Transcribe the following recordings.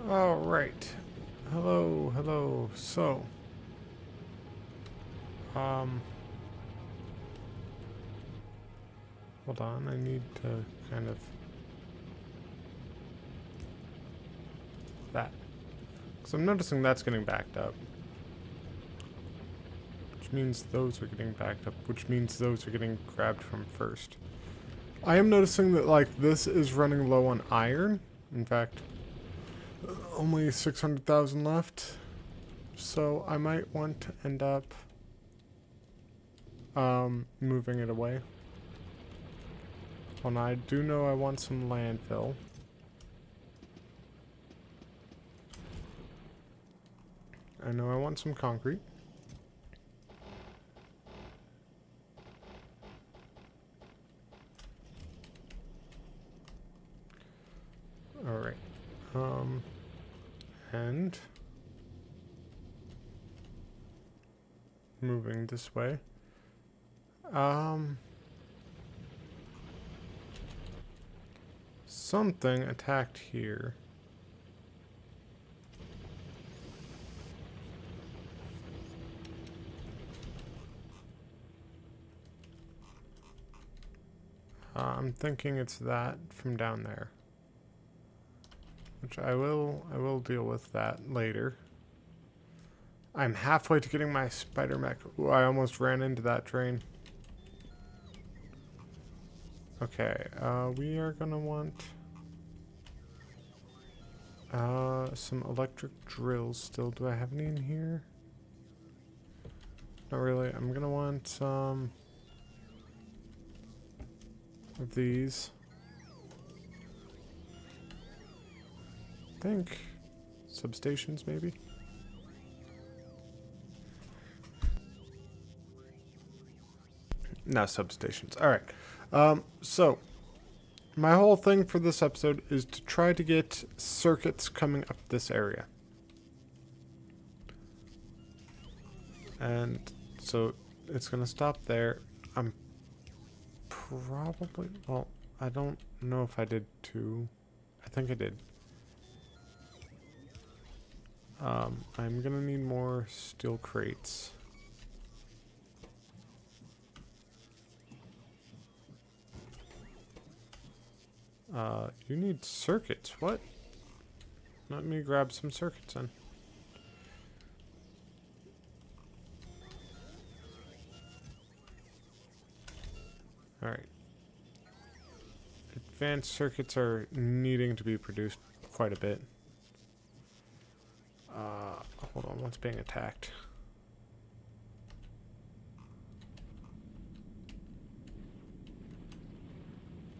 All right. Hello, hello. So, um, hold on. I need to kind of that. Because I'm noticing that's getting backed up. Which means those are getting backed up. Which means those are getting grabbed from first. I am noticing that, like, this is running low on iron. In fact, only 600,000 left. So I might want to end up moving it away. Well, I do know I want some landfill. I know I want some concrete. Alright. And moving this way. Something attacked here. I'm thinking it's that from down there. Which I will deal with that later. I'm halfway to getting my spider mech. Ooh, I almost ran into that train. Okay, we are gonna want some electric drills still. Do I have any in here? Not really. I'm gonna want some of these. I think substations maybe. No, substations. All right. So my whole thing for this episode is to try to get circuits coming up this area. And so it's going to stop there. I'm probably, well, I don't know if I did two. I think I did. I'm going to need more steel crates. You need circuits. What? Let me grab some circuits then. Alright. Advanced circuits are needing to be produced quite a bit. Hold on, what's being attacked?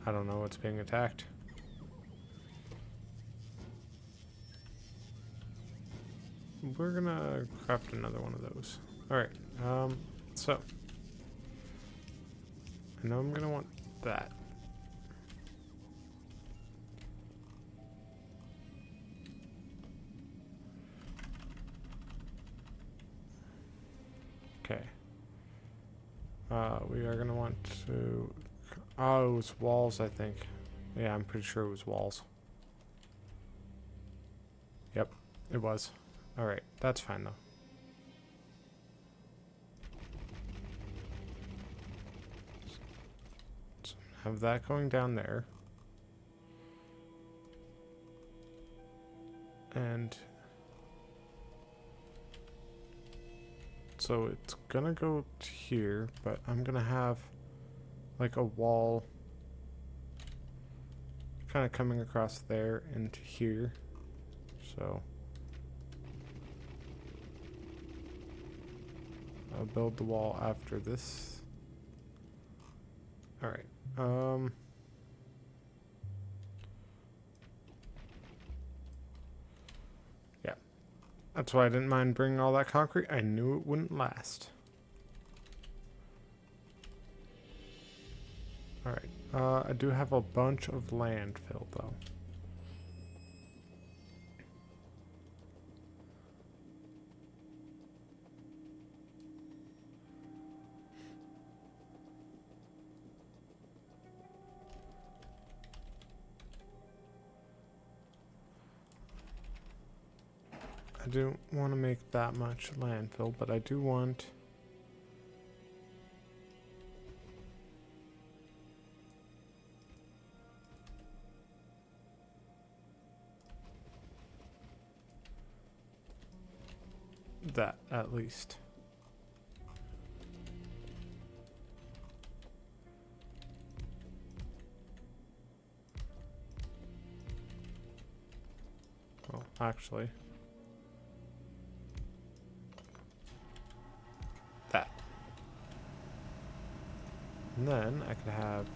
I don't know what's being attacked. We're gonna craft another one of those. Alright, so. I know I'm gonna want that. Okay. We are gonna want to... Oh, it was walls, I think. Yeah, I'm pretty sure it was walls. Yep, it was. Alright, that's fine though. So have that going down there. And so it's gonna go to here, but I'm gonna have like a wall kind of coming across there into here. So I'll build the wall after this. Alright. Yeah. That's why I didn't mind bringing all that concrete. I knew it wouldn't last. Alright. I do have a bunch of landfill, though. I don't want to make that much landfill, but I do want... that, at least. Well, actually... that. And then I could have...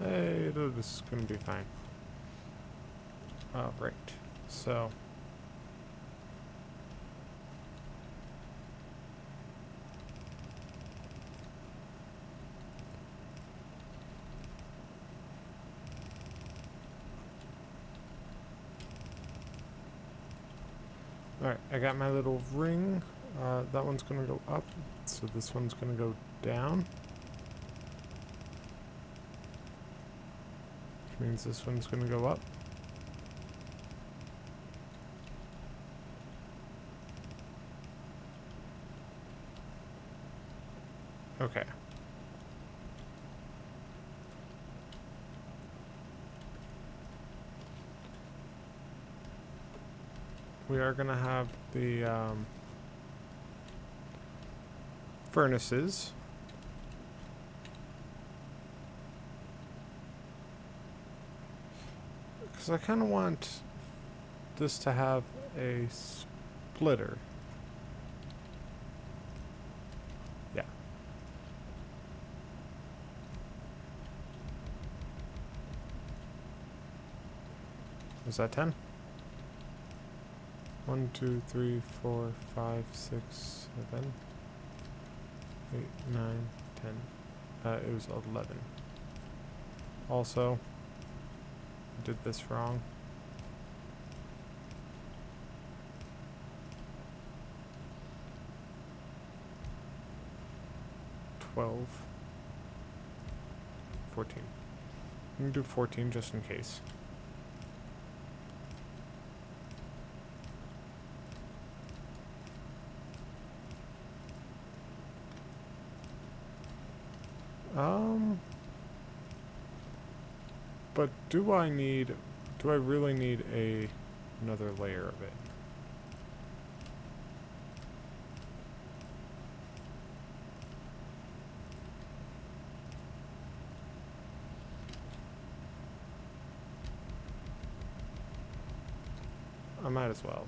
Hey, this is gonna be fine. Right. So... Alright, I got my little ring. That one's gonna go up, so this one's gonna go down. Which means this one's gonna go up. Okay. We are gonna have the furnaces. Because I kind of want this to have a splitter. Yeah. Is that 10? 1, 2, 3, 4, 5, 6, 7, 8, 9, 10. It was 11. Also, I did this wrong. 12, 14. I'm gonna do 14 just in case. But do I really need another layer of it? I might as well.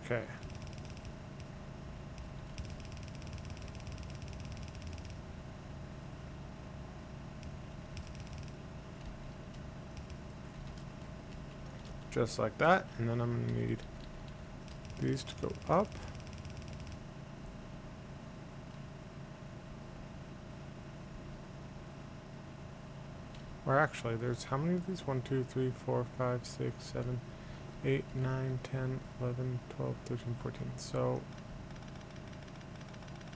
Okay. Just like that, and then I'm gonna need these to go up. Or actually, there's how many of these? 1, 2, 3, 4, 5, 6, 7, 8, 9, 10, 11, 12, 13, 14. So,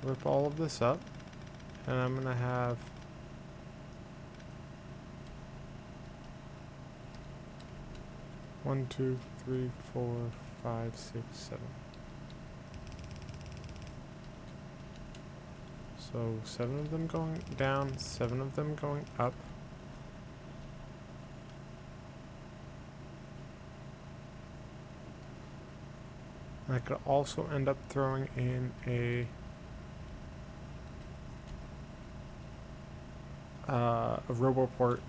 rip all of this up, and I'm gonna have one, 2, 3, 4, 5, 6, 7. So 7 of them going down, 7 of them going up. And I could also end up throwing in a roboport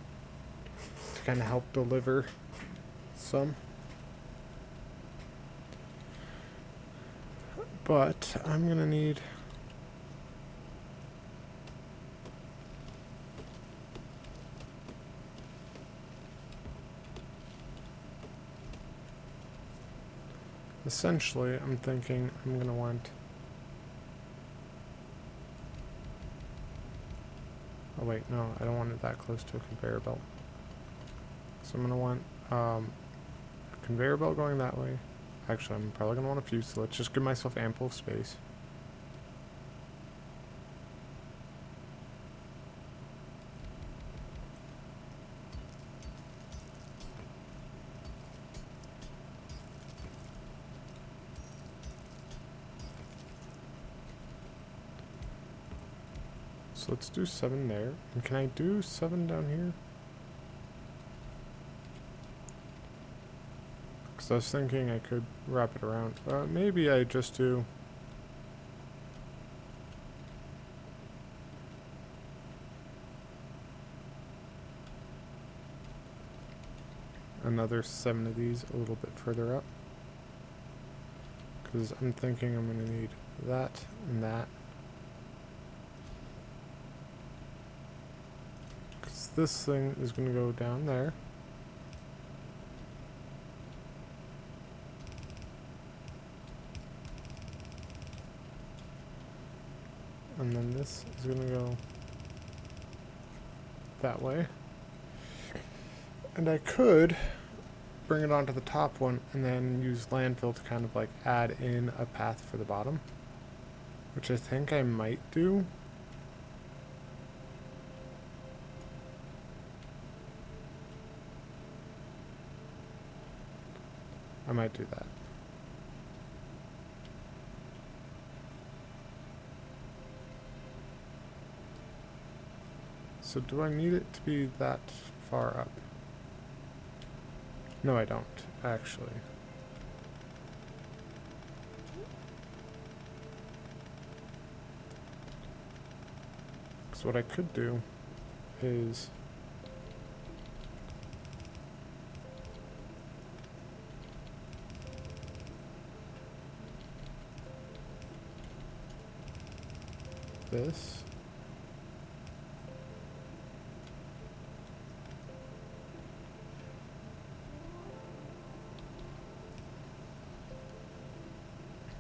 to kind of help deliver some. But I'm gonna need essentially, I'm thinking I'm going to want... Oh wait, no, I don't want it that close to a conveyor belt. So I'm going to want a conveyor belt going that way. Actually, I'm probably going to want a few, so let's just give myself ample space. So let's do 7 there. And can I do 7 down here? Because I was thinking I could wrap it around. Maybe I just do... another 7 of these a little bit further up. Because I'm thinking I'm going to need that and that. Because this thing is going to go down there. And then this is going to go that way. And I could bring it onto the top one and then use landfill to kind of like add in a path for the bottom, which I think I might do. I might do that. So do I need it to be that far up? No, I don't, actually. Because what I could do is... this.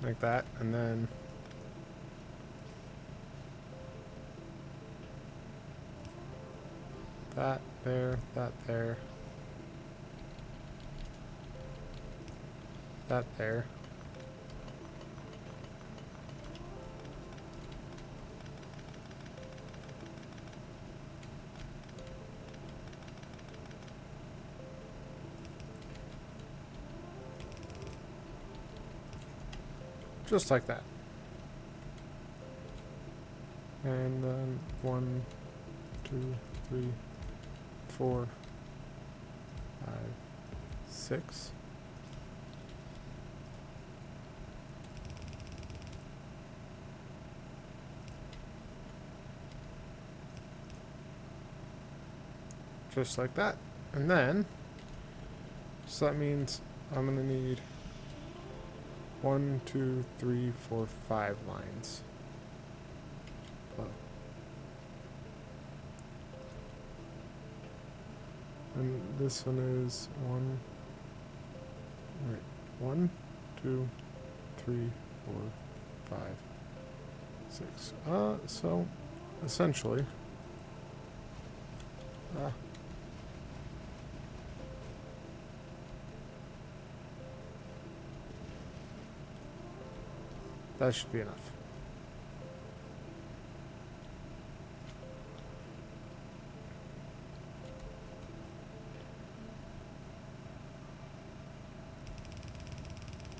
Like that, and then that there, that there, that there. Just like that. And then 1, 2, 3, 4, 5, 6. Just like that. And then, so that means I'm gonna need 1, 2, 3, 4, 5 lines. Whoa. And this one is 1, 2, 3, 4, 5, 6. So essentially, that should be enough.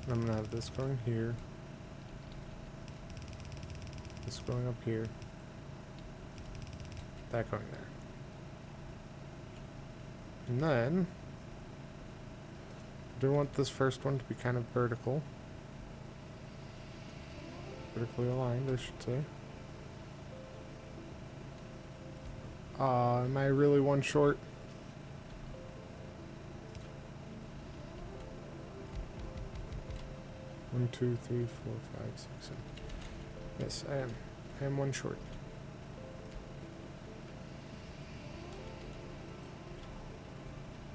I'm going to have this going here. This going up here. That going there. And then, I do want this first one to be kind of vertical. Vertically aligned, I should say. Am I really one short? One, 2, 3, 4, 5, 6, 7. Yes, I am. I am one short.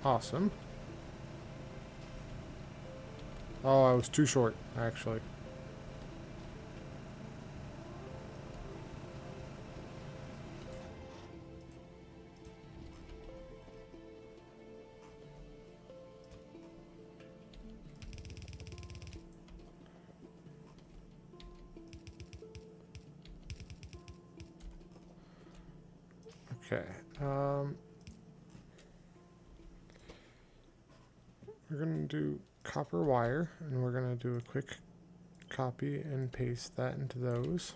Awesome. Oh, I was too short, actually. Okay. We're going to do copper wire, and we're going to do a quick copy and paste that into those.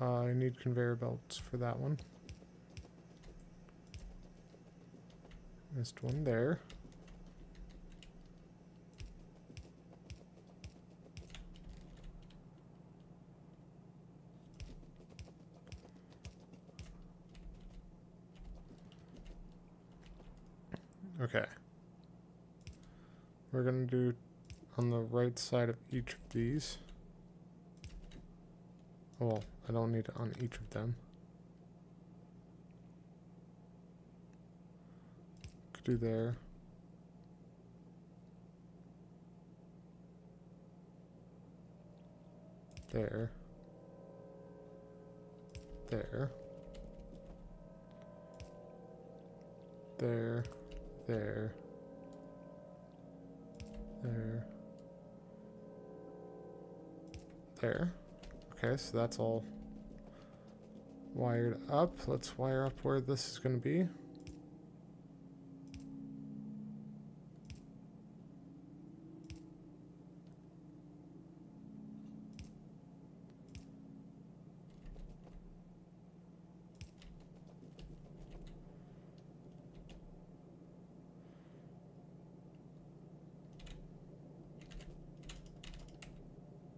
I need conveyor belts for that one. Missed one there. Okay. We're going to do on the right side of each of these. Oh, well, I don't need it on each of them. Could do there. There. There. There. There. There. There. Okay, so that's all wired up. Let's wire up where this is going to be.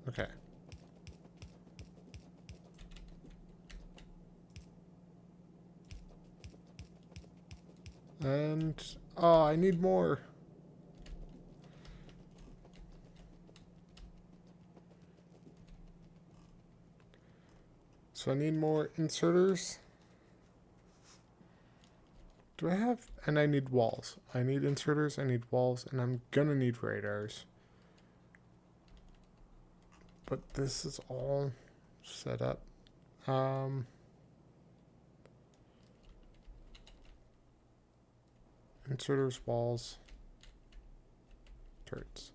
Okay. And, oh, I need more. So I need more inserters. Do I have, and I need walls. I need inserters, I need walls, and I'm gonna need radars. But this is all set up. Inserters, walls, turrets.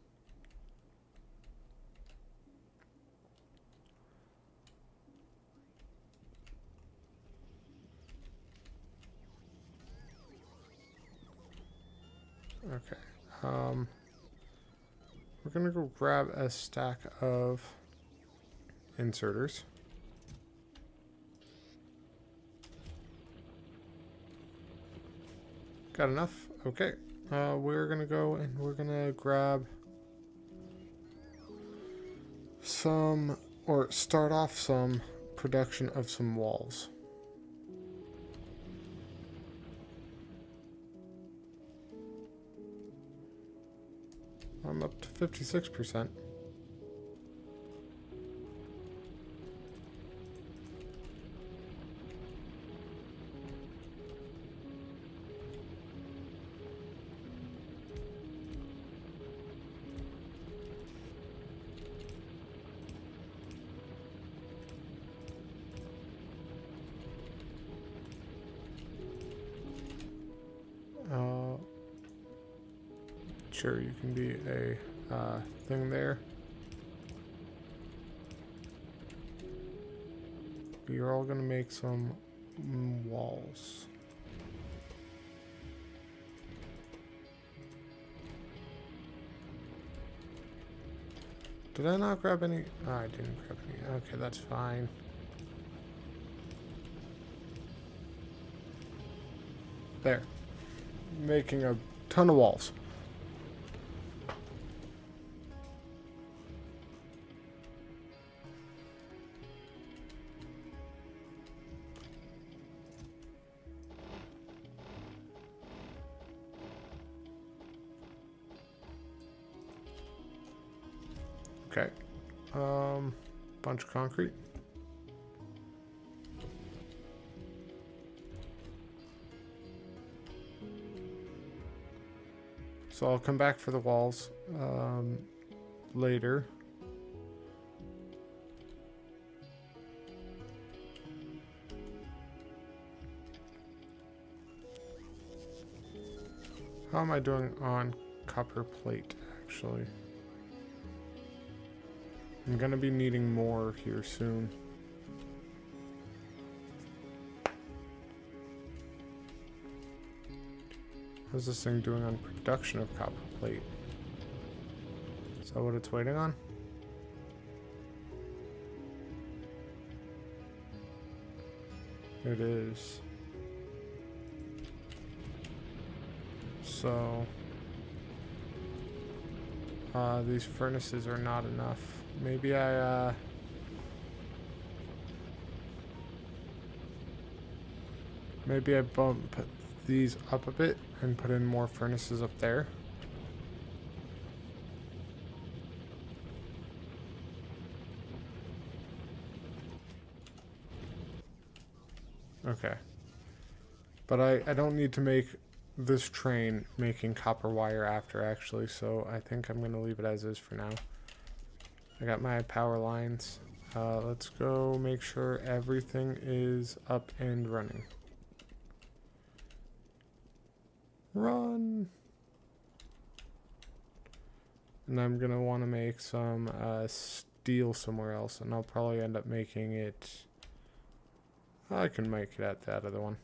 Okay. We're gonna go grab a stack of inserters. Got enough? Okay. We're gonna go and we're gonna grab some, or start off some production of some walls. I'm up to 56%. Sure, you can be a thing there. You're all gonna make some walls. Did I not grab any? Oh, I didn't grab any. Okay, that's fine. There. Making a ton of walls. Okay. Bunch of concrete. So I'll come back for the walls later. How am I doing on copper plate, actually? I'm gonna be needing more here soon. How's this thing doing on production of copper plate? Is that what it's waiting on? It is. So, these furnaces are not enough. Maybe maybe I bump these up a bit and put in more furnaces up there. Okay. But I don't need to make this train making copper wire after, actually, so I think I'm going to leave it as is for now. I got my power lines. Let's go make sure everything is up and running. Run! And I'm going to want to make some steel somewhere else, and I'll probably end up making it... I can make it at that other one.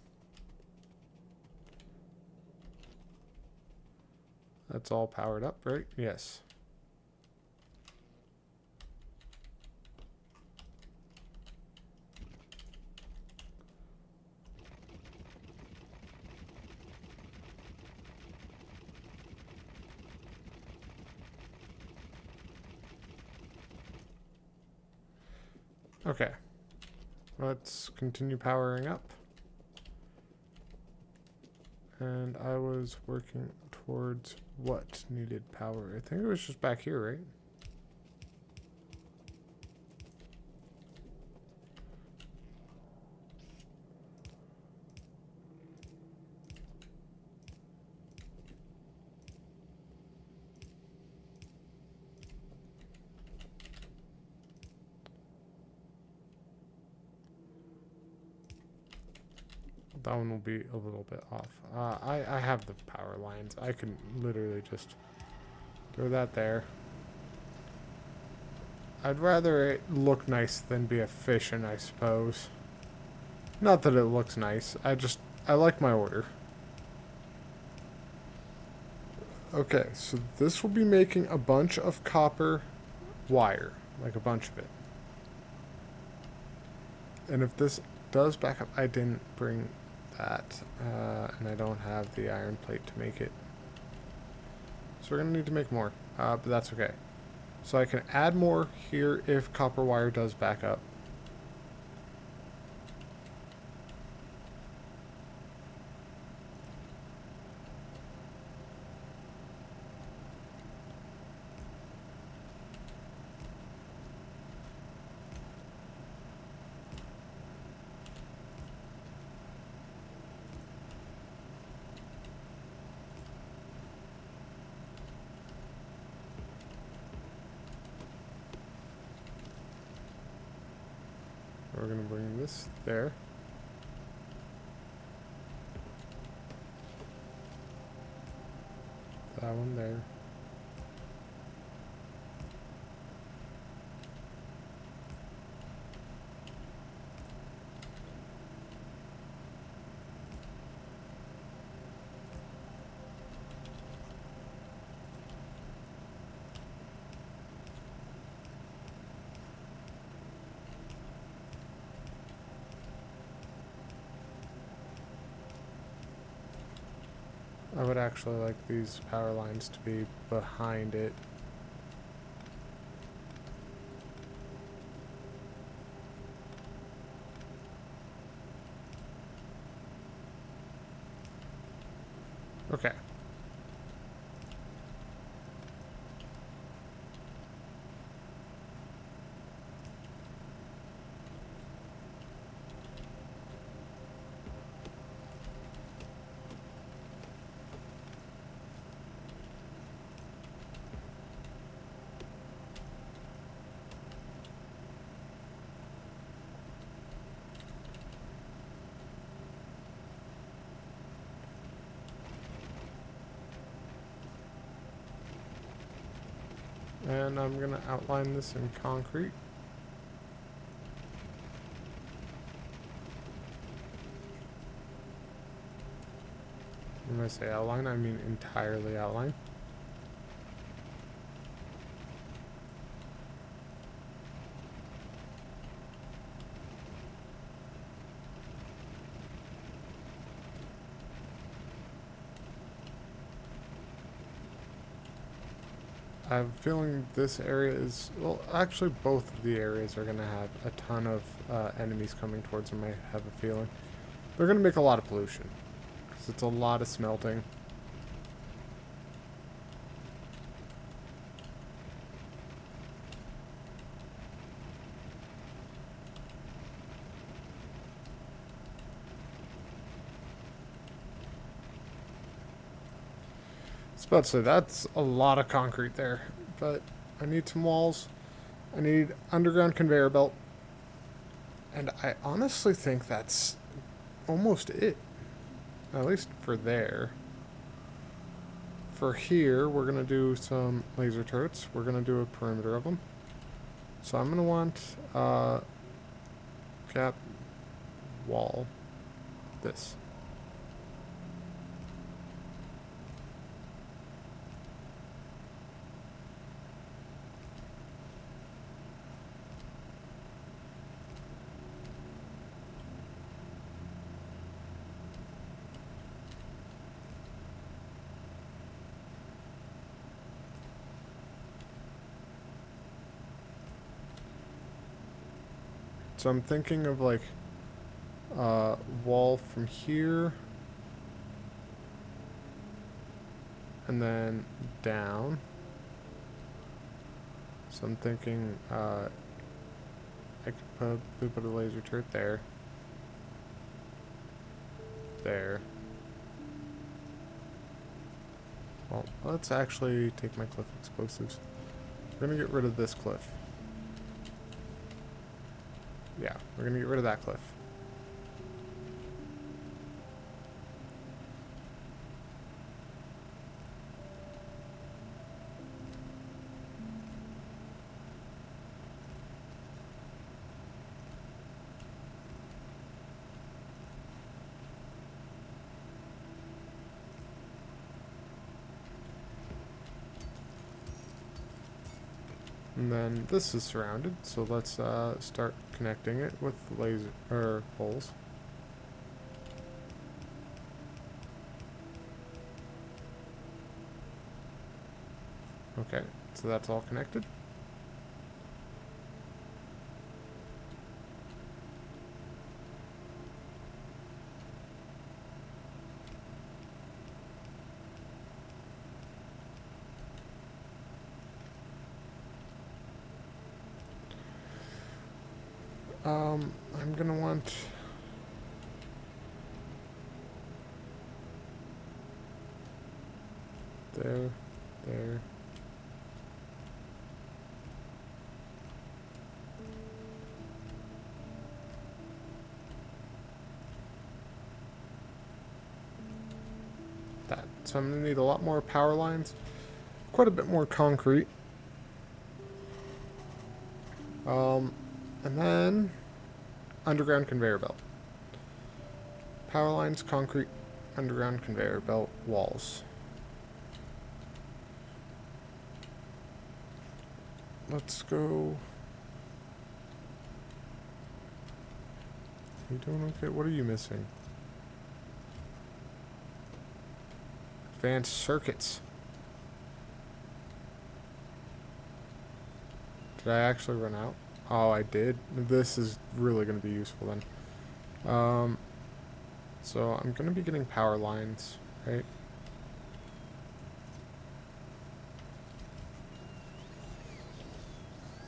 That's all powered up, right? Yes. Okay. Let's continue powering up. And I was working towards what needed power? I think it was just back here, right? That one will be a little bit off. I have the power lines. I can literally just throw that there. I'd rather it look nice than be efficient, I suppose. Not that it looks nice. I like my order. Okay, so this will be making a bunch of copper wire. Like a bunch of it. And if this does back up, I didn't bring that, and I don't have the iron plate to make it. So we're going to need to make more, but that's okay. So I can add more here if copper wire does back up. We're going to bring this there. That one there. I would actually like these power lines to be behind it. Okay. And I'm going to outline this in concrete. When I say outline, I mean entirely outline. I have a feeling this area is, well, actually both of the areas are going to have a ton of enemies coming towards them, I have a feeling. They're going to make a lot of pollution, because it's a lot of smelting. I was about to say, that's a lot of concrete there, but I need some walls. I need underground conveyor belt. And I honestly think that's almost it. At least for there. For here, we're going to do some laser turrets. We're going to do a perimeter of them. So I'm going to want gap wall. This. So I'm thinking of like wall from here and then down. So I'm thinking I could probably put a laser turret there. There. Well, let's actually take my cliff explosives. We're gonna get rid of this cliff. Yeah, we're gonna get rid of that cliff. And then this is surrounded, so let's start connecting it with laser poles. Okay, so that's all connected. I'm gonna want there. That. So I'm gonna need a lot more power lines, quite a bit more concrete. And then underground conveyor belt. Power lines, concrete, underground conveyor belt, walls. Let's go. You doing okay? What are you missing? Advanced circuits. Did I actually run out? Oh, I did. This is really going to be useful then. So I'm going to be getting power lines, right?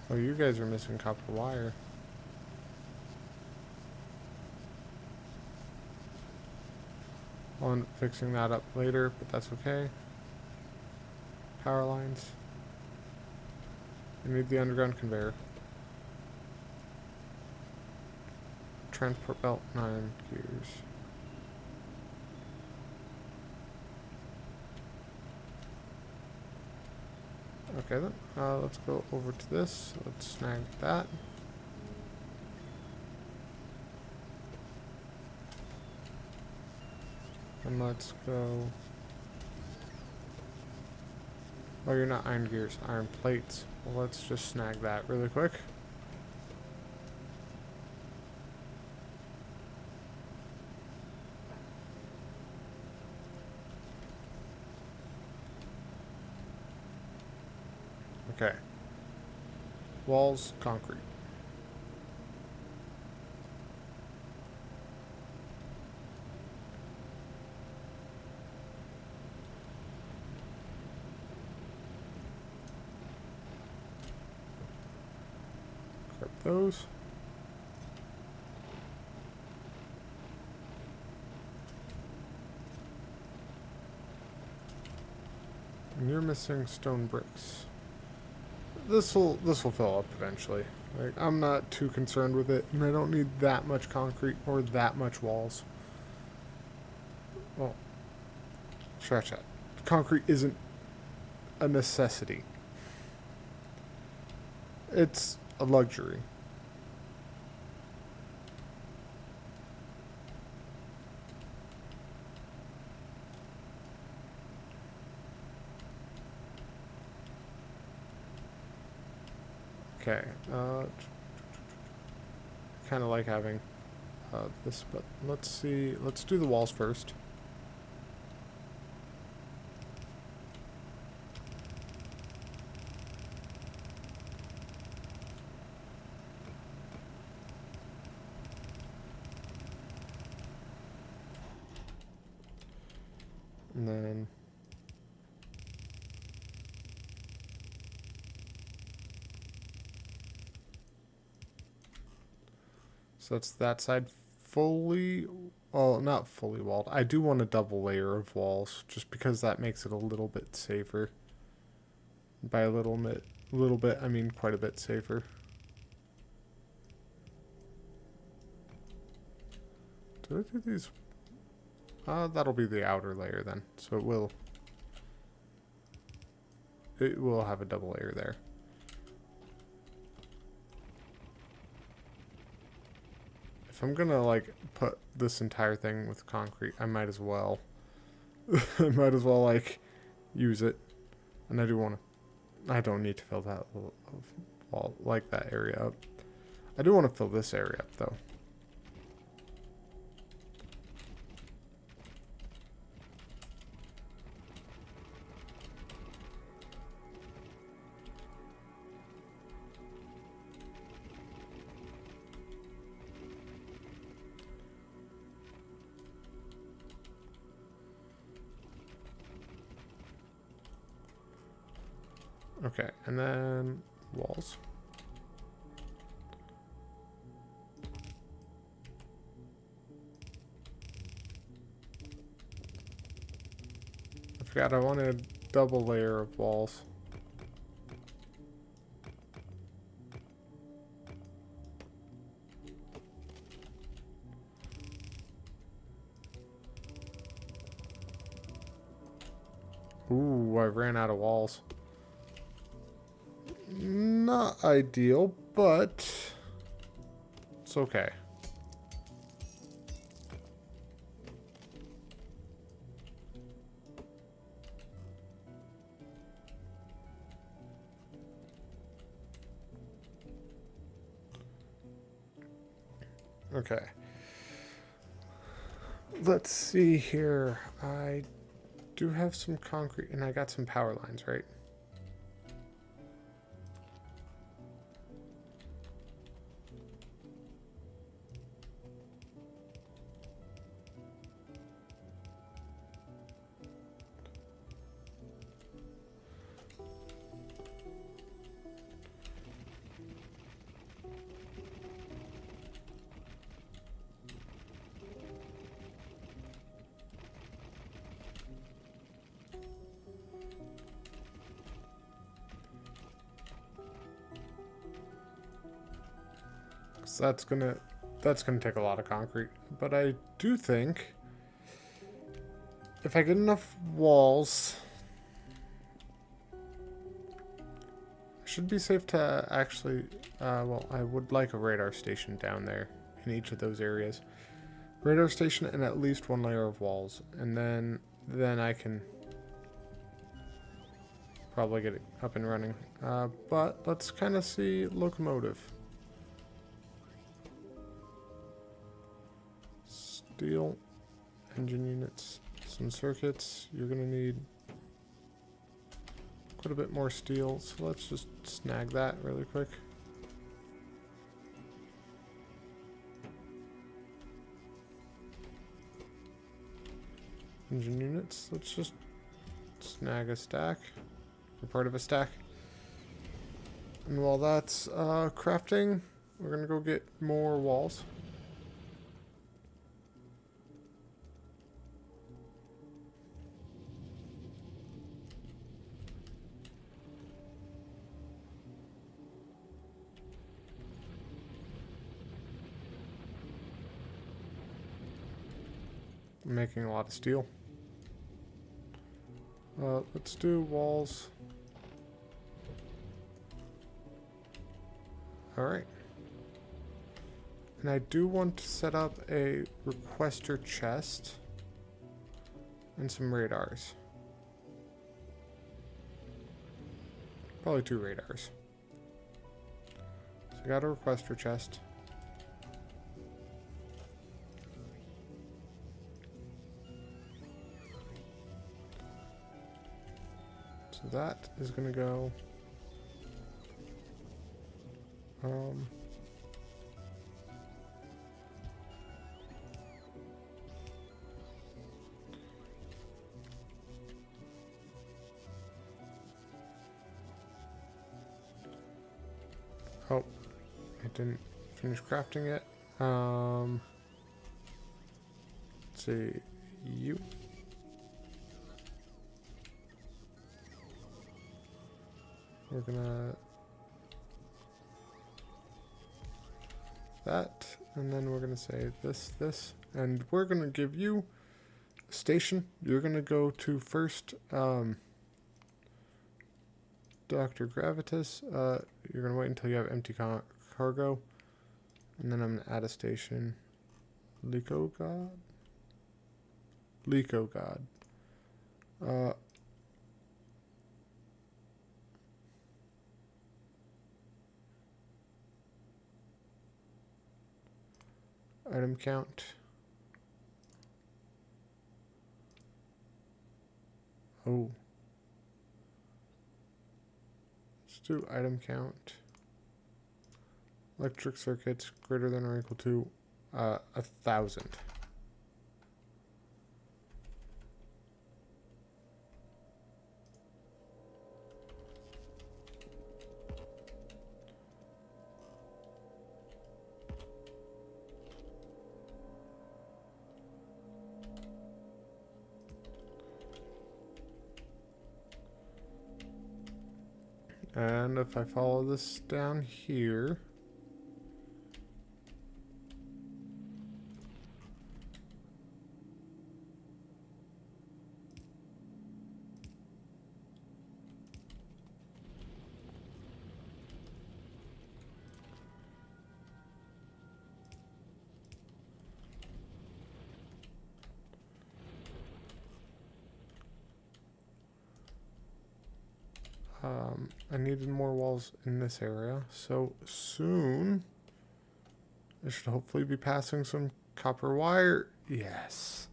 Oh, you guys are missing copper wire. I'll end up fixing that up later, but that's okay. Power lines. I need the underground conveyor. Transport belt, 9 gears. Okay then, let's go over to this. Let's snag that. And let's go... Oh, you're not iron gears, iron plates. Well, let's just snag that really quick. Okay. Walls, concrete. Grab those. And you're missing stone bricks. This'll fill up eventually. Like, I'm not too concerned with it, and I don't need that much concrete or that much walls. Well, scratch that. Concrete isn't a necessity. It's a luxury. Okay, kind of like having this, but let's see. Let's do the walls first. And then so that's that side fully, well, not fully walled. I do want a double layer of walls just because that makes it a little bit safer. By a little bit, I mean quite a bit safer. Did I do these? That'll be the outer layer then. So it will have a double layer there. If I'm gonna like put this entire thing with concrete, I might as well. I might as well like use it. And I do want to. I don't need to fill that wall like that area up. I do want to fill this area up though. Okay, and then walls. I forgot I wanted a double layer of walls. Ooh, I ran out of walls. Not ideal, but it's okay. Okay. Let's see here. I do have some concrete and I got some power lines, right? So that's gonna take a lot of concrete, but I do think if I get enough walls, should be safe to actually, well, I would like a radar station down there in each of those areas. Radar station and at least one layer of walls. And then I can probably get it up and running. But let's kind of see locomotive. Steel, engine units, some circuits. You're going to need quite a bit more steel, so let's just snag that really quick. Engine units, let's just snag a stack, or part of a stack. And while that's crafting, we're gonna go get more walls. I'm making a lot of steel. Let's do walls. Alright. And I do want to set up a requester chest and some radars. Probably 2 radars. So I got a requester chest. So that is going to go oh, I didn't finish crafting it. Let's see, you. We're gonna that, and then we're gonna say this, and we're gonna give you a station. You're gonna go to first, Dr. Gravitas. You're gonna wait until you have empty cargo, and then I'm gonna add a station. Lico God. Item count. Oh. Let's do item count. Electric circuits greater than or equal to 1,000. And if I follow this down here, I needed more walls in this area, so soon I should hopefully be passing some copper wire. Yes.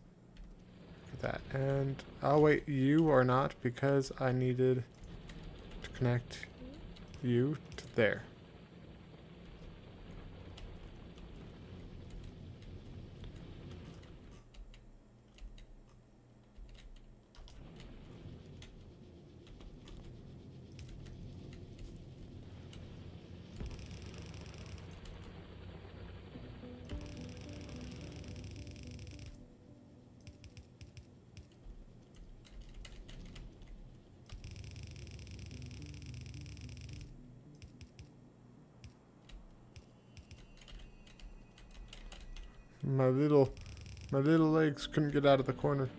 Look at that. And, oh wait, you are not, because I needed to connect you to there. My little legs couldn't get out of the corner.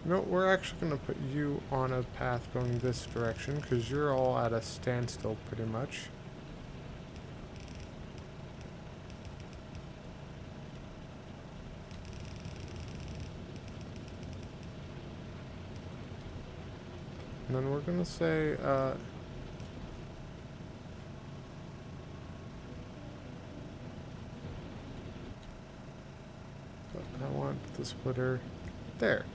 No, we're actually going to put you on a path going this direction because you're all at a standstill pretty much. And then we're going to say, I want the splitter there.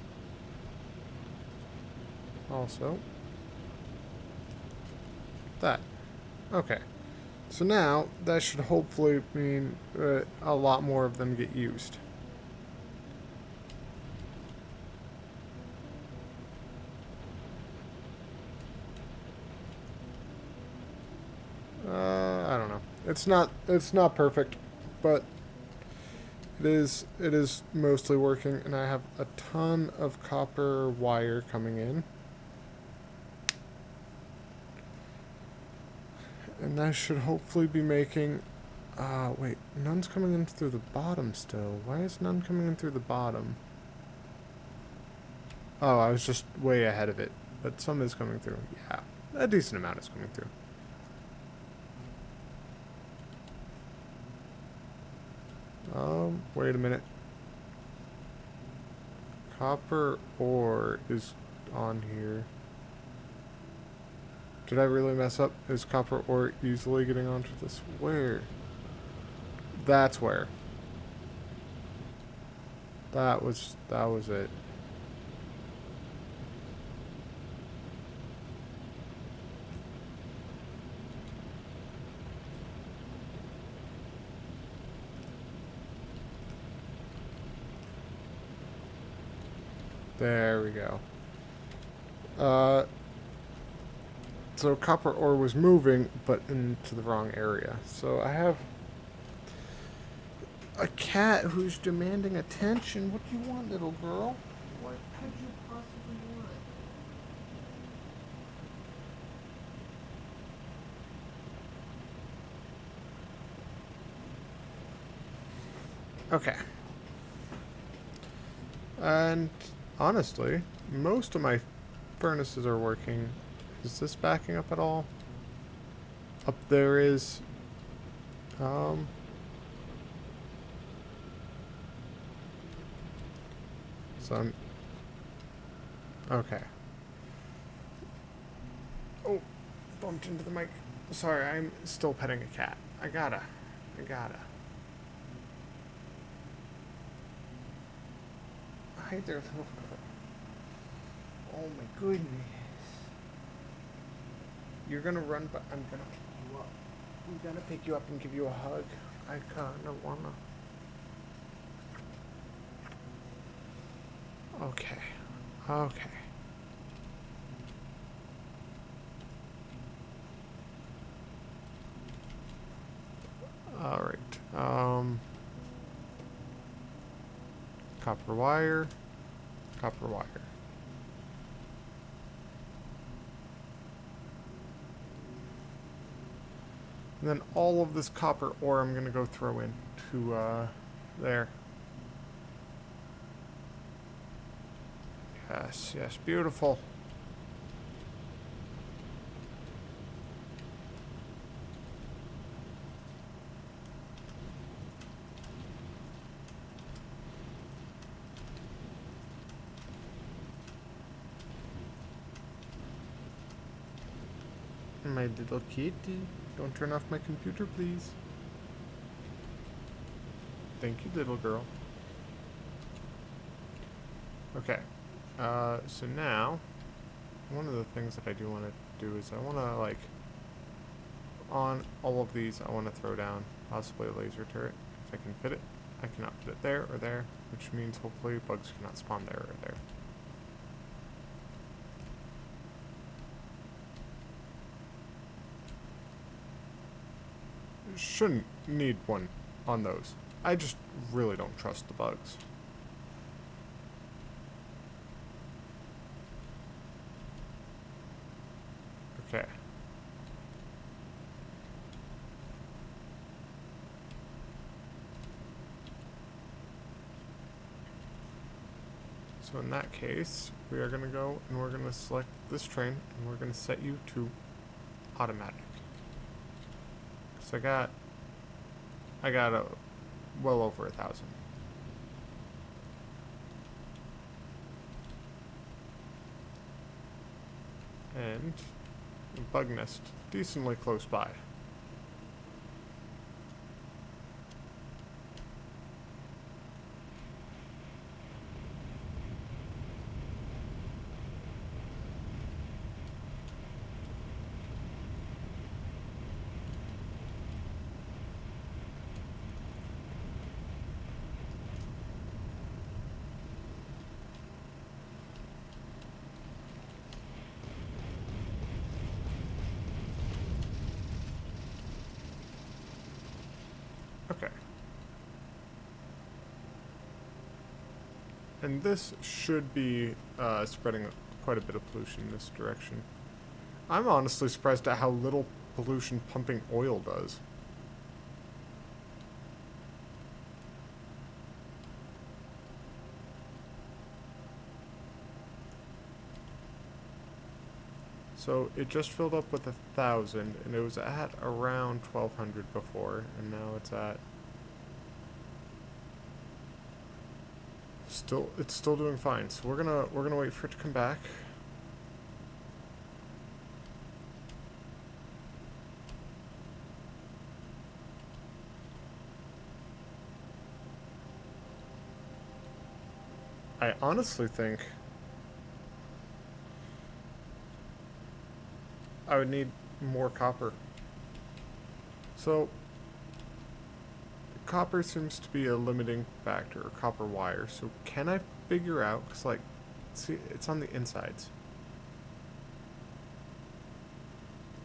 Also, that. Okay. So now, that should hopefully mean a lot more of them get used. I don't know. It's not perfect, but it is mostly working, and I have a ton of copper wire coming in. And that should hopefully be making... wait, none's coming in through the bottom still. Why is none coming in through the bottom? Oh, I was just way ahead of it. But some is coming through. Yeah, a decent amount is coming through. Wait a minute. Copper ore is on here. Did I really mess up? Is copper ore easily getting onto this? Where? That's where. That was it. There we go. So copper ore was moving, but into the wrong area. So I have a cat who's demanding attention. What do you want, little girl? What could you possibly want? Okay. And honestly, most of my furnaces are working. Is this backing up at all? Up there is... So I'm... Okay. Oh, bumped into the mic. Sorry, I'm still petting a cat. I gotta. Hi there, little girl. Oh my goodness. You're gonna run, but I'm gonna pick you up. I'm gonna pick you up and give you a hug. I kinda wanna. Okay. Okay. Alright. Copper wire. Copper wire. And then all of this copper ore I'm going to go throw in to there. Yes, yes, beautiful. My little kitty. Don't turn off my computer, please. Thank you, little girl. Okay. So now, one of the things that I do want to do is I want to, like, on all of these, I want to throw down possibly a laser turret, if I can fit it. I cannot fit it there or there, which means hopefully bugs cannot spawn there or there. Shouldn't need one on those. I just really don't trust the bugs. Okay. So in that case, we are going to go and we're going to select this train and we're going to set you to automatic. So I got a well over 1,000. And a bug nest decently close by. Okay. And this should be spreading quite a bit of pollution in this direction. I'm honestly surprised at how little pollution pumping oil does. So it just filled up with 1,000, and it was at around 1,200 before, and now it's at it's still doing fine. So we're gonna wait for it to come back. I honestly think I would need more copper. So copper seems to be a limiting factor, or copper wire. So can I figure out, because like, see, it's on the insides.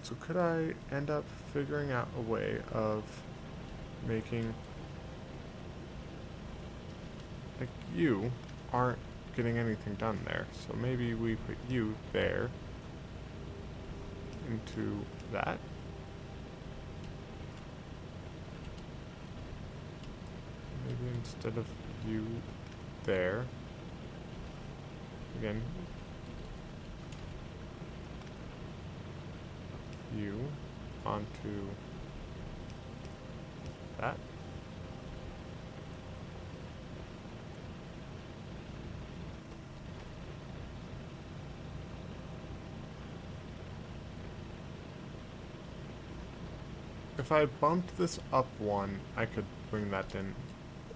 So could I end up figuring out a way of making, like, you aren't getting anything done there. So maybe we put you there into that. Maybe instead of you there, again, you onto that. If I bumped this up one, I could bring that in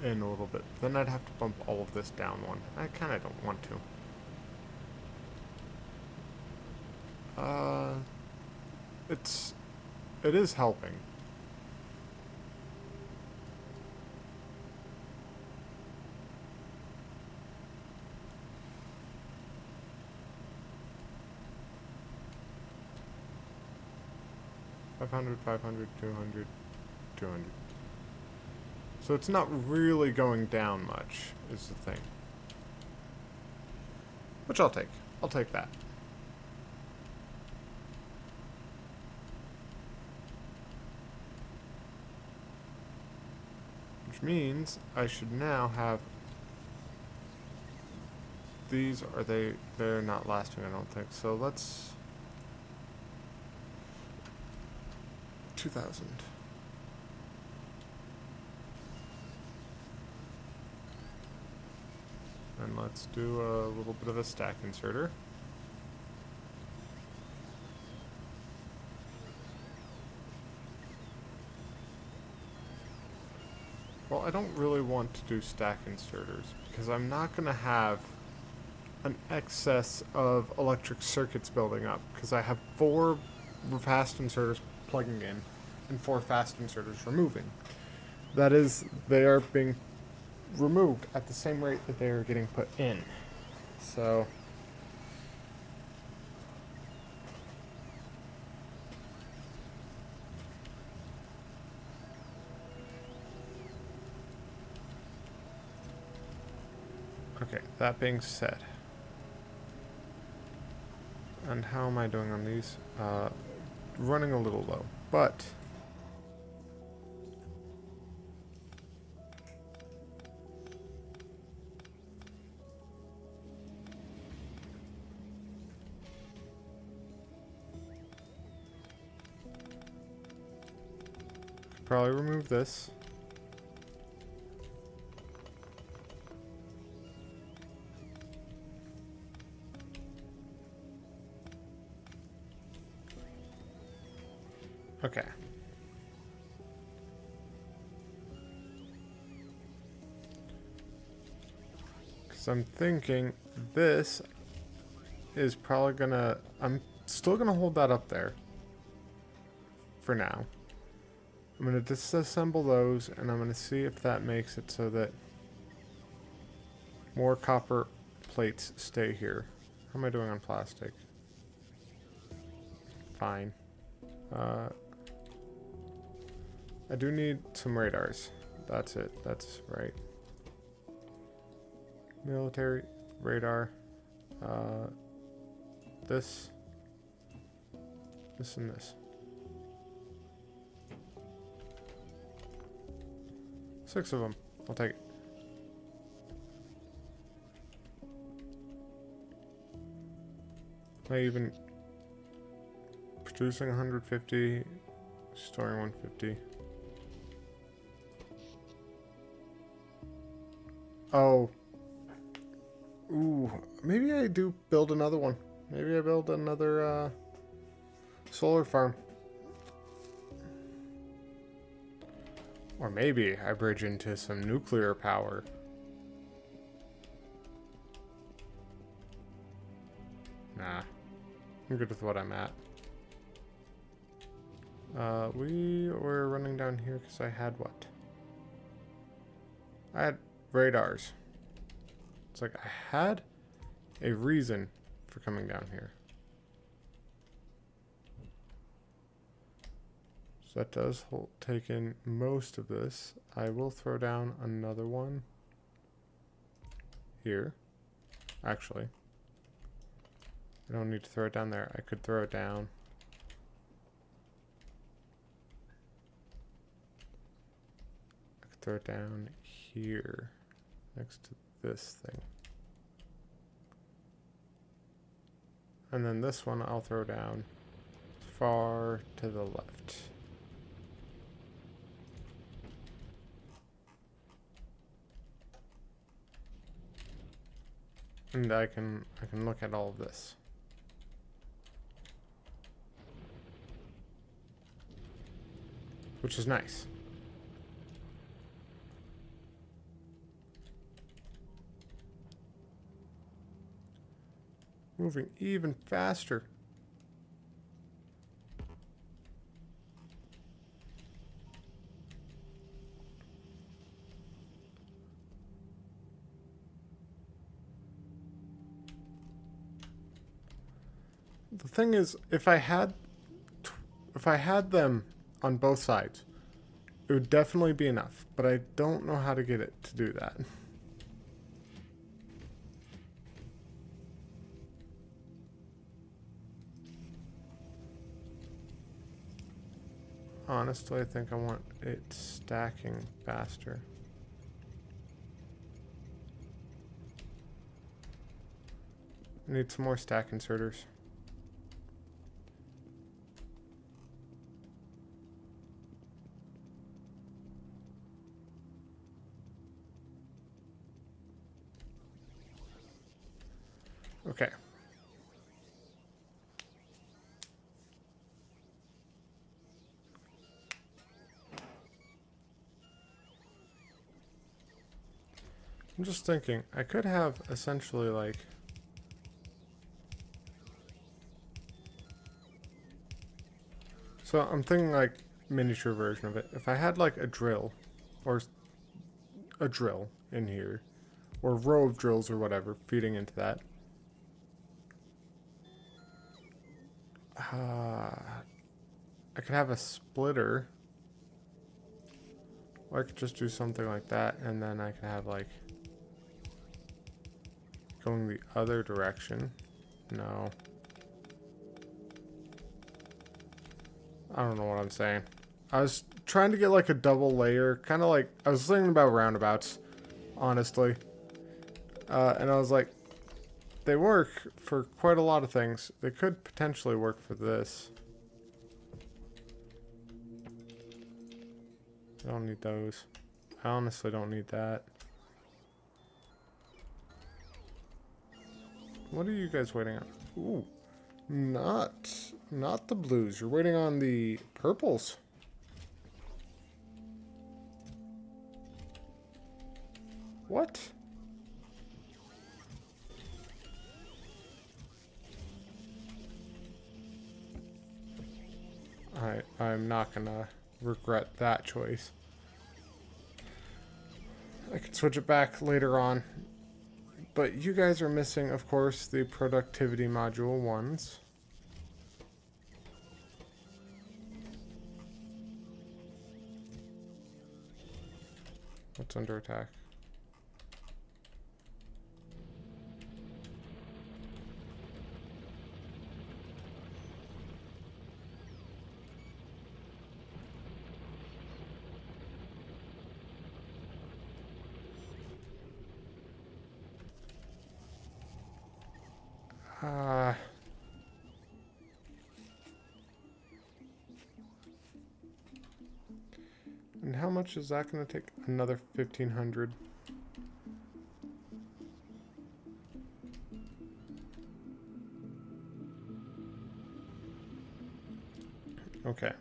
a little bit. Then I'd have to bump all of this down one. I kind of don't want to. It is helping. $500, $500, $200, $200. So it's not really going down much, is the thing. Which I'll take. I'll take that. Which means I should now have... These, they're not lasting, I don't think. So let's... 2,000. And let's do a little bit of a stack inserter. Well, I don't really want to do stack inserters because I'm not going to have an excess of electric circuits building up because I have 4 fast inserters plugging in and 4 fast inserters removing. That is, they are being removed at the same rate that they are getting put in. So okay, that being said, and how am I doing on these? Running a little low, but probably remove this. Okay. Because I'm thinking this is probably gonna... I'm still gonna hold that up there. For now. I'm gonna disassemble those, and I'm gonna see if that makes it so that more copper plates stay here. How am I doing on plastic? Fine. I do need some radars. That's it. That's right. Military radar. This. This and this. 6 of them. I'll take it. Am I even producing 150, storing 150? Oh. Ooh. Maybe I do build another one. Maybe I build another solar farm. Or maybe I bridge into some nuclear power. Nah. I'm good with what I'm at. We were running down here because I had what? I had radars. It's like I had a reason for coming down here. So that does take in most of this. I will throw down another one here. Actually, I don't need to throw it down there. I could throw it down. I could throw it down here next to this thing. And then this one I'll throw down far to the left. And I can look at all of this. Which is nice. Moving even faster. The thing is, if I had them on both sides, it would definitely be enough, but I don't know how to get it to do that. Honestly, I think I want it stacking faster. I need some more stack inserters. Okay. I'm just thinking, I could have essentially like... So I'm thinking like miniature version of it. If I had like a drill, or a drill in here, or a row of drills or whatever, feeding into that. I could have a splitter. Or I could just do something like that, and then I could have like... going the other direction. No. I don't know what I'm saying. I was trying to get like a double layer. Kind of like... I was thinking about roundabouts. Honestly. And I was like... They work for quite a lot of things. They could potentially work for this. Don't need those. I honestly don't need that. What are you guys waiting on? Ooh. Not the blues. You're waiting on the purples. What? I'm not gonna regret that choice. I could switch it back later on. But you guys are missing, of course, the productivity module ones. What's under attack? And how much is that going to take? Another 1,500. Okay.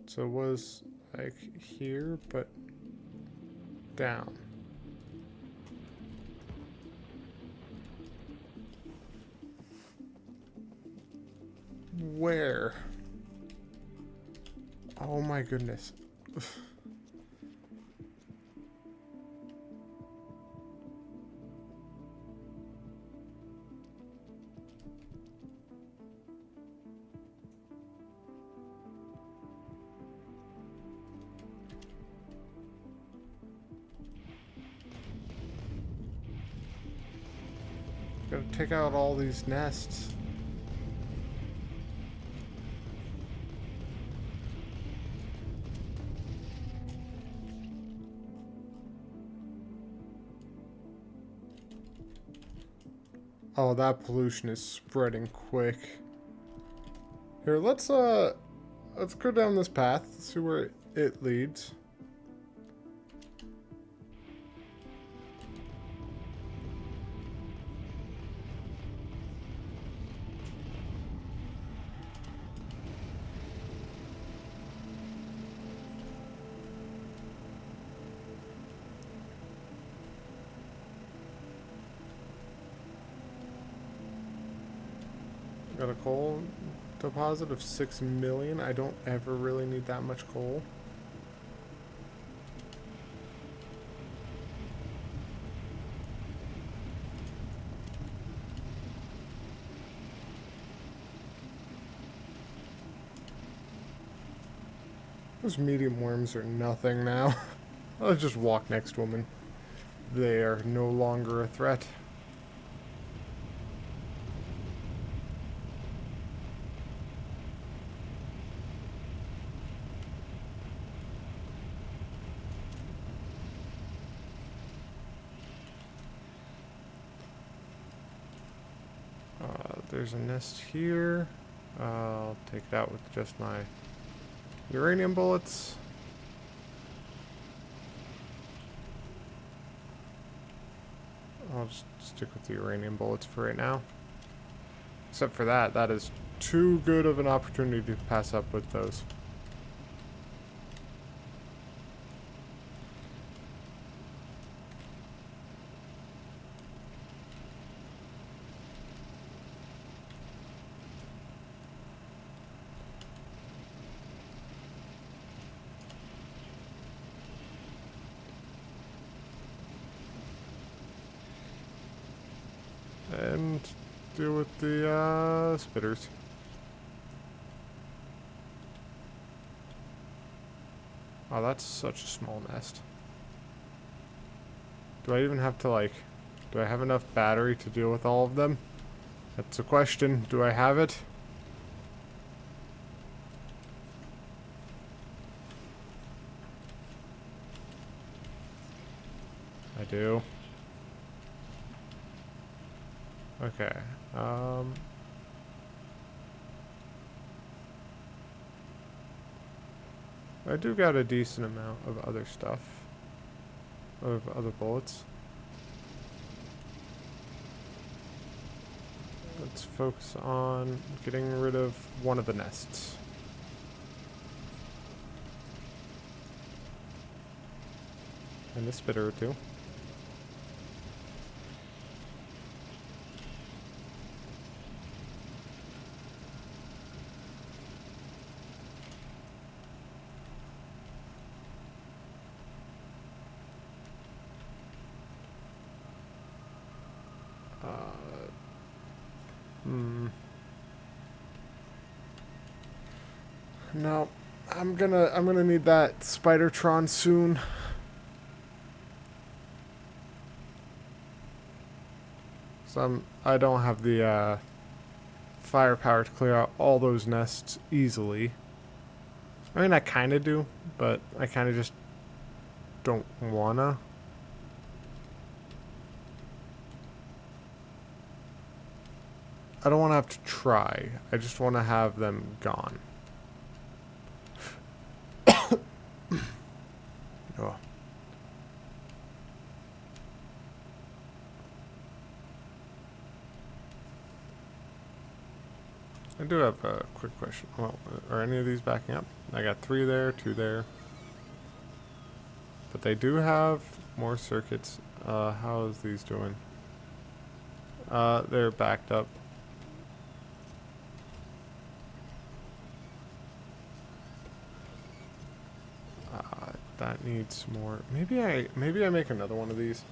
So it was like here, but down. Where? Oh my goodness. Gotta take out all these nests. Oh, that pollution is spreading quick. Here, let's go down this path, see where it leads. Got a coal deposit of 6 million. I don't ever really need that much coal. Those medium worms are nothing now. I'll just walk next to them and they are no longer a threat. There's a nest here. I'll take it out with just my uranium bullets. I'll just stick with the uranium bullets for right now. Except for that, that is too good of an opportunity to pass up with those. And deal with the spitters. Oh, that's such a small nest. Do I even have to, like, do I have enough battery to deal with all of them? That's a question. Do I have it? I do. Okay. I do got a decent amount of other stuff. Of other bullets. Let's focus on getting rid of one of the nests. And a spitter or two. No, I'm gonna need that Spidertron soon. So I don't have the firepower to clear out all those nests easily. I mean, I kind of do, but I kind of just don't wanna. I don't want to have to try. I just want to have them gone. Oh. I do have a quick question. Well, are any of these backing up? I got 3 there, 2 there. But they do have more circuits. How is these doing? They're backed up. That needs more. Maybe I make another one of these.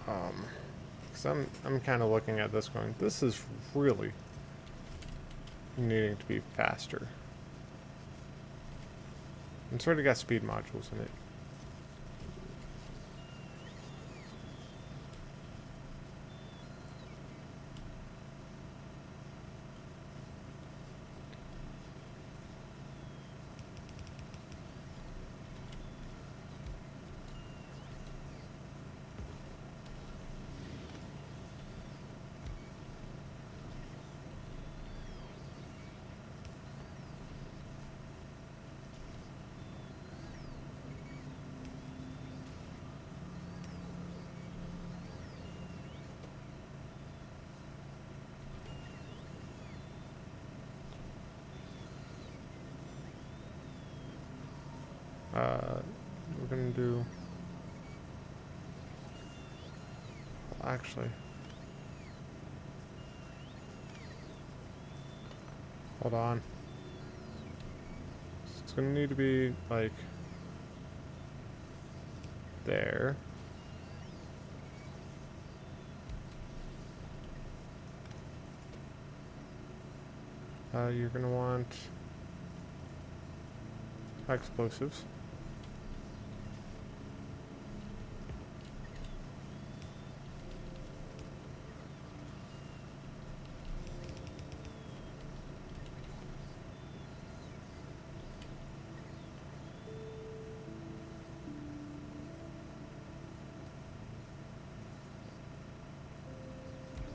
Because I'm kind of looking at this going, this is really needing to be faster. It's already got speed modules in it. We're gonna do. Actually, hold on. It's gonna need to be like there. You're gonna want explosives.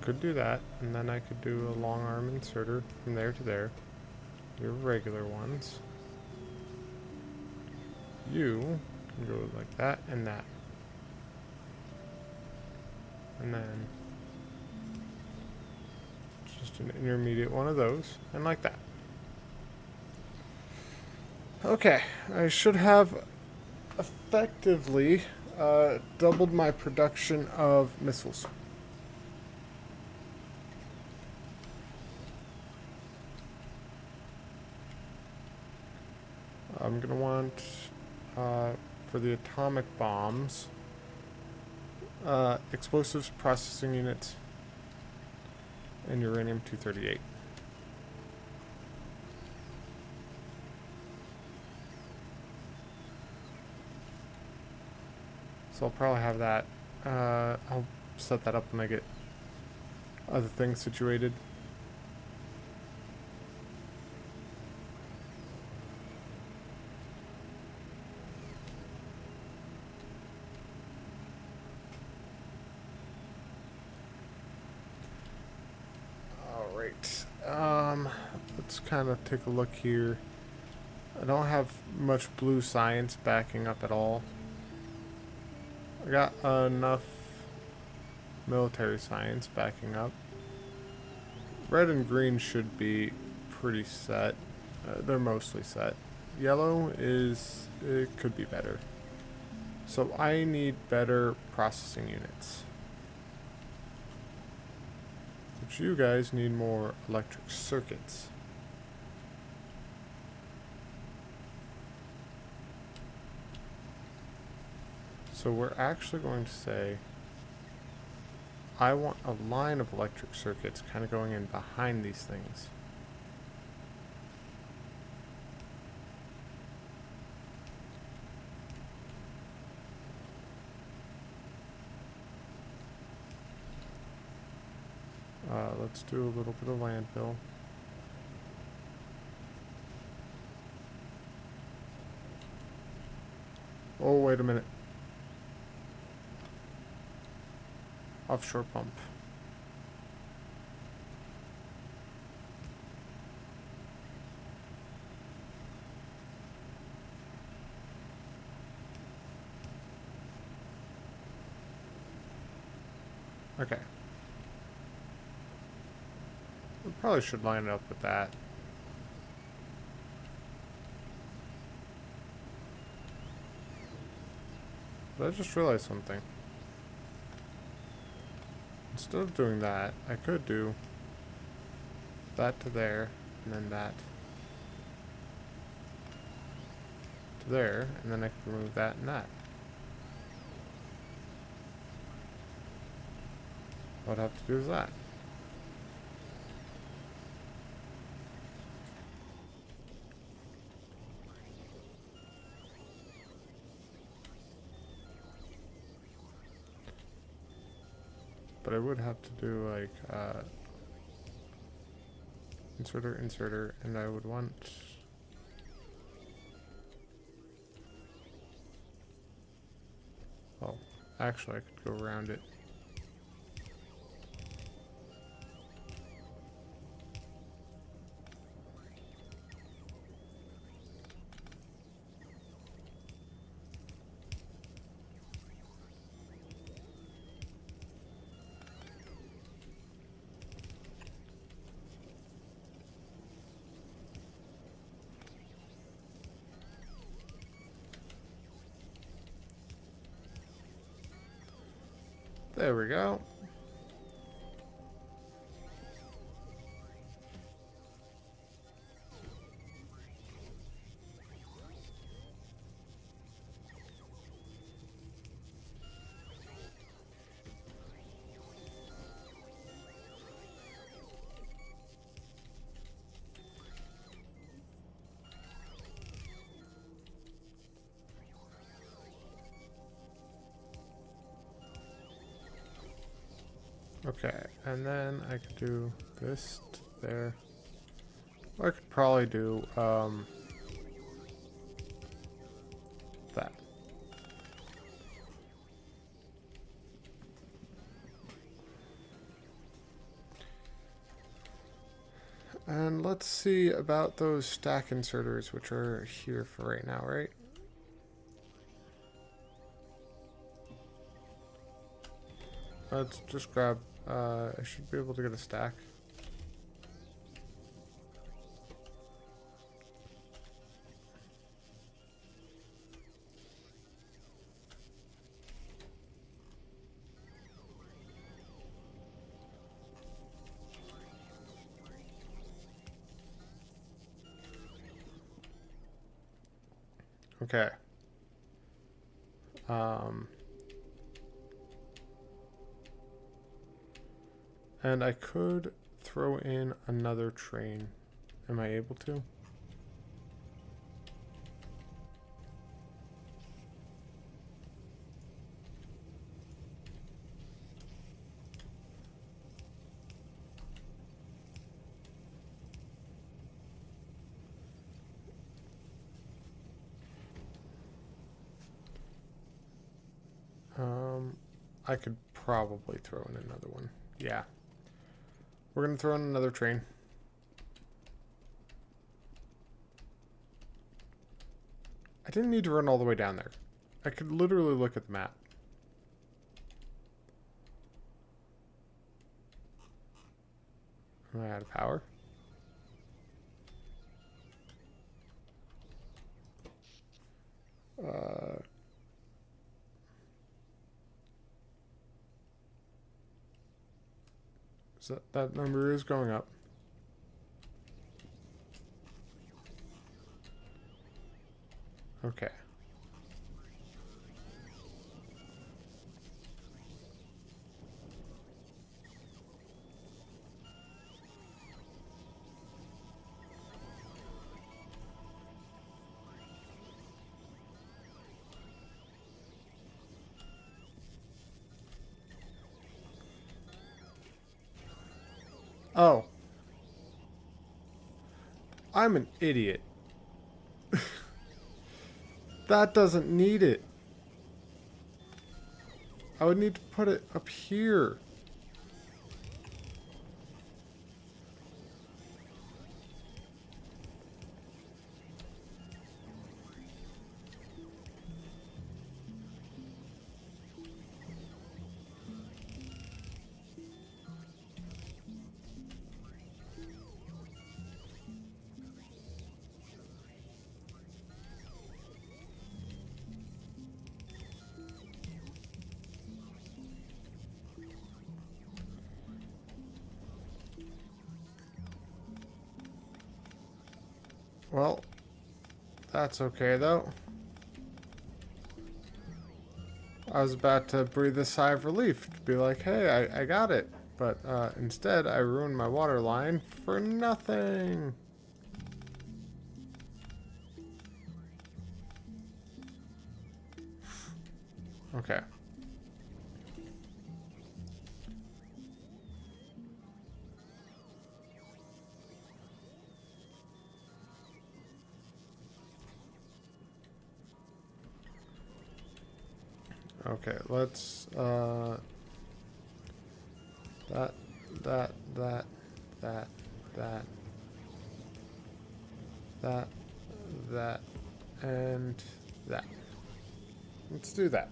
Could do that, and then I could do a long arm inserter from there to there. Your regular ones. You can go like that and that. And then just an intermediate one of those, and like that. Okay, I should have effectively doubled my production of missiles. I'm gonna want for the atomic bombs, explosives processing units, and uranium-238. So I'll probably have that. I'll set that up when I get other things situated. let's kind of take a look here. I don't have much blue science backing up at all. I got enough military science backing up. Red and green should be pretty set. They're mostly set. Yellow is, it could be better. So I need better processing units. But you guys need more electric circuits. So we're actually going to say, I want a line of electric circuits kind of going in behind these things. Let's do a little bit of landfill. Oh, wait a minute. Offshore pump. Okay. We probably should line it up with that. But I just realized something. Instead of doing that, I could do that to there, and then that to there, and then I could remove that and that. What I'd have to do is that. But I would have to do like inserter, and I would want actually I could go around it. There we go. Okay, and then I could do this to there. Or I could probably do that. And let's see about those stack inserters, which are here for right now, right? Let's just grab, I should be able to get a stack. Okay. And I could throw in another train. Am I able to? I could probably throw in another one. Yeah. We're going to throw in another train. I didn't need to run all the way down there. I could literally look at the map. Am I out of power? So that number is going up. Okay. Oh. I'm an idiot. That doesn't need it. I would need to put it up here. Well, that's okay though. I was about to breathe a sigh of relief to be like, hey, I got it. But instead, I ruined my water line for nothing. Okay. Okay, let's, that, that, that, that, that, and that. Let's do that.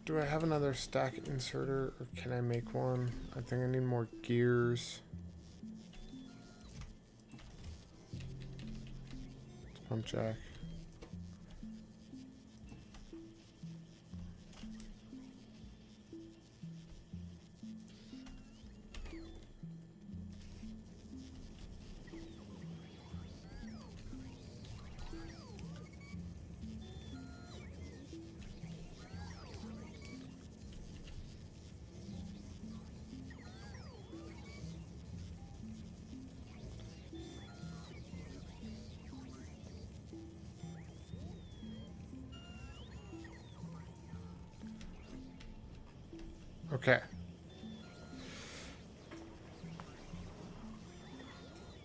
Do I have another stack inserter, or can I make one? I think I need more gears. Pump jack. Okay.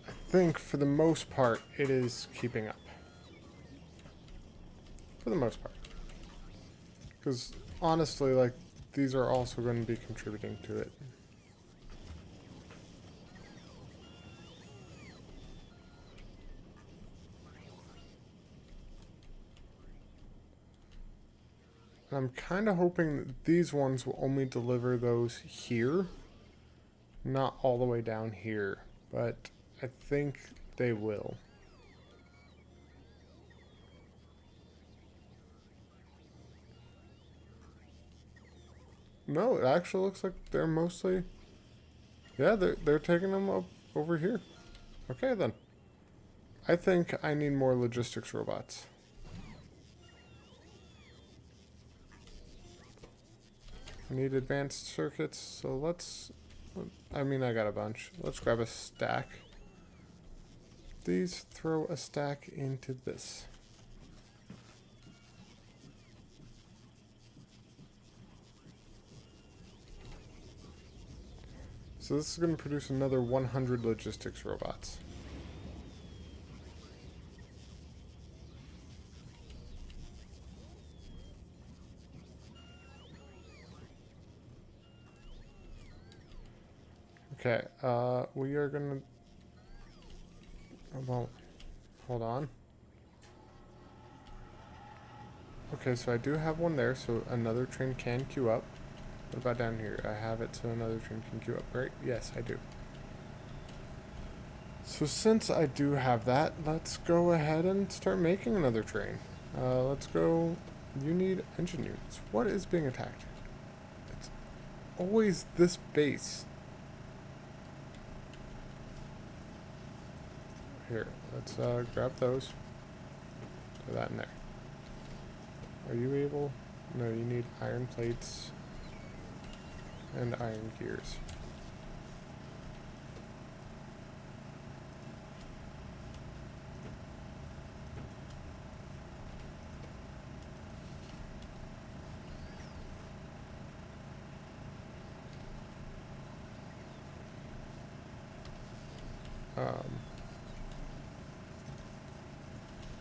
I think for the most part it is keeping up. For the most part. Because honestly, like, these are also going to be contributing to it. And I'm kind of hoping that these ones will only deliver those here, not all the way down here, but I think they will. No, it actually looks like they're mostly, yeah, they're taking them up over here. Okay then. I think I need more logistics robots. I need advanced circuits, so let's, I mean, I got a bunch. Let's grab a stack. These, throw a stack into this. So this is going to produce another 100 logistics robots. Okay, we are gonna... Well, hold on. Okay, so I do have one there, so another train can queue up. What about down here? I have it so another train can queue up, right? Yes, I do. So since I do have that, let's go ahead and start making another train. Let's go... You need engine units. What is being attacked? It's always this base. Here, let's grab those. Put that in there. Are you able? No, you need iron plates and iron gears.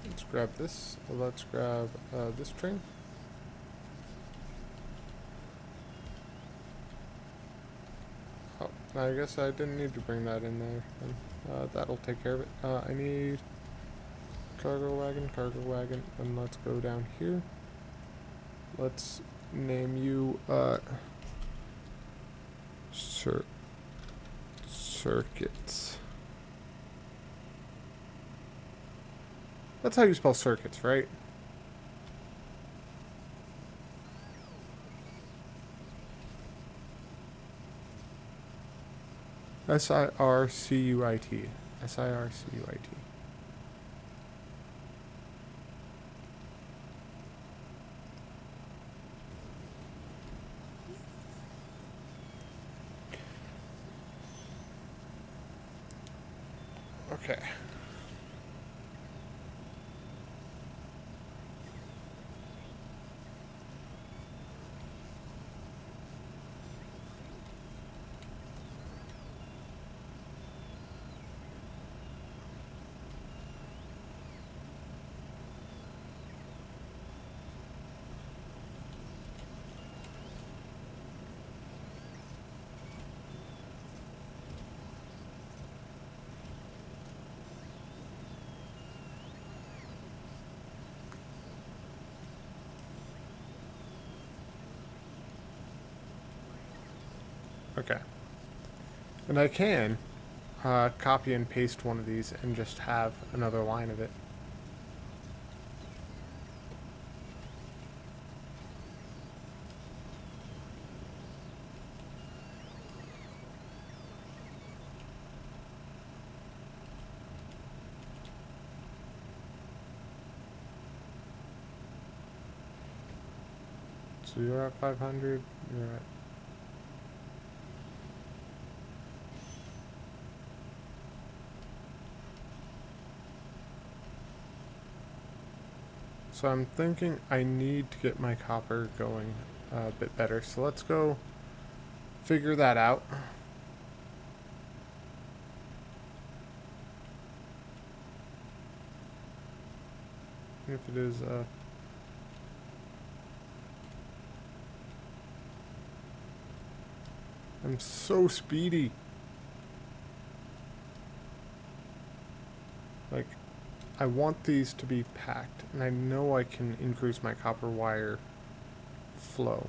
Let's grab this. Let's grab this train. Oh, I guess I didn't need to bring that in there. That'll take care of it. I need cargo wagon, and let's go down here. Let's name you circuits. That's how you spell circuits, right? S-I-R-C-U-I-T. S-I-R-C-U-I-T. Okay. Okay. And I can copy and paste one of these and just have another line of it. So you're at 500, you're at... So I'm thinking I need to get my copper going a bit better. So let's go figure that out. If it is I'm so speedy. Like, I want these to be packed, and I know I can increase my copper wire flow.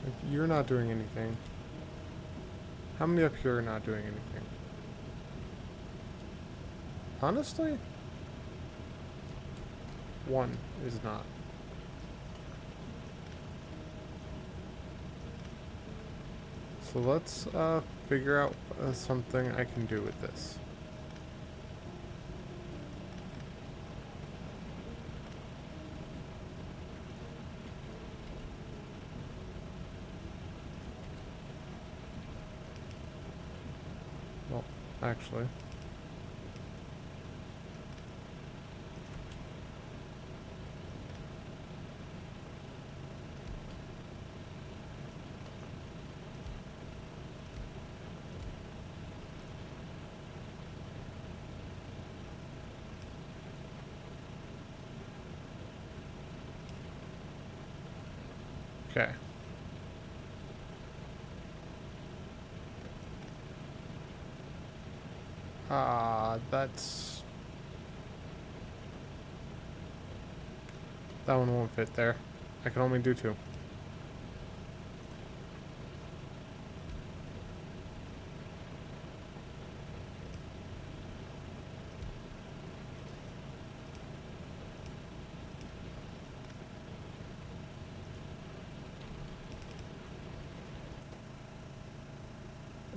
Like, you're not doing anything. How many up here are not doing anything? Honestly? One is not. So let's figure out something I can do with this. actually. Okay. That's... That one won't fit there. I can only do two.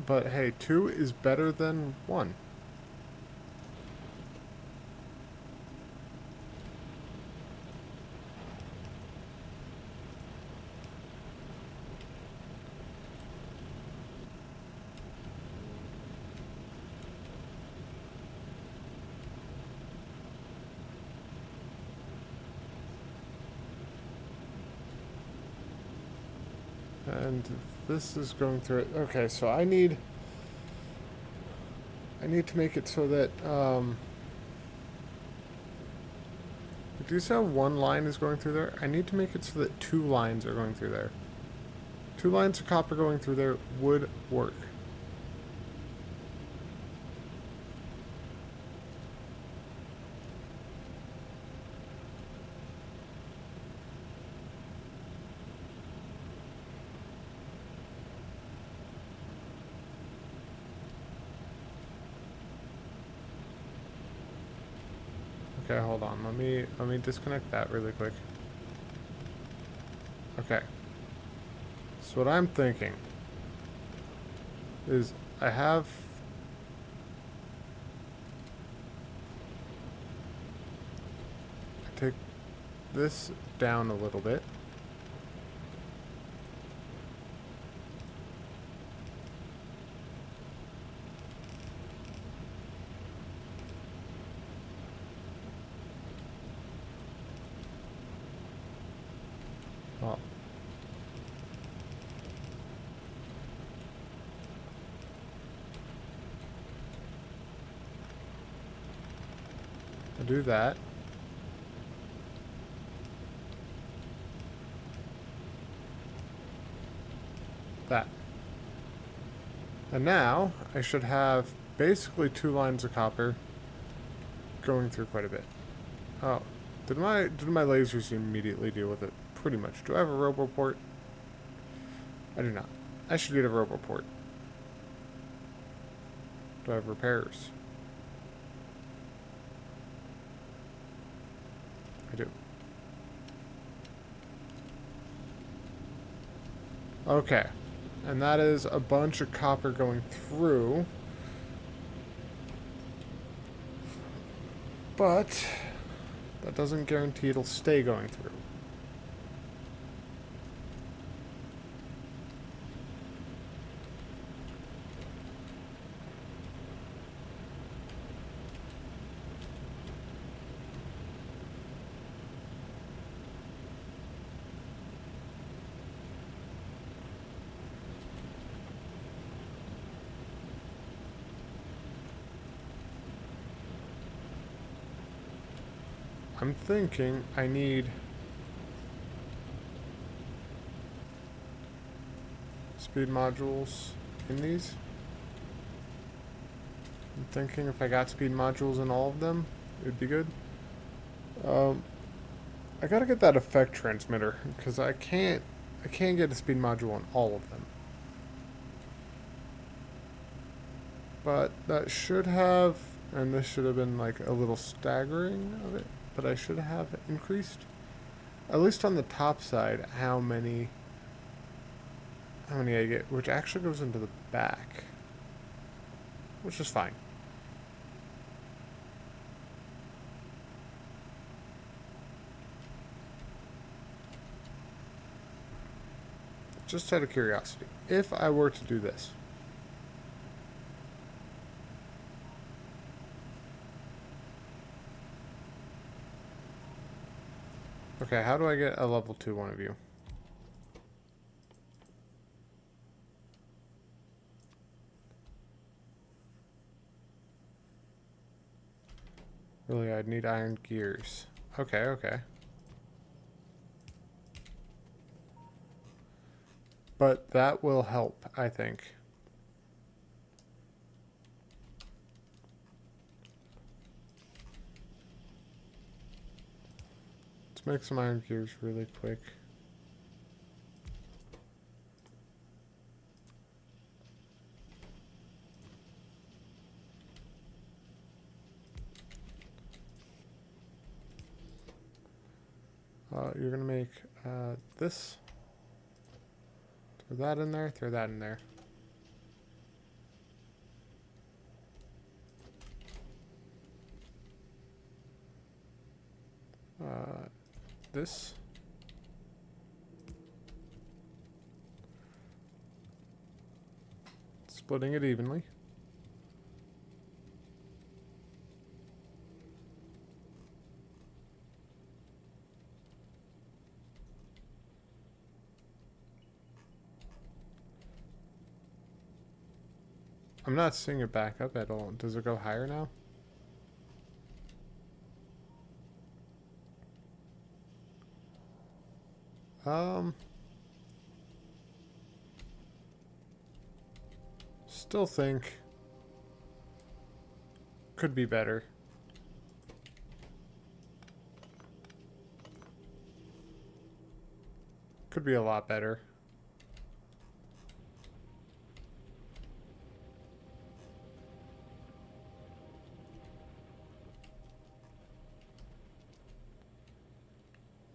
But hey, two is better than one. And this is going through it. Okay, so I need to make it so that do you see how one line is going through there? I need to make it so that two lines are going through there. Two lines of copper going through there would work. Okay, hold on. Let me disconnect that really quick. Okay. So what I'm thinking is I take this down a little bit. Well, I'll do that. That. And now I should have basically two lines of copper going through quite a bit. Oh, did my lasers immediately deal with it? Pretty much. Do I have a roboport? I do not. I should get a roboport. Do I have repairs? I do. Okay. And that is a bunch of copper going through. But that doesn't guarantee it'll stay going through. I'm thinking I need speed modules in these. I'm thinking if I got speed modules in all of them, it would be good. I gotta get that effect transmitter because I can't get a speed module on all of them. But that should have, and this should have been like a little staggering of it, but I should have increased, at least on the top side, how many I get, which actually goes into the back, which is fine. Just out of curiosity, if I were to do this, Okay, how do I get a level 2 one of you? Really, I'd need iron gears. Okay, okay. But that will help, I think. Let's make some iron gears really quick. You're gonna make this. Throw that in there, throw that in there. This. Splitting it evenly. I'm not seeing it back up at all. Does it go higher now? Still think could be better. Could be a lot better.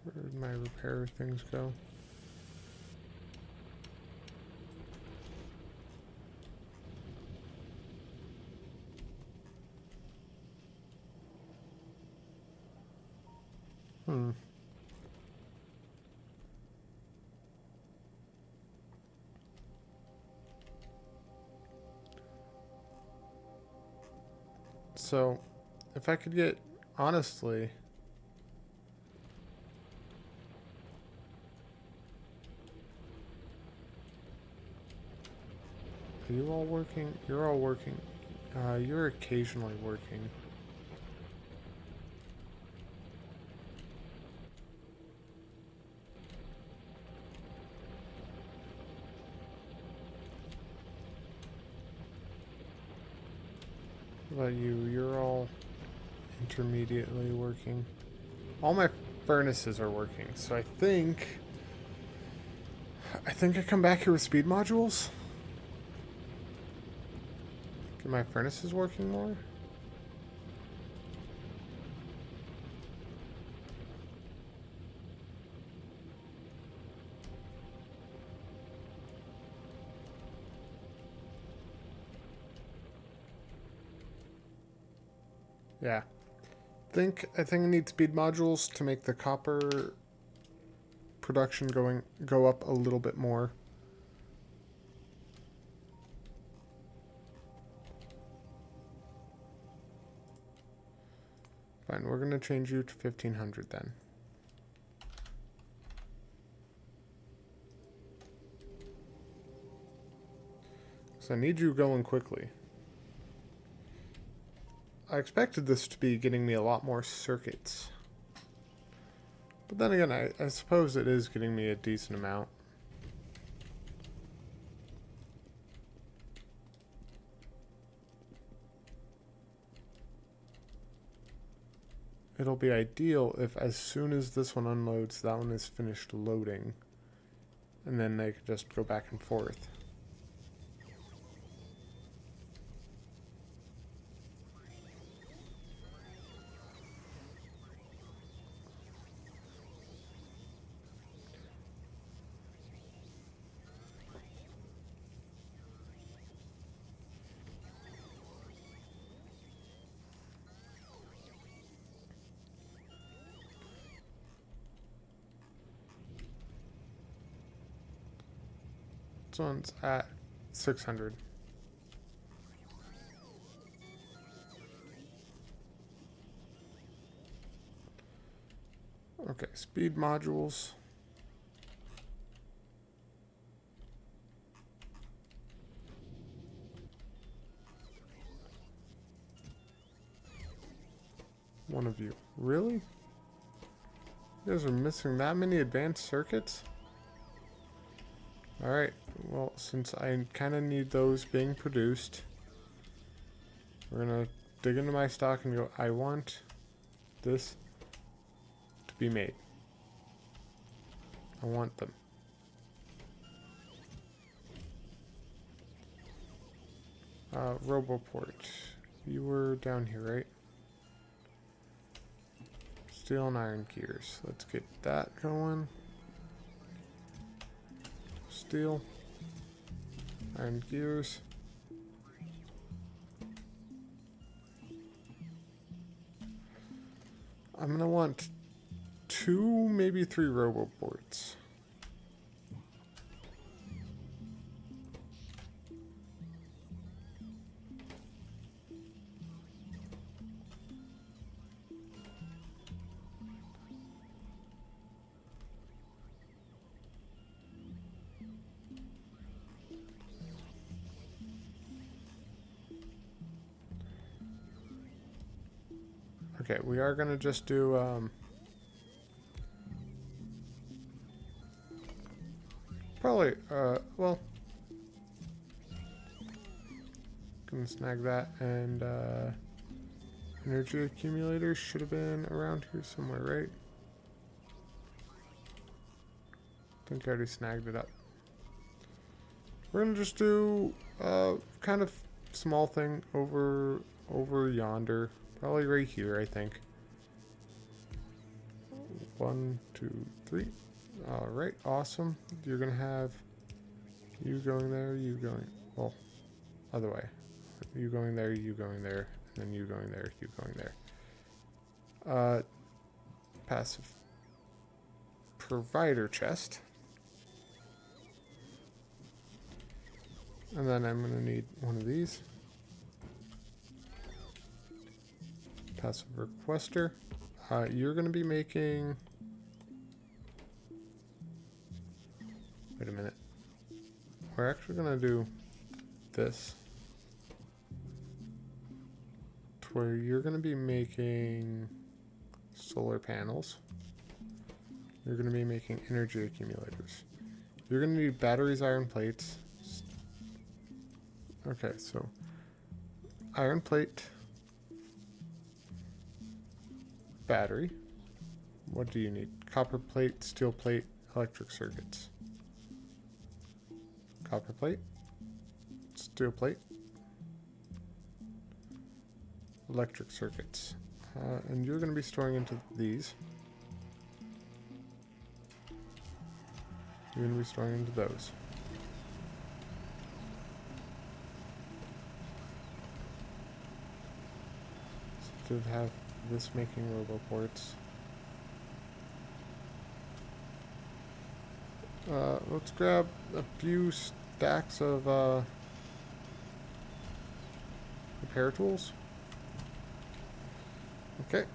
Where did my repair things go? So, if I could get, honestly... Are you all working? You're all working. You're occasionally working. What about you? You're all intermediately working. All my furnaces are working, so I think I come back here with speed modules. Get my furnaces working more. Yeah. I think I need speed modules to make the copper production go up a little bit more. Fine, we're gonna change you to 1500 then. So I need you going quickly. I expected this to be getting me a lot more circuits. But then again, I suppose it is getting me a decent amount. It'll be ideal if as soon as this one unloads, that one is finished loading. And then they can just go back and forth. This one's at 600. Okay, speed modules. One of you. Really? You guys are missing that many advanced circuits? Alright, well, since I kind of need those being produced, we're going to dig into my stock and go, I want this to be made. I want them. Roboport. You were down here, right? Steel and iron gears. Let's get that going. Steel. Iron gears. I'm gonna want 2, maybe 3 roboports. Okay, we are gonna just do probably well, gonna snag that, and energy accumulators should have been around here somewhere, right? I think I already snagged it up. We're gonna just do kind of small thing over yonder. Probably right here, I think. 1, 2, 3. Alright, awesome. You're gonna have you going there, you going, well, other way. You going there, you going there, and then you going there, you going there. Passive provider chest. And then I'm gonna need one of these. Passive requester. You're going to be making... Wait a minute. We're actually going to do this. To where you're going to be making solar panels. You're going to be making energy accumulators. You're going to need batteries, iron plates. Okay, so iron plate. Battery. What do you need? Copper plate, steel plate, electric circuits. Copper plate, steel plate, electric circuits. And you're going to be storing into these. You're going to be storing into those. So to have this making roboports. Let's grab a few stacks of repair tools. Okay.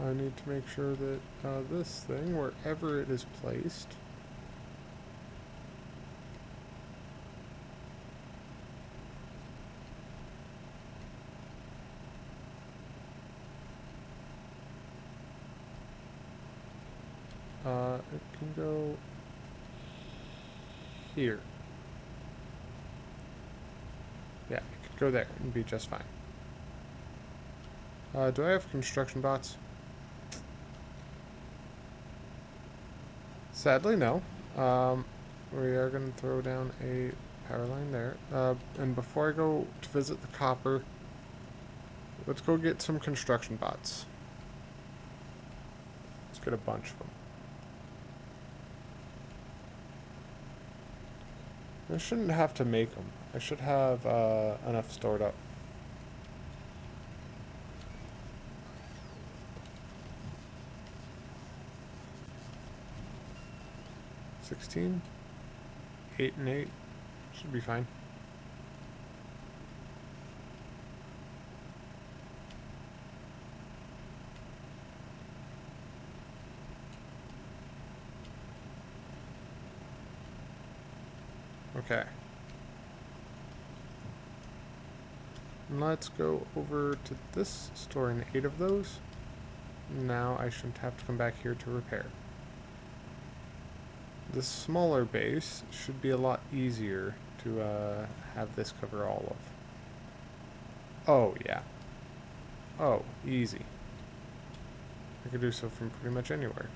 I need to make sure that this thing, wherever it is placed, it can go here. Yeah, it could go there and be just fine. Do I have construction bots? Sadly, no. We are going to throw down a power line there. And before I go to visit the copper, let's go get some construction bots. Let's get a bunch of them. I shouldn't have to make them. I should have enough stored up. $16, 8 and 8 should be fine. Okay. Let's go over to this, storing 8 of those. Now I shouldn't have to come back here to repair. The smaller base should be a lot easier to have this cover all of. Oh, yeah. Oh, easy. I could do so from pretty much anywhere.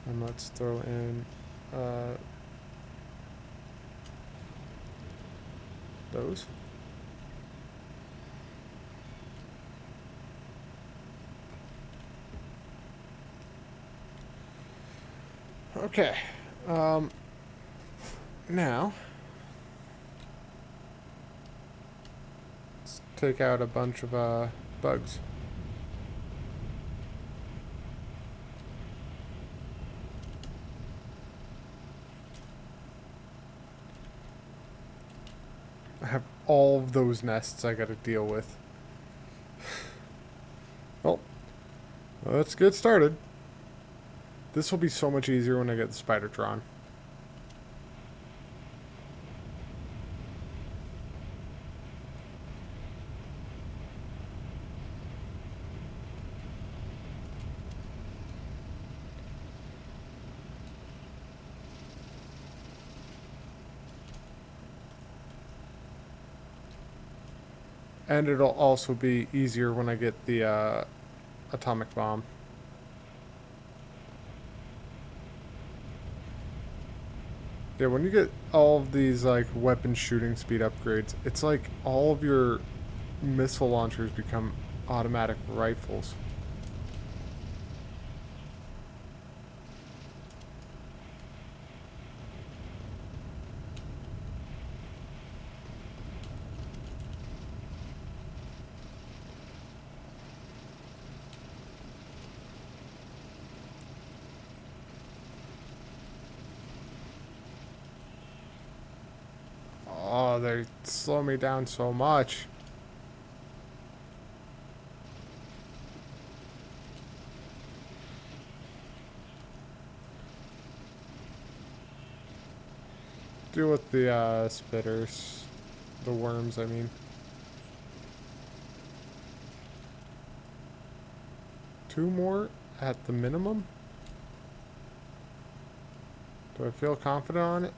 And let's throw in those. Okay. Now, let's take out a bunch of bugs. I have all of those nests I gotta deal with. Well, let's get started. This will be so much easier when I get the spider drawn. And it'll also be easier when I get the atomic bomb. Yeah, when you get all of these like weapon shooting speed upgrades, it's like all of your missile launchers become automatic rifles. Oh, they slow me down so much. Deal with the spitters. The worms, I mean. Two more at the minimum? Do I feel confident on it?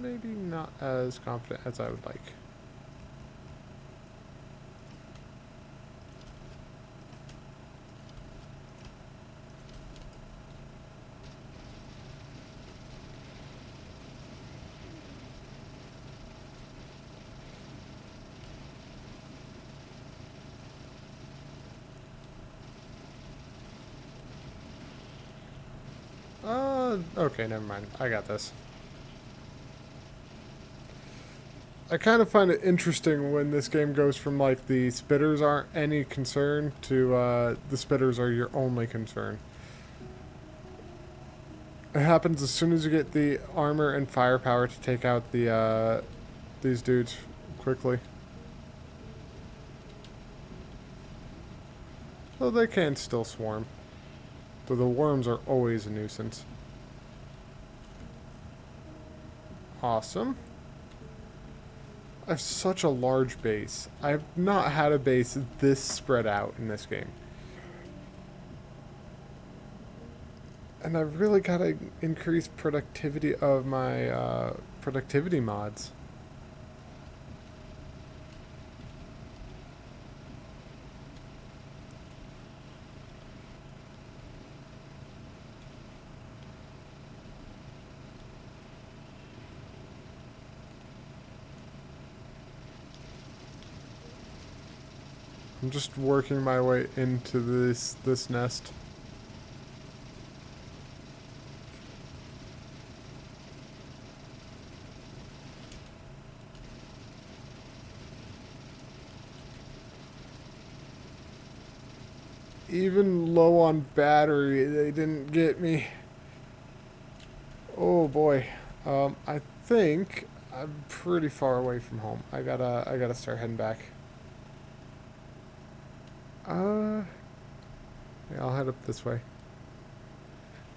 Maybe not as confident as I would like. Okay, never mind. I got this. I kind of find it interesting when this game goes from like the spitters aren't any concern to the spitters are your only concern. It happens as soon as you get the armor and firepower to take out the these dudes quickly. Though they can still swarm. Though the worms are always a nuisance. Awesome. I have such a large base. I have not had a base this spread out in this game. And I've really got to increase productivity of my productivity mods. I'm just working my way into this nest. Even low on battery, they didn't get me. Oh boy. I think I'm pretty far away from home. I gotta start heading back. Yeah, I'll head up this way.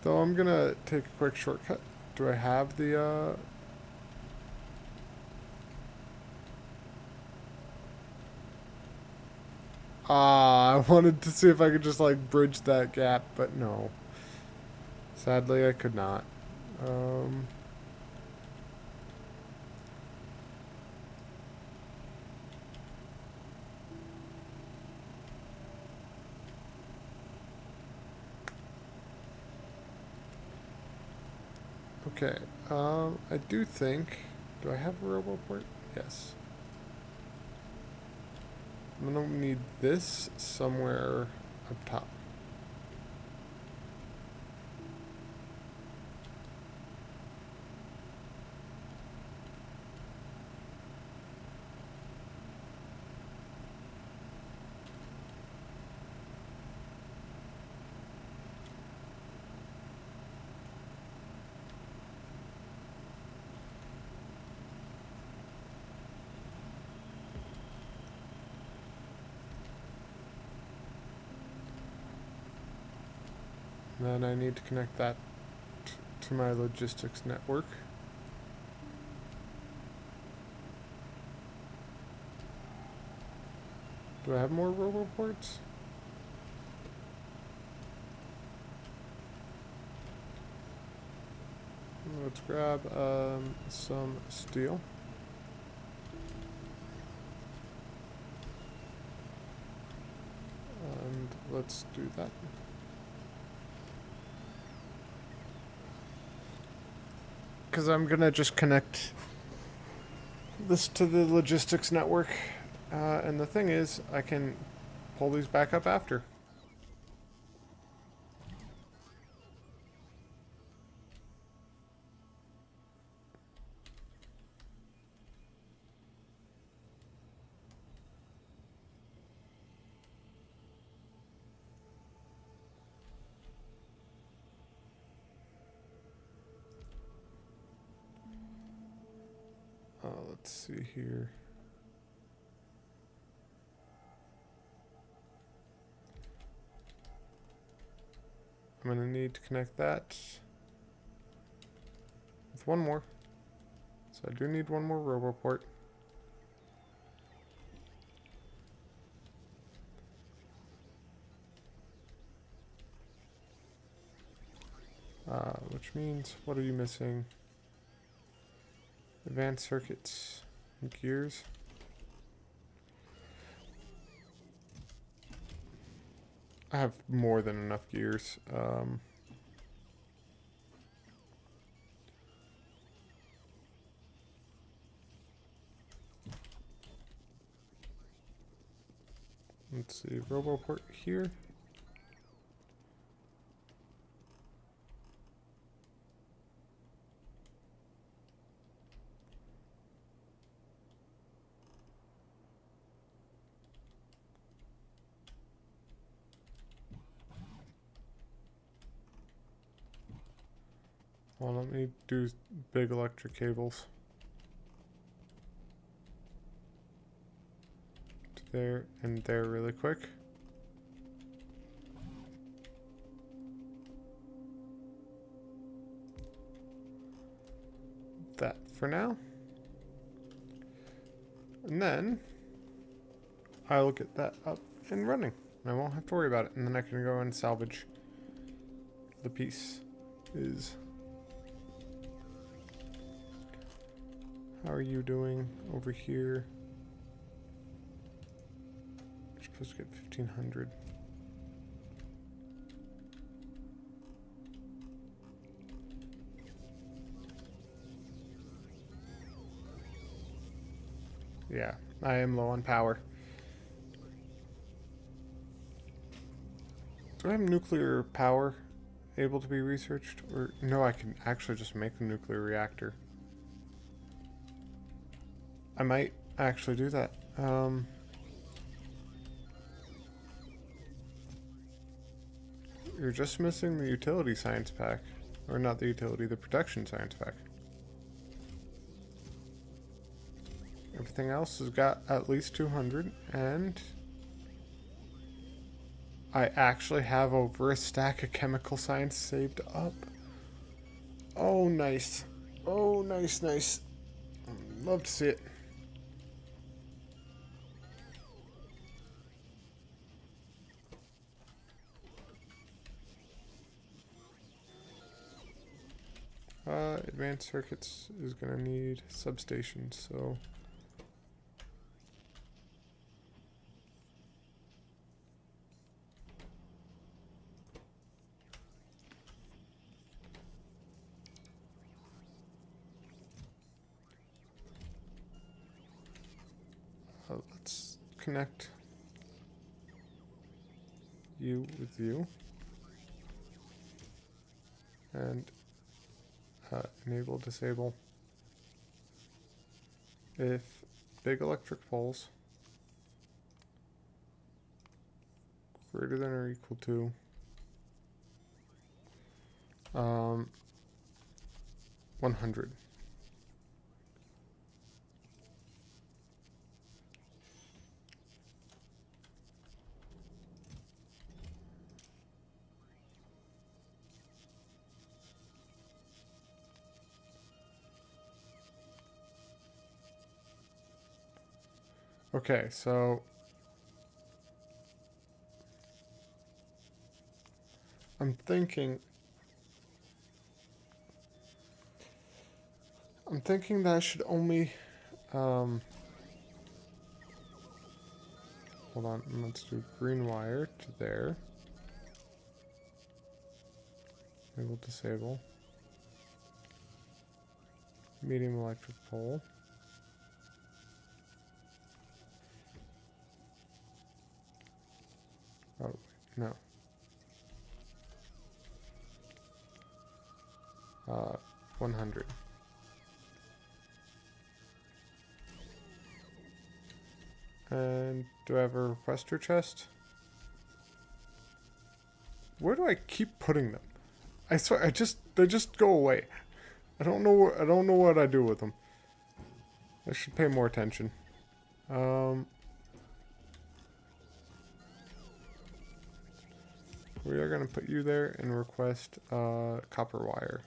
Though I'm gonna take a quick shortcut. Do I have the I wanted to see if I could just like bridge that gap, but no. Sadly, I could not. Um, okay. I do think. Do I have a roboport? Yes. I'm gonna need this somewhere up top. Then I need to connect that to my logistics network. Do I have more roboports? Let's grab some steel. And let's do that. Because I'm gonna just connect this to the logistics network. And the thing is, I can pull these back up after. Let's see here. I'm gonna need to connect that with one more. So I do need one more roboport. Which means, what are you missing? Advanced circuits, gears. I have more than enough gears. Let's see, roboport here. Well, let me do big electric cables. To there and there really quick. That for now. And then I'll get that up and running. And I won't have to worry about it. And then I can go and salvage the piece. How are you doing over here? You're supposed to get 1,500. Yeah, I am low on power. Do I have nuclear power able to be researched? Or no, I can actually just make a nuclear reactor. I might actually do that. You're just missing the utility science pack. Or not the utility, the protection science pack. Everything else has got at least 200, and I actually have over a stack of chemical science saved up. Oh, nice. Oh, nice, nice. Love to see it. Advanced circuits is gonna need substations, so... let's connect you with you. And enable, disable. If big electric poles greater than or equal to 100. Okay, so I'm thinking that I should only hold on, let's do green wire to there. Enable, disable. Medium electric pole. Oh, wait, no. 100. And do I have a requester chest? Where do I keep putting them? I swear, they just go away. I don't know what I do with them. I should pay more attention. We are gonna put you there and request copper wire.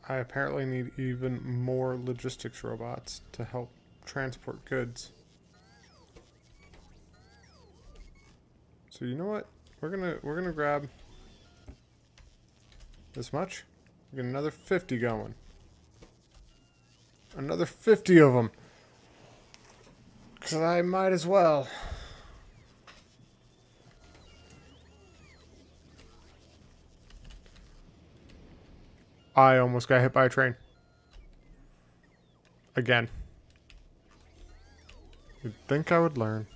I apparently need even more logistics robots to help transport goods. So you know what? We're gonna grab this much. We get another 50 going. Another 50 of them. Cause I might as well. I almost got hit by a train. Again. You'd think I would learn.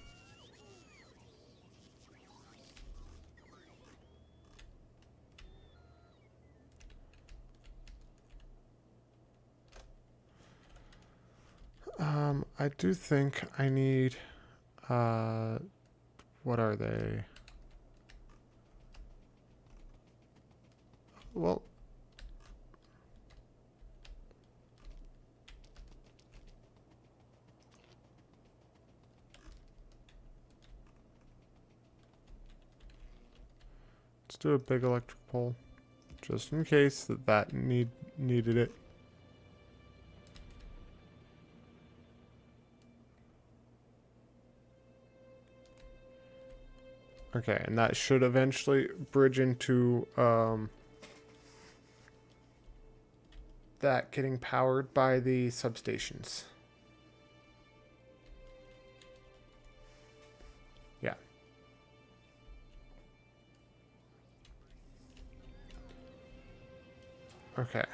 I do think I need, what are they? Well, let's do a big electric pole, just in case that needed it. Okay, and that should eventually bridge into that getting powered by the substations. Yeah. Okay.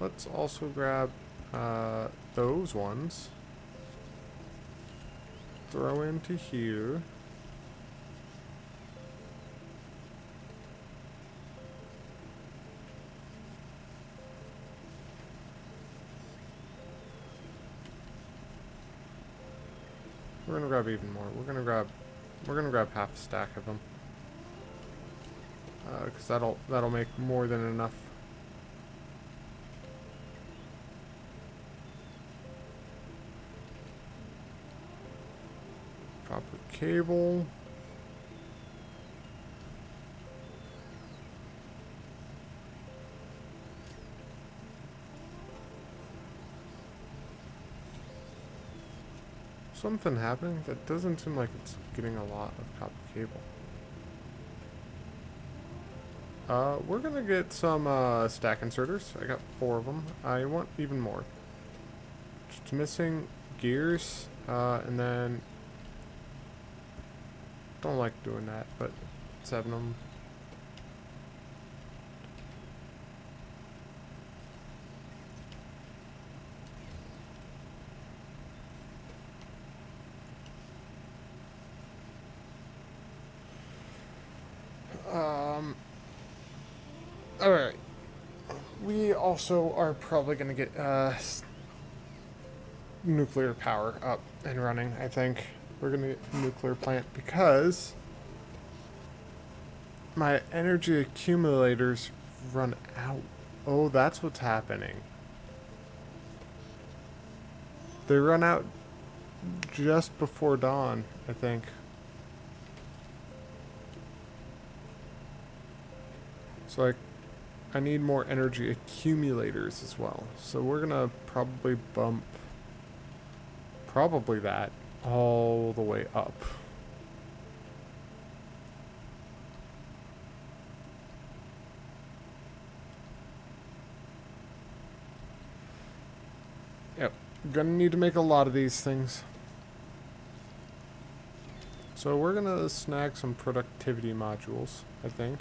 Let's also grab those ones. Throw into here. We're gonna grab even more. We're gonna grab half a stack of them. Because that'll make more than enough. Copper cable. Something happening? That doesn't seem like it's getting a lot of copper cable. We're gonna get some stack inserters. I got 4 of them. I want even more. Just missing gears, and then don't like doing that, but 7 of them. Alright. We also are probably going to get nuclear power up and running, I think. We're going to get a nuclear plant because my energy accumulators run out. Oh, that's what's happening. They run out just before dawn, I think. So I need more energy accumulators as well. So we're gonna probably bump that all the way up. Yep, gonna need to make a lot of these things. So we're gonna snag some productivity modules, I think.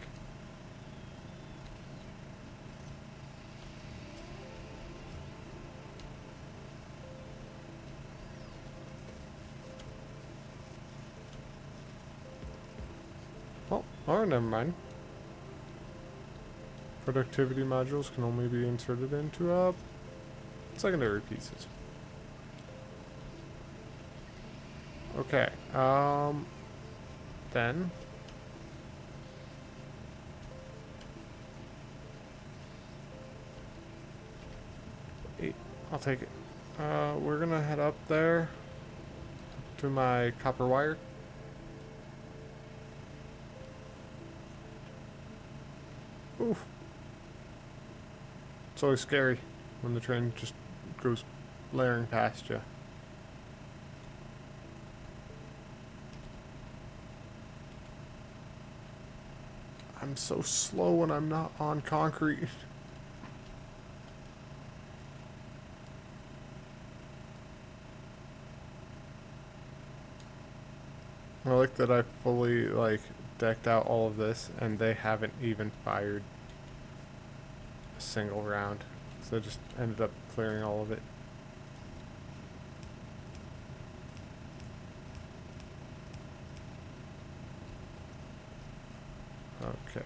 Oh, never mind. Productivity modules can only be inserted into secondary pieces. Okay, then I'll take it. We're gonna head up there to my copper wire. Oof. It's always scary when the train just goes blaring past you. I'm so slow when I'm not on concrete. I like that I fully, decked out all of this, and they haven't even fired a single round. So I just ended up clearing all of it. Okay.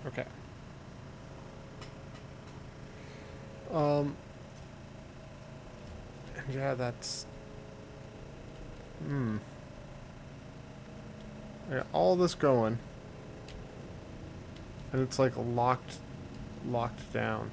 Okay. And yeah, that's... I got all this going. And it's like locked down.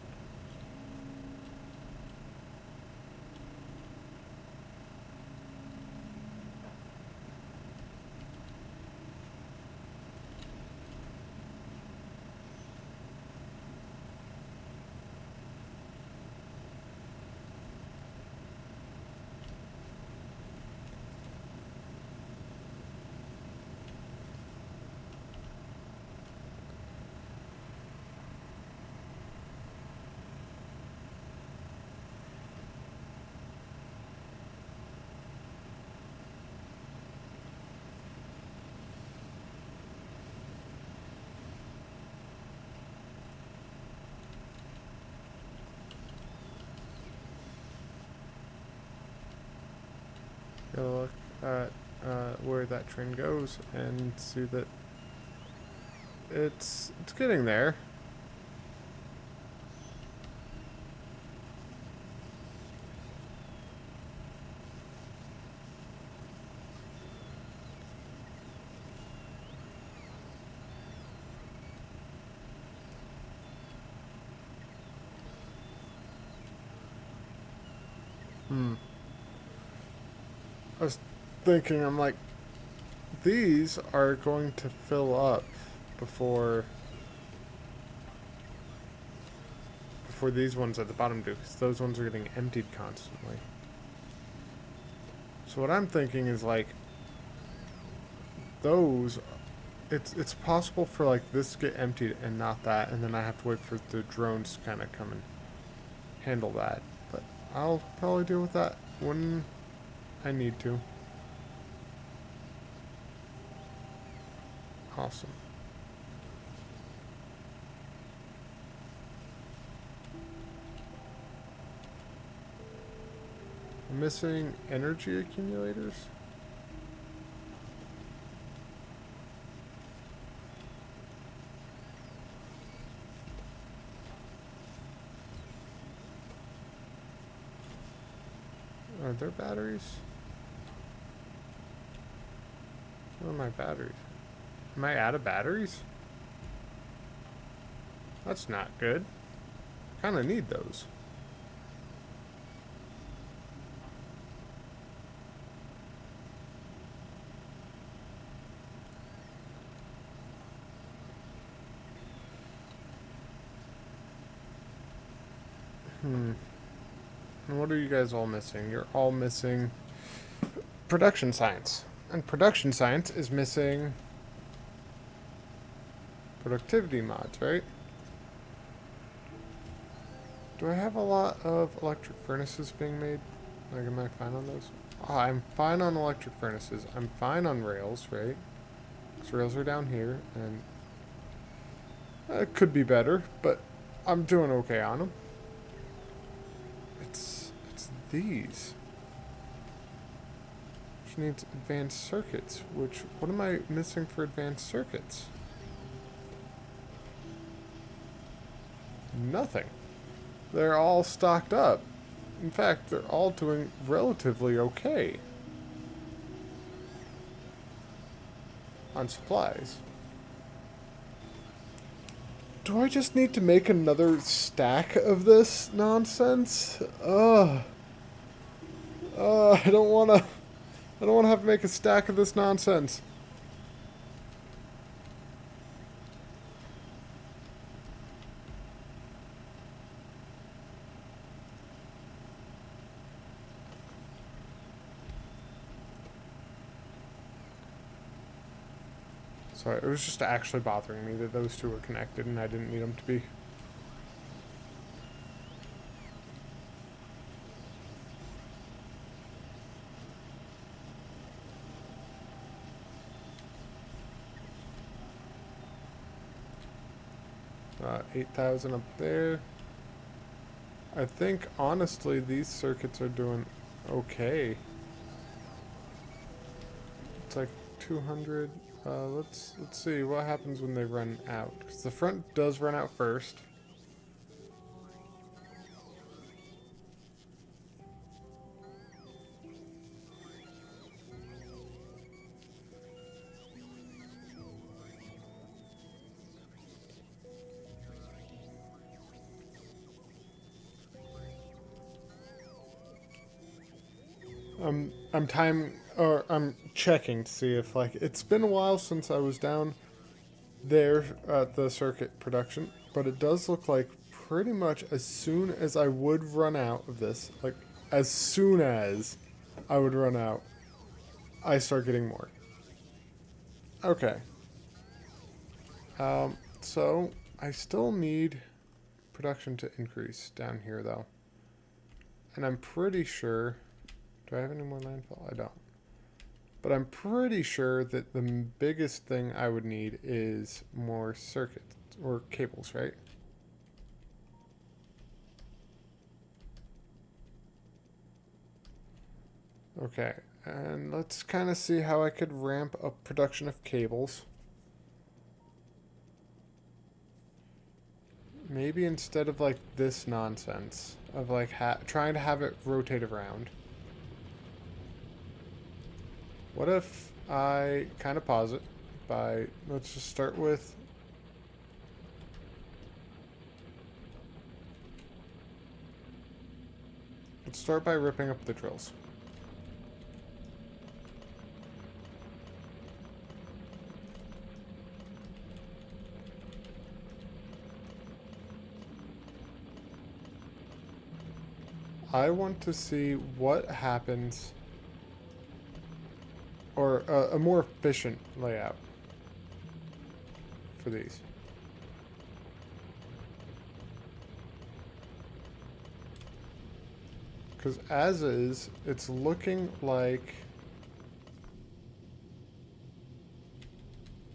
look at where that train goes and see that it's getting there. I was thinking, I'm like, these are going to fill up before these ones at the bottom do, because those ones are getting emptied constantly. So what I'm thinking is like those, it's possible for like this to get emptied and not that, and then I have to wait for the drones to kind of come and handle that. But I'll probably deal with that when I need to. Awesome. I'm missing energy accumulators. Are there batteries? Where are my batteries? Am I out of batteries? That's not good. Kinda need those. And what are you guys all missing? You're all missing production science. And production science is missing productivity mods, right? Do I have a lot of electric furnaces being made? Like, am I fine on those? Oh, I'm fine on electric furnaces. I'm fine on rails, right? Because rails are down here, and it could be better, but I'm doing okay on them. It's these. Which needs advanced circuits. What am I missing for advanced circuits? Nothing. They're all stocked up. In fact, they're all doing relatively okay on supplies. Do I just need to make another stack of this nonsense? I don't wanna have to make a stack of this nonsense. Sorry, it was just actually bothering me that those two were connected and I didn't need them to be. Uh, 8,000 up there. I think, honestly, these circuits are doing okay. It's like 200. Let's see what happens when they run out. Because the front does run out first. I'm checking to see if, like, it's been a while since I was down there at the circuit production, but it does look like pretty much as soon as I would run out of this, like, as soon as I would run out, I start getting more. Okay. So I still need production to increase down here, though. And I'm pretty sure... Do I have any more landfill? I don't. But I'm pretty sure that the biggest thing I would need is more circuits or cables, right? Okay. And let's kind of see how I could ramp up production of cables. Maybe instead of like this nonsense of like trying to have it rotate around. What if I kind of pause it by, let's just start with, let's start by ripping up the drills. I want to see what happens, or a more efficient layout for these. Because as is, it's looking like,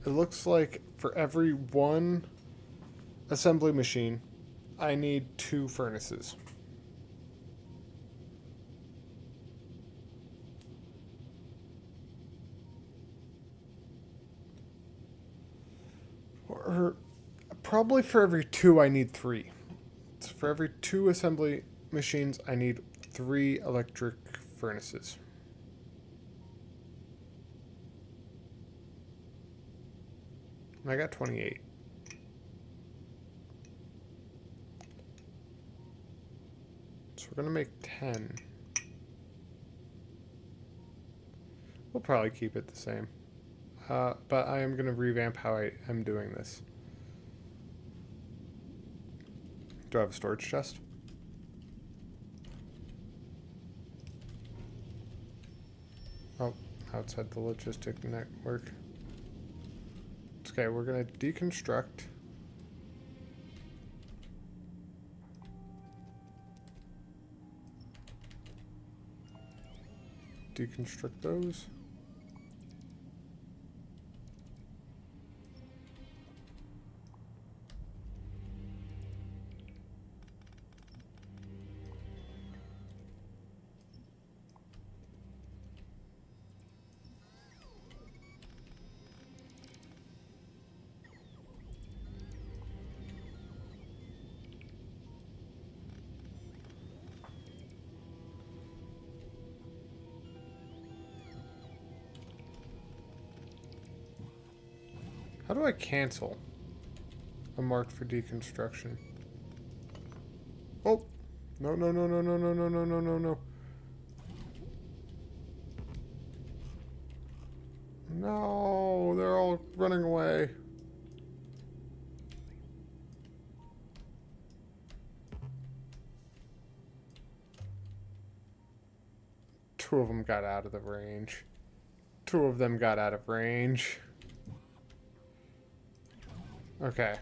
it looks like for every one assembly machine, I need 2 furnaces. Or probably for every 2, I need 3. So for every 2 assembly machines, I need 3 electric furnaces. And I got 28. So we're going to make 10. We'll probably keep it the same. But I am going to revamp how I am doing this. Do I have a storage chest? Oh, outside the logistic network. Okay, we're going to deconstruct. Deconstruct those. How do I cancel a marked for deconstruction? Oh! No, no, no, no, no, no, no, no, no, no, no. No, they're all running away. Two of them got out of the range. 2 of them got out of range. Okay.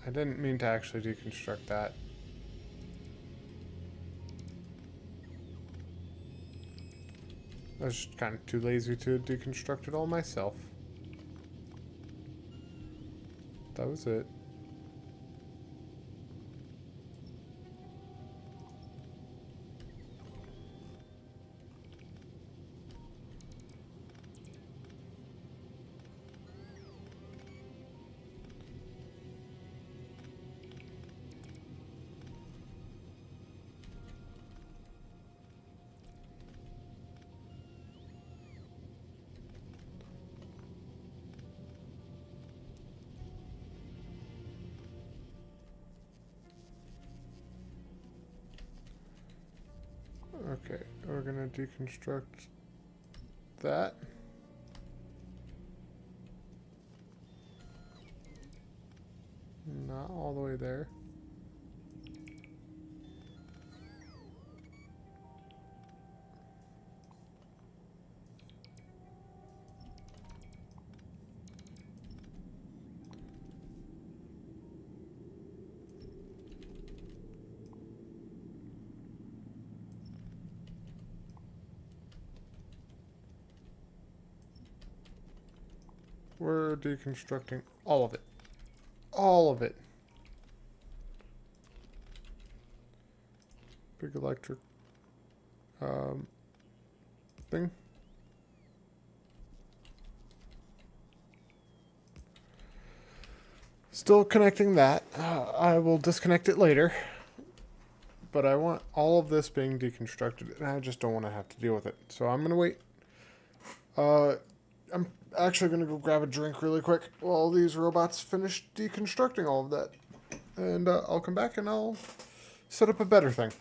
I didn't mean to actually deconstruct that. I was just kind of too lazy to deconstruct it all myself. That was it. Okay, we're gonna deconstruct that. Not all the way there. We're deconstructing all of it. All of it. Big electric thing. Still connecting that. I will disconnect it later. But I want all of this being deconstructed, and I just don't want to have to deal with it. So I'm going to wait. I'm actually going to go grab a drink really quick while these robots finish deconstructing all of that. And I'll come back and I'll set up a better thing.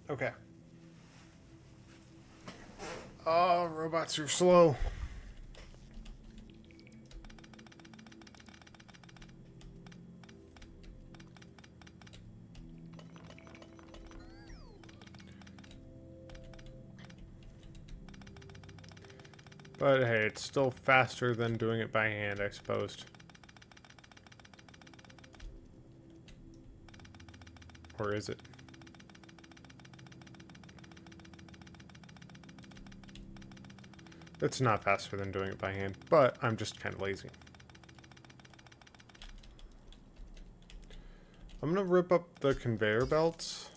Okay. Oh, robots are slow. But hey, it's still faster than doing it by hand, I suppose. Or is it? It's not faster than doing it by hand, but I'm just kind of lazy. I'm going to rip up the conveyor belts.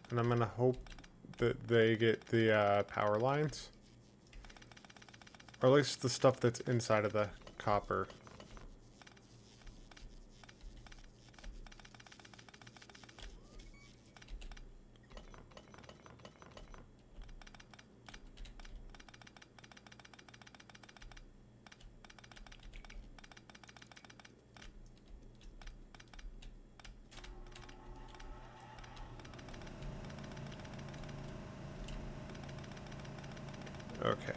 And I'm going to hope that they get the power lines. Or at least the stuff that's inside of the copper. Okay.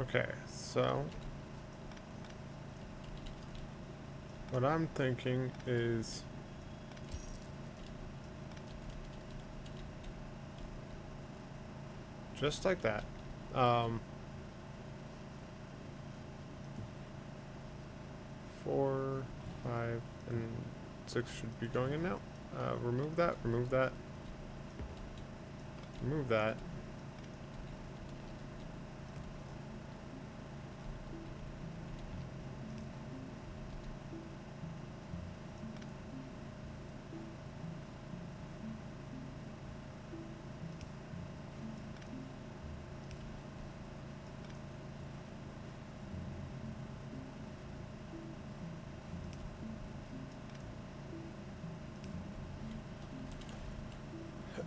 Okay, so what I'm thinking is just like that. 4, 5, and 6 should be going in now. Remove that, remove that, remove that.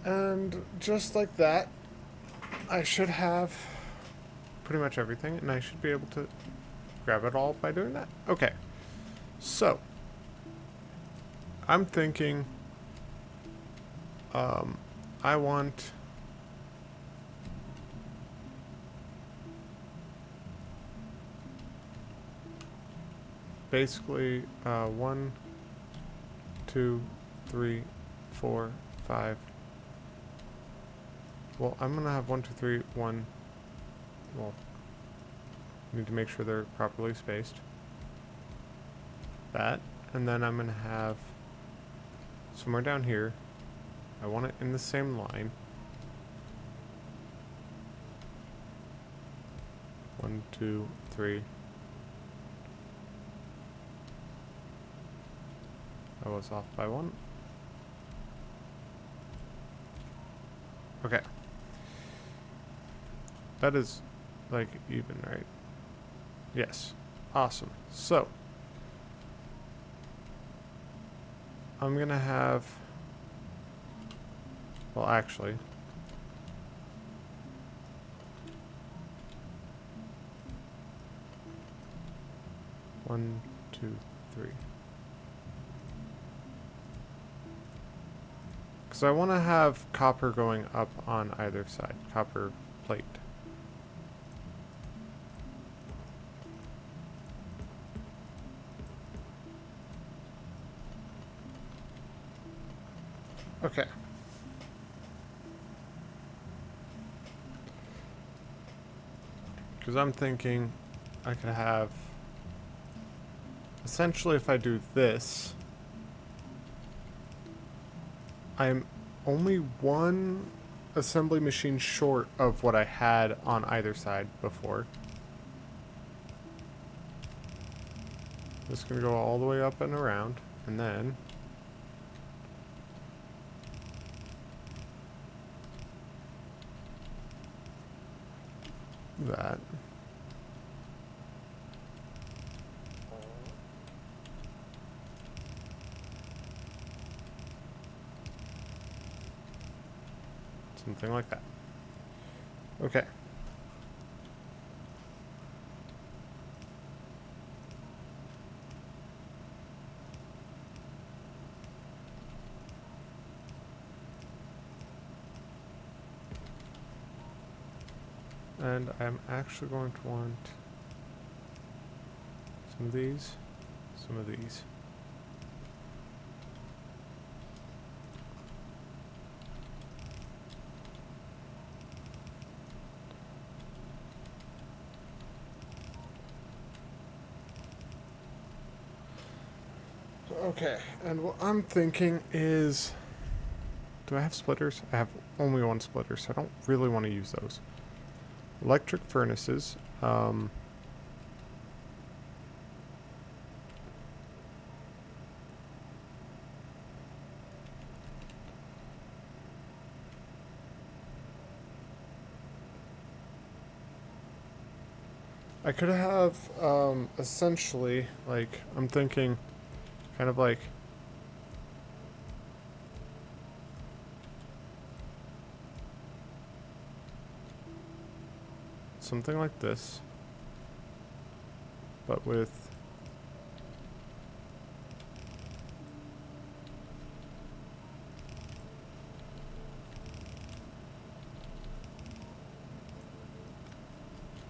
And just like that, I should have pretty much everything, and I should be able to grab it all by doing that. Okay, so I'm thinking I want basically 1, 2, 3, 4, 5. Well, I'm gonna have 1, 2, 3, 1. Well, need to make sure they're properly spaced. That, and then I'm gonna have somewhere down here. I want it in the same line. 1, 2, 3. I was off by 1. Okay. That is, like, even, right? Yes. Awesome. So, I'm gonna have... Well, actually... 1, 2, 3. Because I want to have copper going up on either side. Copper plate. Okay. Because I'm thinking I could have... Essentially, if I do this, I'm only one assembly machine short of what I had on either side before. Just gonna go all the way up and around, and then that. Something like that. Okay. And I'm actually going to want some of these, some of these. Okay, and what I'm thinking is... Do I have splitters? I have only one splitter, so I don't really want to use those. Electric furnaces. I could have, essentially, like, I'm thinking, kind of like... something like this, but with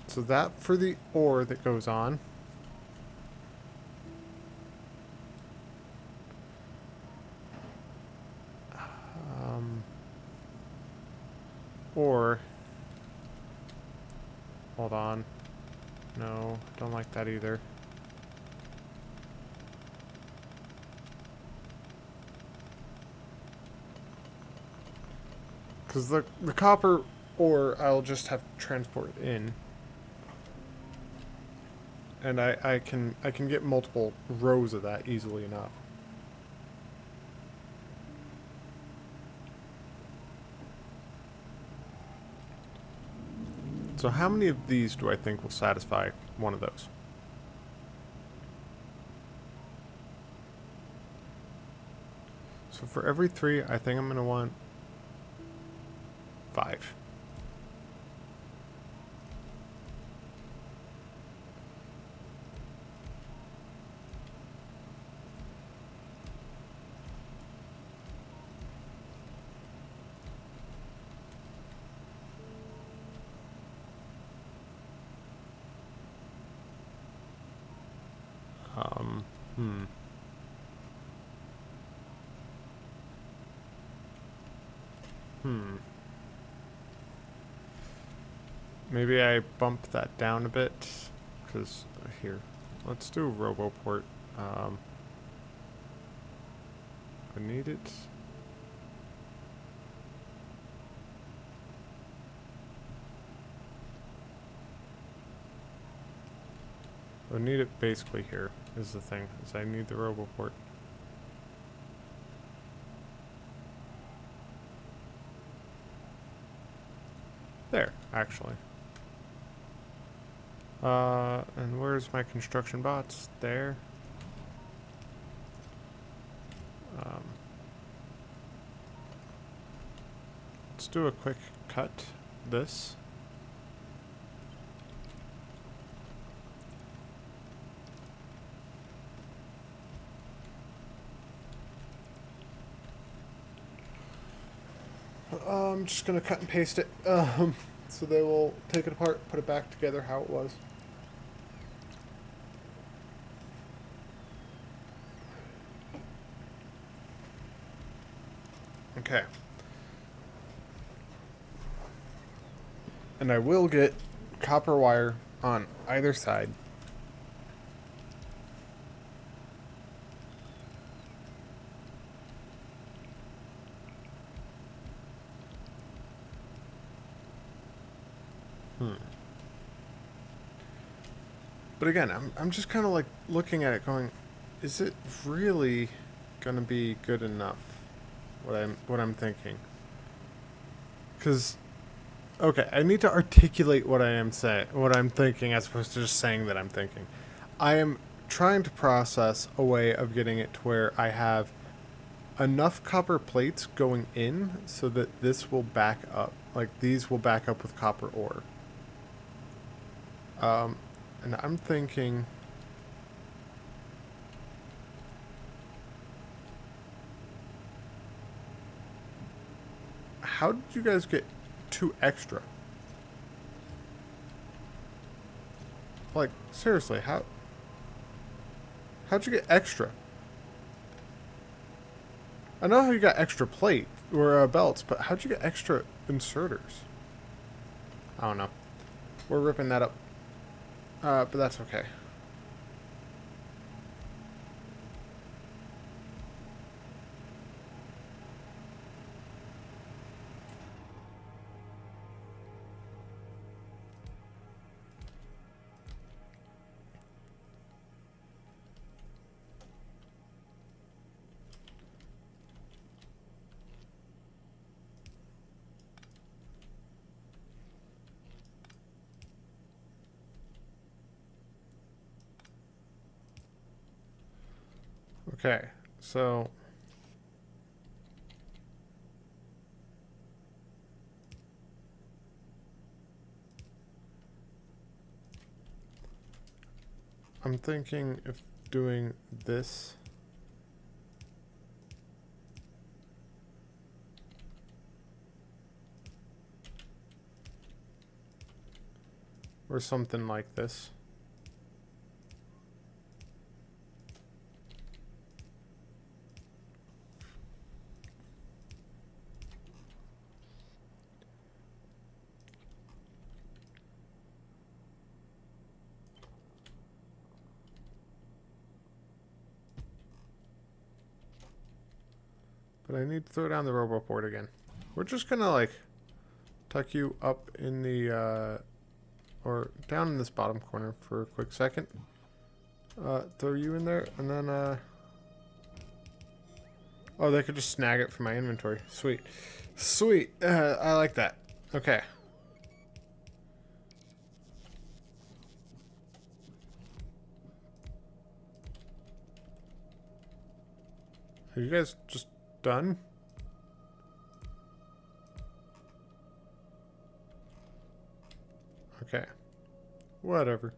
so that for the ore that goes on. Or hold on. No, don't like that either. Because the copper ore I'll just have to transport in. And I can get multiple rows of that easily enough. So how many of these do I think will satisfy one of those? So for every 3, I think I'm going to want 5. Maybe I bump that down a bit, because here, let's do a RoboPort. I need it. I need it basically here, is the thing, is I need the RoboPort. There, actually. And where's my construction bots? There. Let's do a quick cut. This. I'm just gonna cut and paste it. So they will take it apart, put it back together how it was. Okay. And I will get copper wire on either side. But again, I'm just kind of like looking at it going, is it really gonna be good enough? What I'm thinking. Because okay, I need to articulate what what I'm thinking, as opposed to just saying that I'm thinking. I am trying to process a way of getting it to where I have enough copper plates going in so that this will back up. Like these will back up with copper ore. And I'm thinking, how did you guys get 2 extra? Like seriously, how'd you get extra? I know how you got extra plate or belts, but how'd you get extra inserters? I don't know. We're ripping that up. But that's okay. Okay, so I'm thinking if doing this. Or something like this. But I need to throw down the RoboPort again. We're just gonna like tuck you up in the or down in this bottom corner for a quick second. Throw you in there, and then oh, they could just snag it from my inventory. Sweet. Sweet. I like that. Okay. Are you guys just done? Okay. Whatever.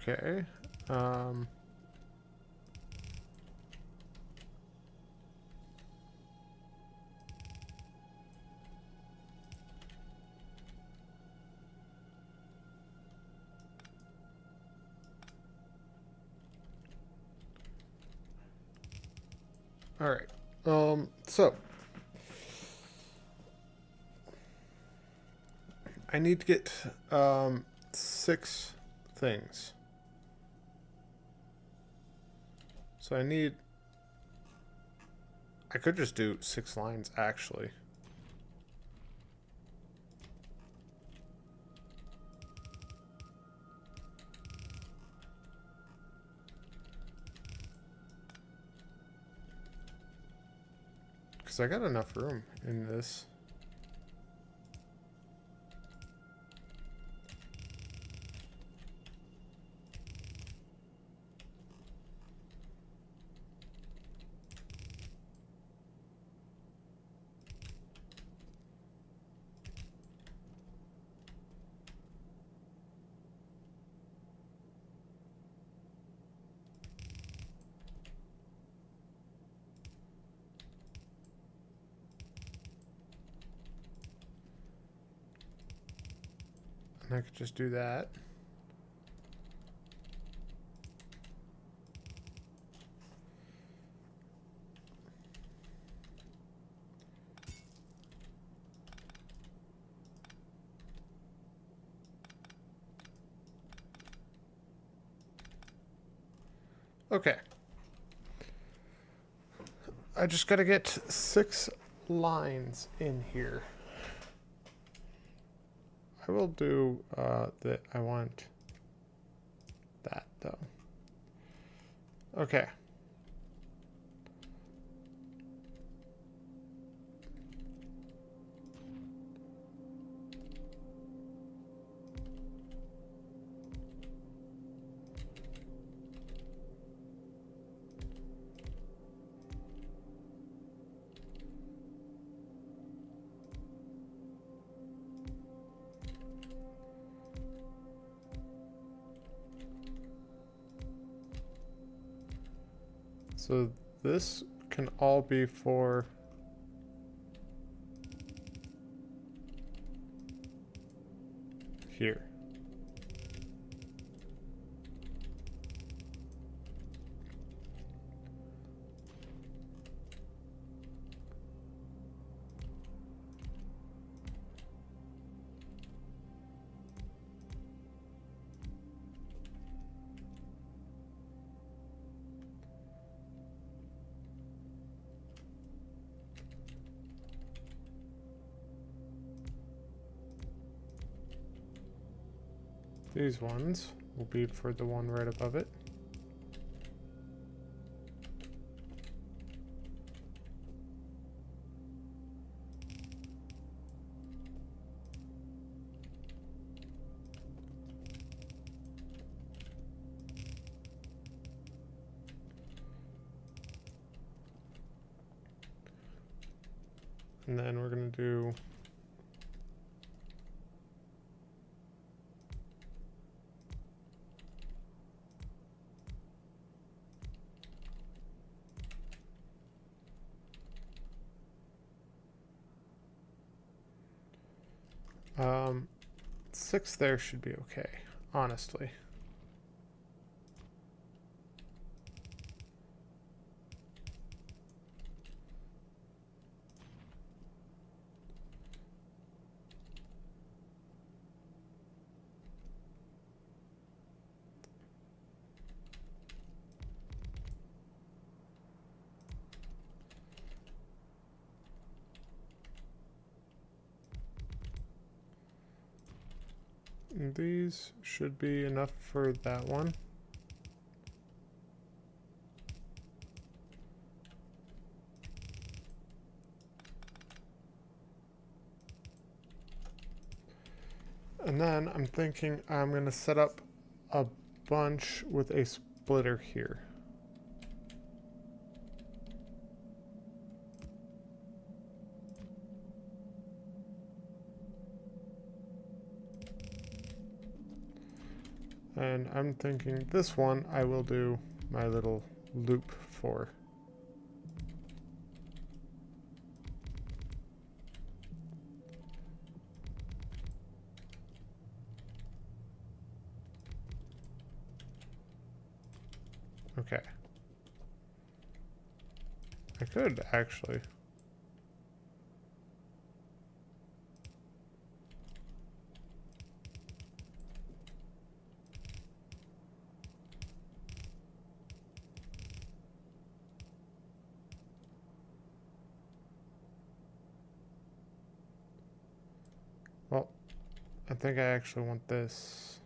Okay. All right. So I need to get 6 things. So I could just do 6 lines actually. Because I got enough room in this. And I could just do that. Okay. I just gotta get 6 lines in here. I will do that. I want that though. Okay. So this can all be for here. These ones will be for the one right above it. And then we're going to do um, 6 there should be okay, honestly. And these should be enough for that one. And then I'm thinking I'm going to set up a bunch with a splitter here. And I'm thinking this one I will do my little loop for. Okay. I could actually. Well, I think I actually want this.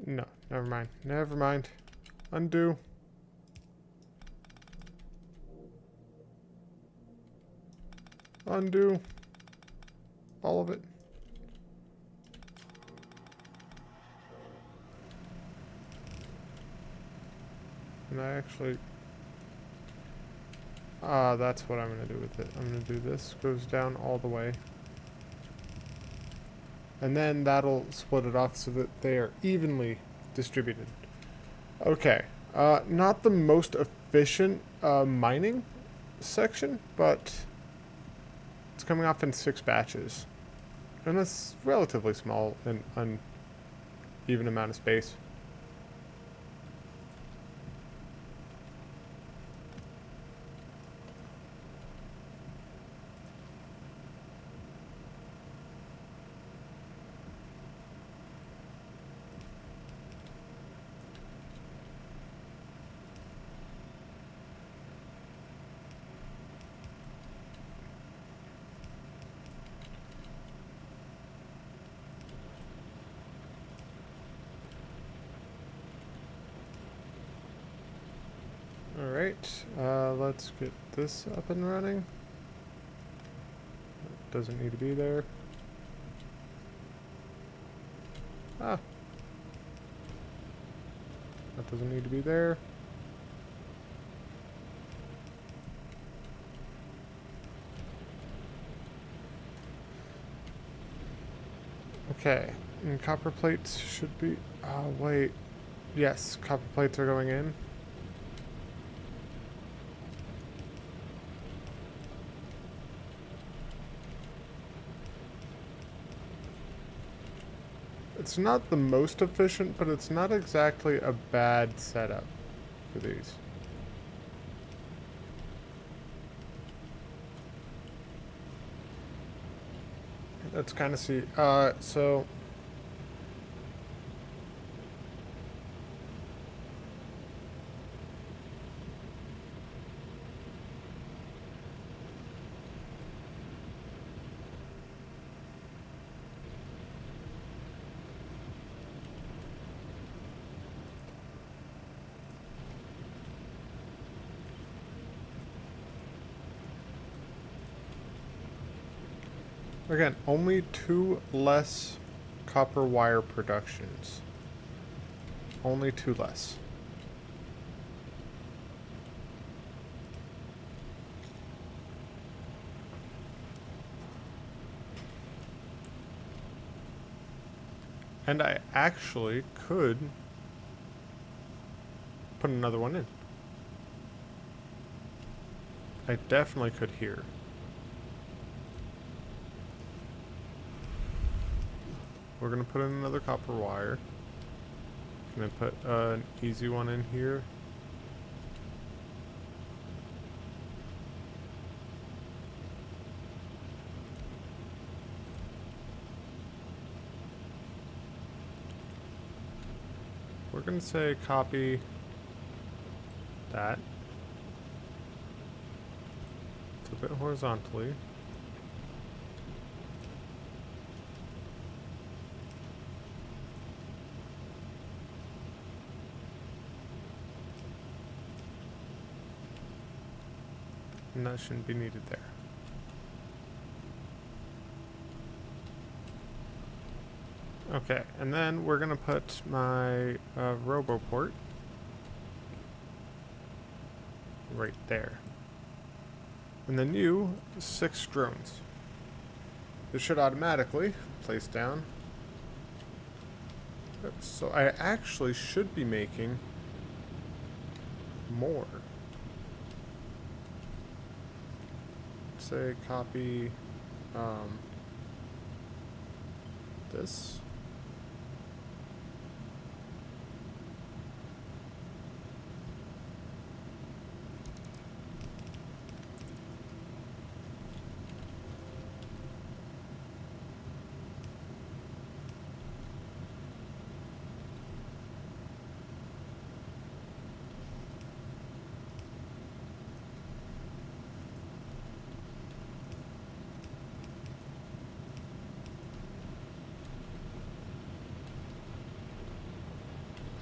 No, never mind. Never mind. Undo. Undo. All of it. And I actually... that's what I'm going to do with it. I'm going to do this. Goes down all the way. And then that'll split it off so that they are evenly distributed. Okay. Not the most efficient mining section, but it's coming off in 6 batches. And it's relatively small and uneven amount of space. Alright, let's get this up and running. Doesn't need to be there. Ah. That doesn't need to be there. Okay, and copper plates should be... Oh, wait. Yes, copper plates are going in. It's not the most efficient, but it's not exactly a bad setup for these. Let's kind of see. So... Again, only 2 less copper wire productions. Only 2 less. And I actually could put another one in. I definitely could here. We're gonna put in another copper wire. Can I put an easy one in here? We're gonna say copy that. Flip it horizontally. And that shouldn't be needed there. Okay, and then we're gonna put my RoboPort right there. And then you, 6 drones. This should automatically place down. So I actually should be making more. Say copy this.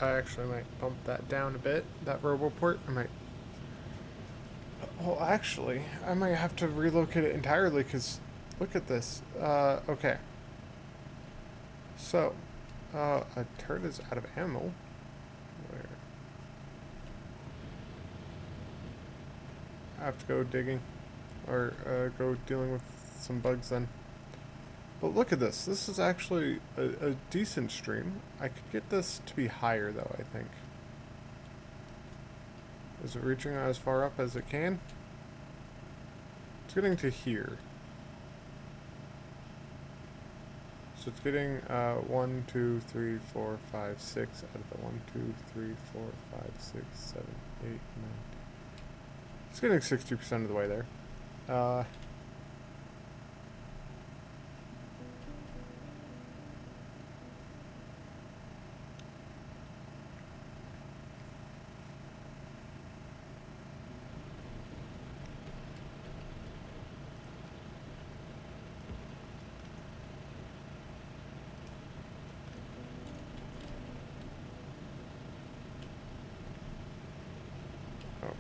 I actually might bump that down a bit, that RoboPort. I might... Well, actually, I might have to relocate it entirely, because look at this. Okay. So, a turret is out of ammo. Where? I have to go digging. Or, go dealing with some bugs then. But look at this. This is actually a decent stream. I could get this to be higher, though, I think. Is it reaching as far up as it can? It's getting to here. So it's getting 1, 2, 3, 4, 5, 6 out of the 1, 2, 3, 4, 5, 6, 7, 8, 9. It's getting 60% of the way there.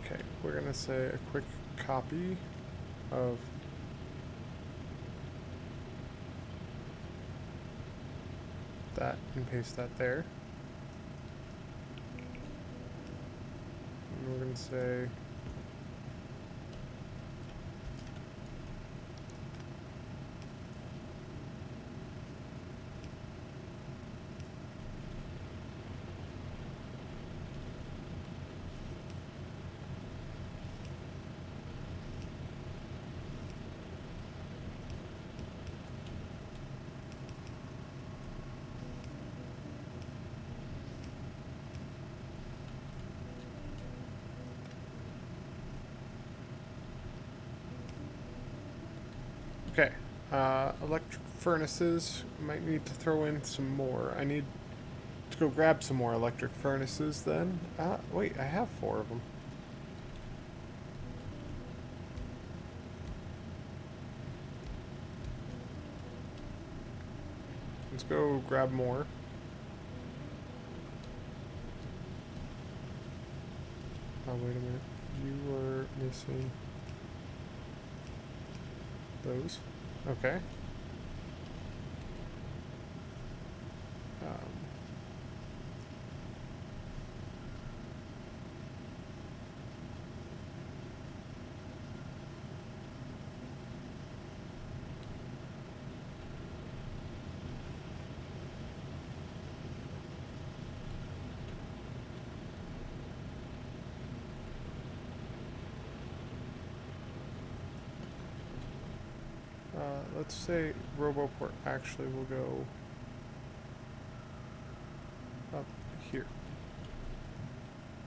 Okay, we're gonna say a quick copy of that and paste that there. And we're gonna say okay. Electric furnaces. Might need to throw in some more. I need to go grab some more electric furnaces then. Wait, I have 4 of them. Let's go grab more. Oh, wait a minute. You were missing those. Okay. Let's say Roboport actually will go up here.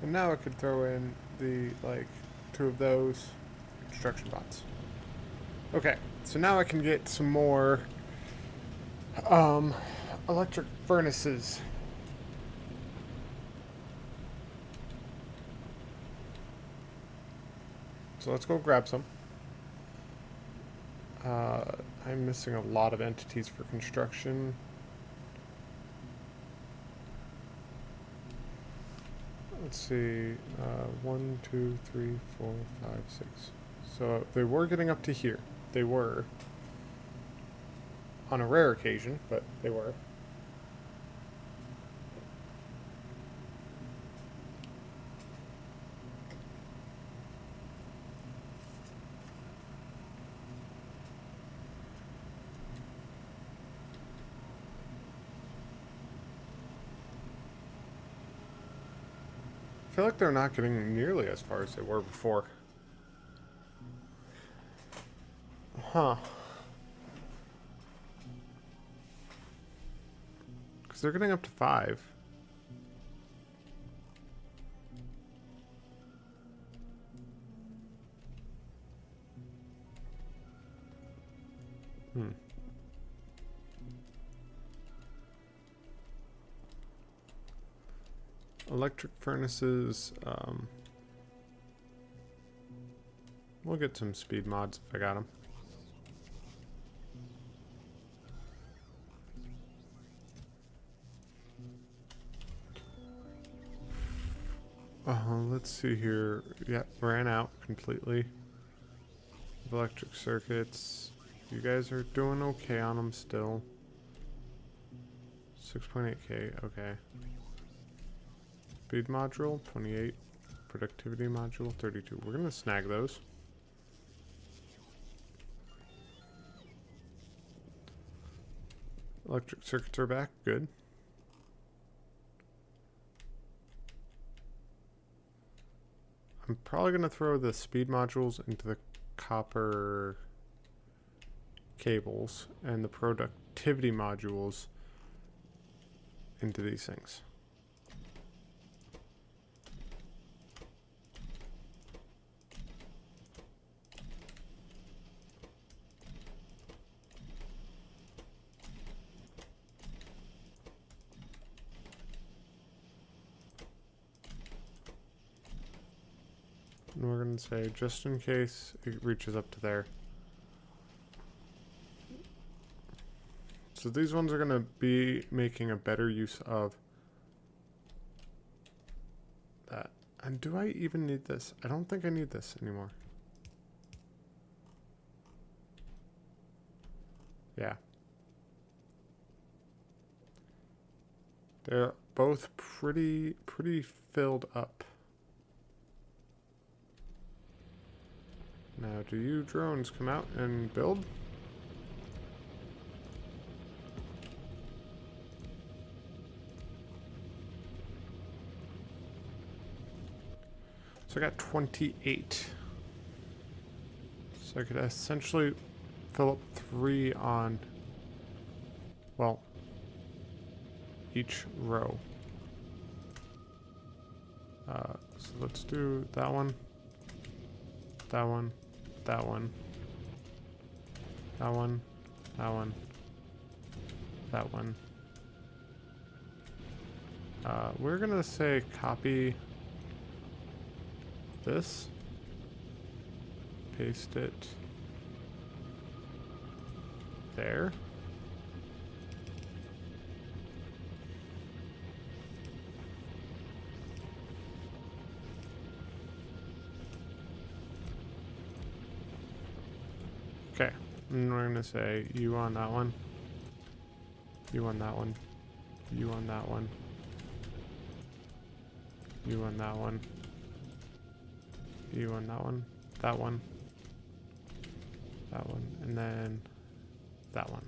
And now I could throw in the, 2 of those construction bots. Okay, so now I can get some more, electric furnaces. So let's go grab some. I'm missing a lot of entities for construction. Let's see, 1, 2, 3, 4, 5, 6. So they were getting up to here. They were. On a rare occasion, but they were. I feel like they're not getting nearly as far as they were before. Huh. Because they're getting up to 5. Electric furnaces, we'll get some speed mods if I got them. Let's see here. Yeah, ran out completely. Electric circuits. You guys are doing okay on them still. 6.8k, okay. Speed module, 28. Productivity module, 32. We're gonna snag those. Electric circuits are back, good. I'm probably going to throw the speed modules into the copper cables and the productivity modules into these things. And we're going to say, just in case it reaches up to there. So these ones are going to be making a better use of that. And do I even need this? I don't think I need this anymore. Yeah. They're both pretty filled up. Now, do you drones come out and build? So I got 28. So I could essentially fill up 3 on, well, each row. So let's do that one, that one, that one, that one, that one, that one. We're gonna say copy this, paste it there. Okay, and we're gonna say you on that one, you on that one, you on that one, you on that one, you on that one, that one, that one, and then that one.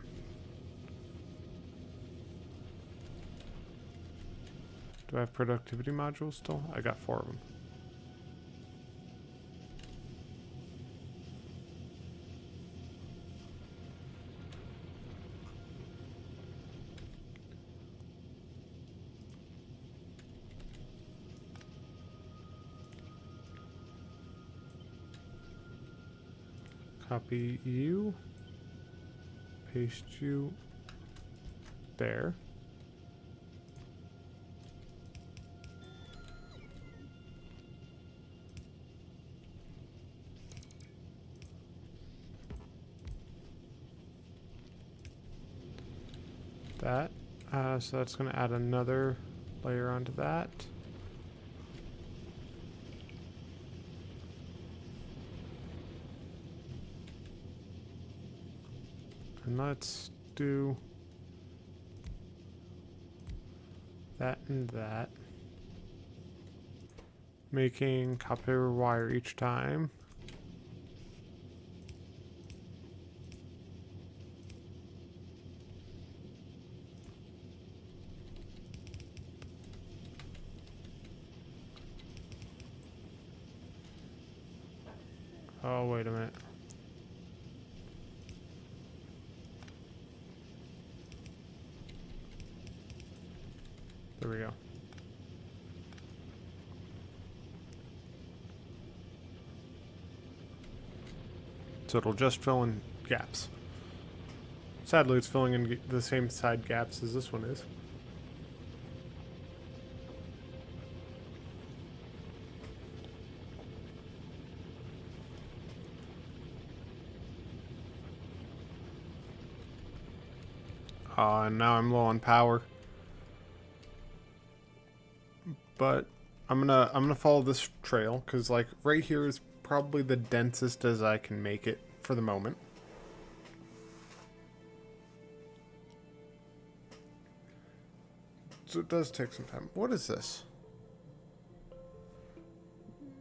Do I have productivity modules still? I got 4 of them. Copy you, paste you there. That, so that's going to add another layer onto that. And let's do that and that. Making copper wire each time. Oh, wait a minute. There we go. So it'll just fill in gaps. Sadly, it's filling in the same side gaps as this one is. And now I'm low on power. But I'm gonna follow this trail because like right here is probably the densest as I can make it for the moment. So it does take some time. What is this?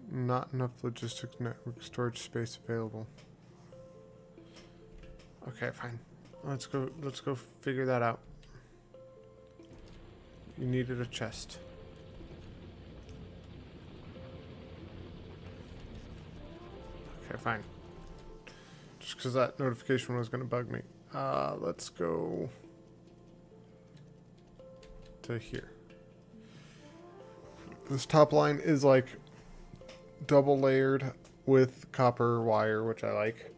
Not enough logistics network storage space available. Okay, fine. Let's go figure that out. You needed a chest. Okay, fine. Just because that notification was going to bug me. Let's go to here. This top line is like double layered with copper wire, which I like.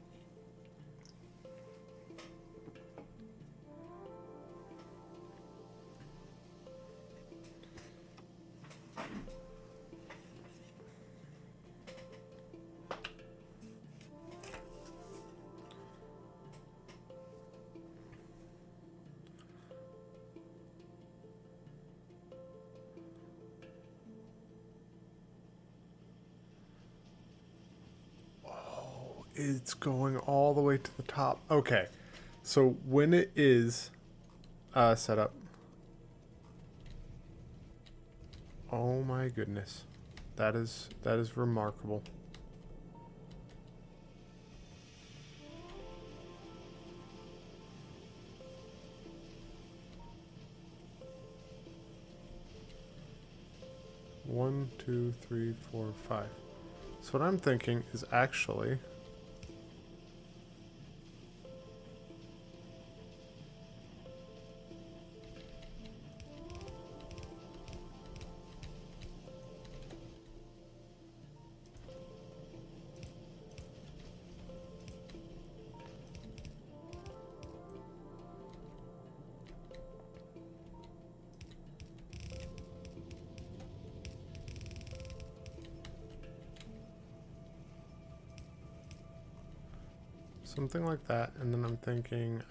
It's going all the way to the top. Okay. So when it is set up. Oh my goodness. That is remarkable. One, two, three, four, five. So what I'm thinking is actually something like that, and then I'm thinking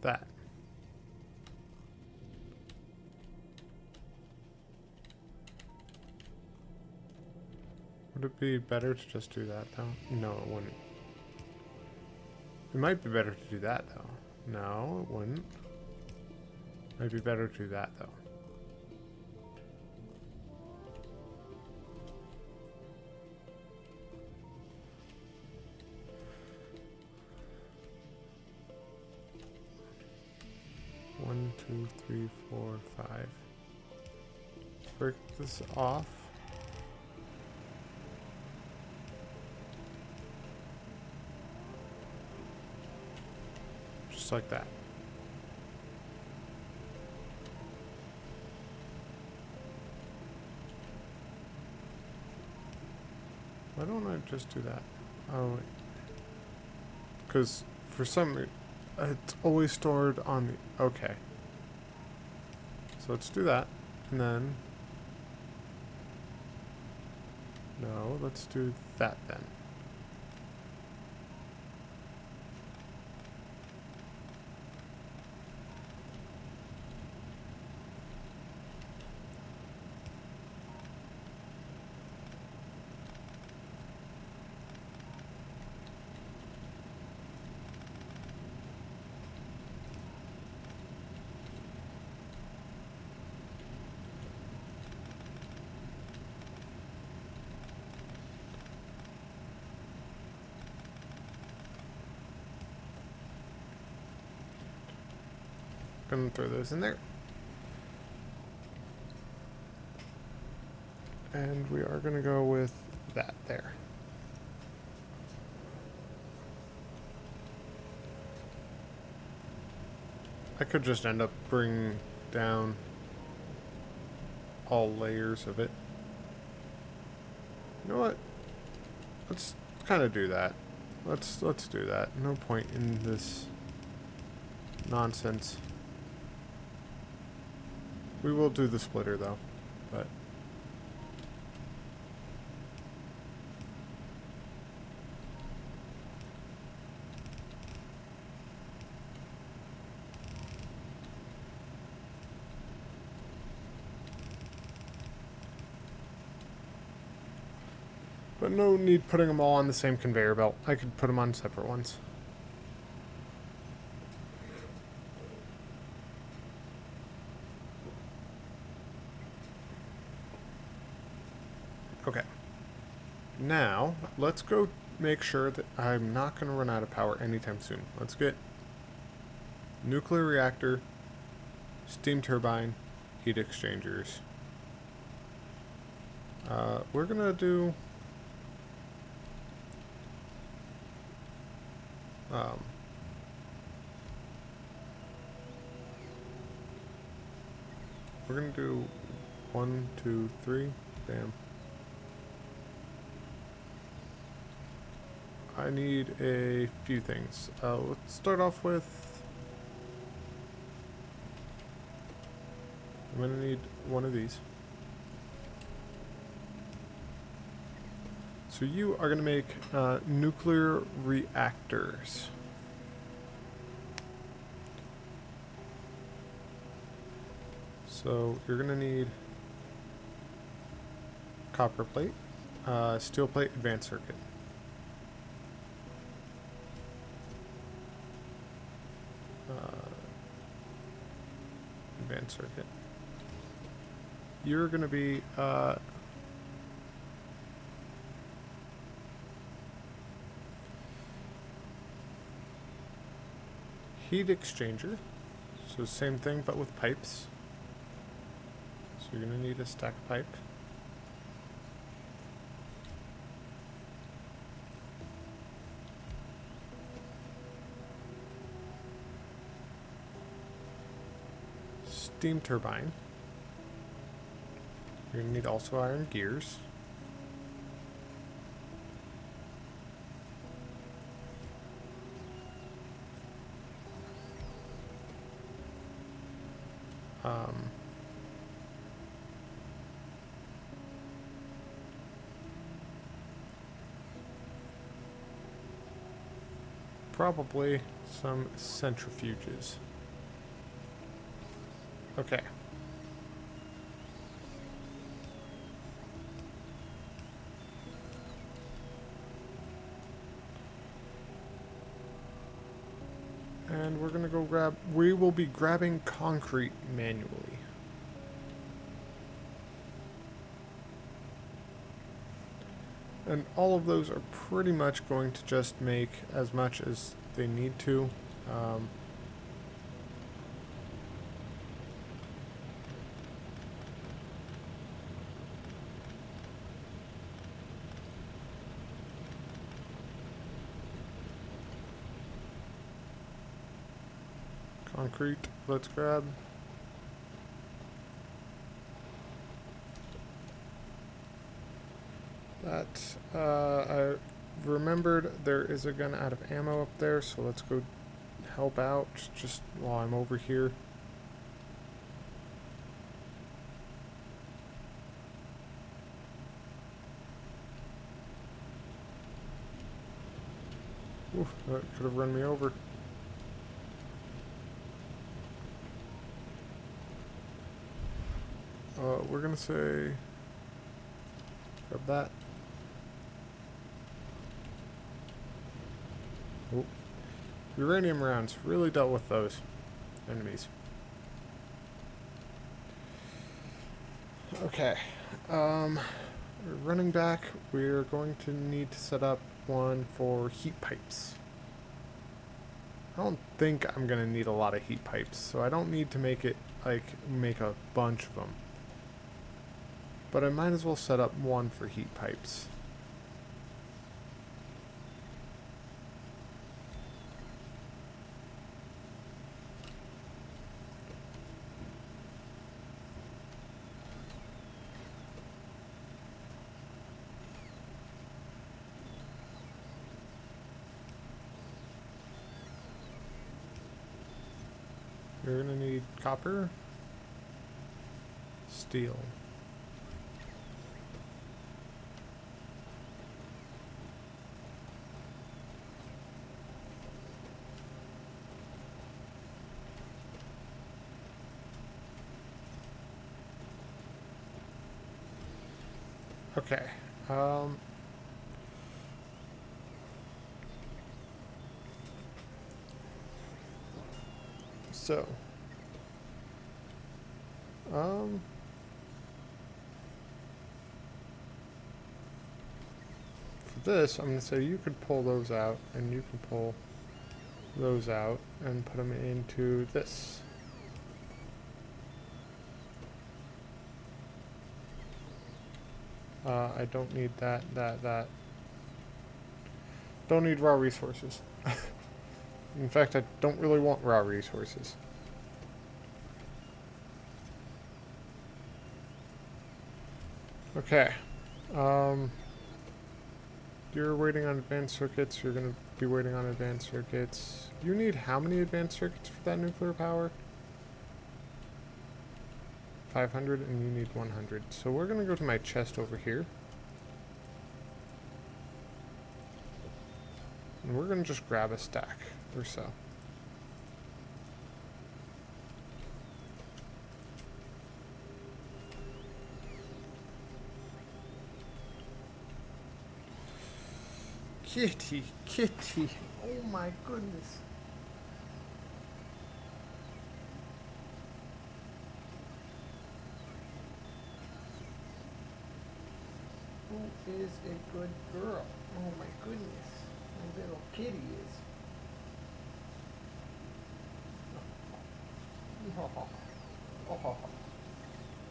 that. Would it be better to just do that though? No, it wouldn't. It might be better to do that though. No, it wouldn't. Might be better to do that though. One, two, three, four, five. Break this off. Just like that. Why don't I just do that? Oh, wait. Because for some reason, it's always stored on the... Okay. So let's do that. And then... No, let's do that then. Gonna throw those in there. And we are gonna go with that there. I could just end up bringing down all layers of it. You know what? Let's kind of do that. Let's do that. No point in this nonsense. We will do the splitter though, but no need putting them all on the same conveyor belt. I could put them on separate ones. Okay. Now, let's go make sure that I'm not going to run out of power anytime soon. Let's get nuclear reactor, steam turbine, heat exchangers. We're gonna do... we're gonna do 1, 2, 3. Damn. I need a few things. Let's start off with... I'm gonna need one of these. So you are gonna make nuclear reactors. So you're gonna need copper plate, steel plate, advanced circuit. Advanced circuit. You're gonna be heat exchanger. So same thing but with pipes. So you're gonna need a stack of pipe. Steam turbine. You're gonna need also iron gears. Probably some centrifuges. Okay. And we're gonna go grab... we will be grabbing concrete manually. And all of those are pretty much going to just make as much as they need to. Concrete, let's grab. That, I remembered there is a gun out of ammo up there, so let's go help out just while I'm over here. Oof, that could have run me over. We're gonna say, grab that. Oh. Uranium rounds, really dealt with those enemies. Okay, running back, we're going to need to set up one for heat pipes. I don't think I'm gonna need a lot of heat pipes, so I don't need to make it, make a bunch of them. But I might as well set up one for heat pipes. You're gonna need copper, steel. Okay. So. For this, I'm going to say you could pull those out, and you can pull those out, and put them into this. I don't need that. Don't need raw resources. In fact, I don't really want raw resources. Okay. You're waiting on advanced circuits. You're going to be waiting on advanced circuits. You need how many advanced circuits for that nuclear power? 500, and you need 100. So we're going to go to my chest over here. And we're going to just grab a stack or so. Kitty, kitty. Oh my goodness. Who is a good girl? Oh my goodness. My little kitty is. Oh, oh, oh,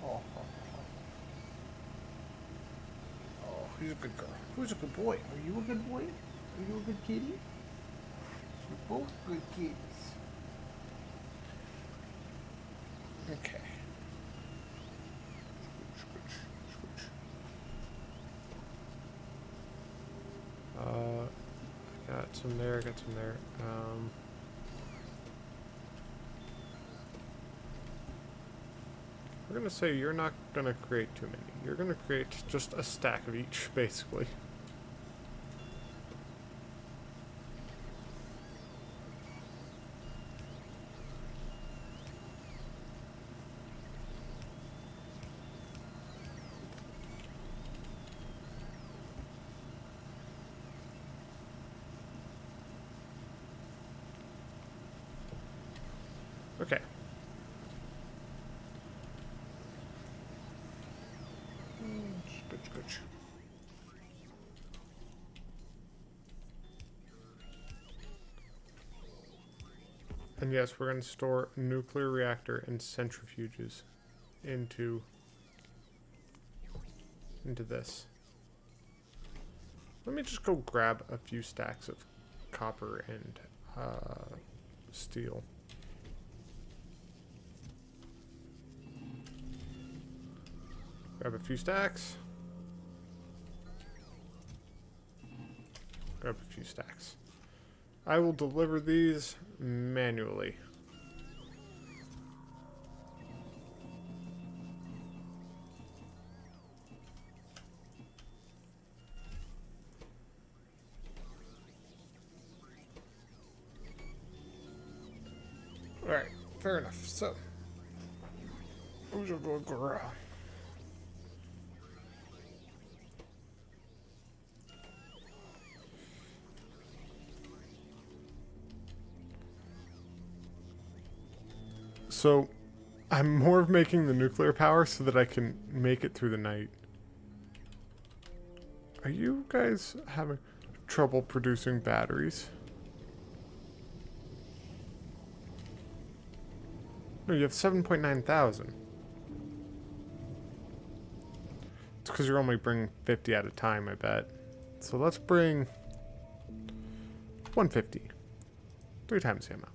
oh, oh, who's a good girl? Who's a good boy? Are you a good boy? Are you a good kitty? We're both good kitties. Okay. I got some there, I got some there. We're gonna say you're not gonna create too many. You're gonna create just a stack of each, basically. Okay. Good. And yes, we're going to store nuclear reactor and centrifuges into this. Let me just go grab a few stacks of copper and steel. Grab a few stacks. Grab a few stacks. I will deliver these manually. Alright, fair enough. So, who's a good girl? So, I'm more of making the nuclear power so that I can make it through the night. Are you guys having trouble producing batteries? No, you have 7.9 thousand. It's because you're only bringing 50 at a time, I bet. So let's bring 150. 3 times the amount.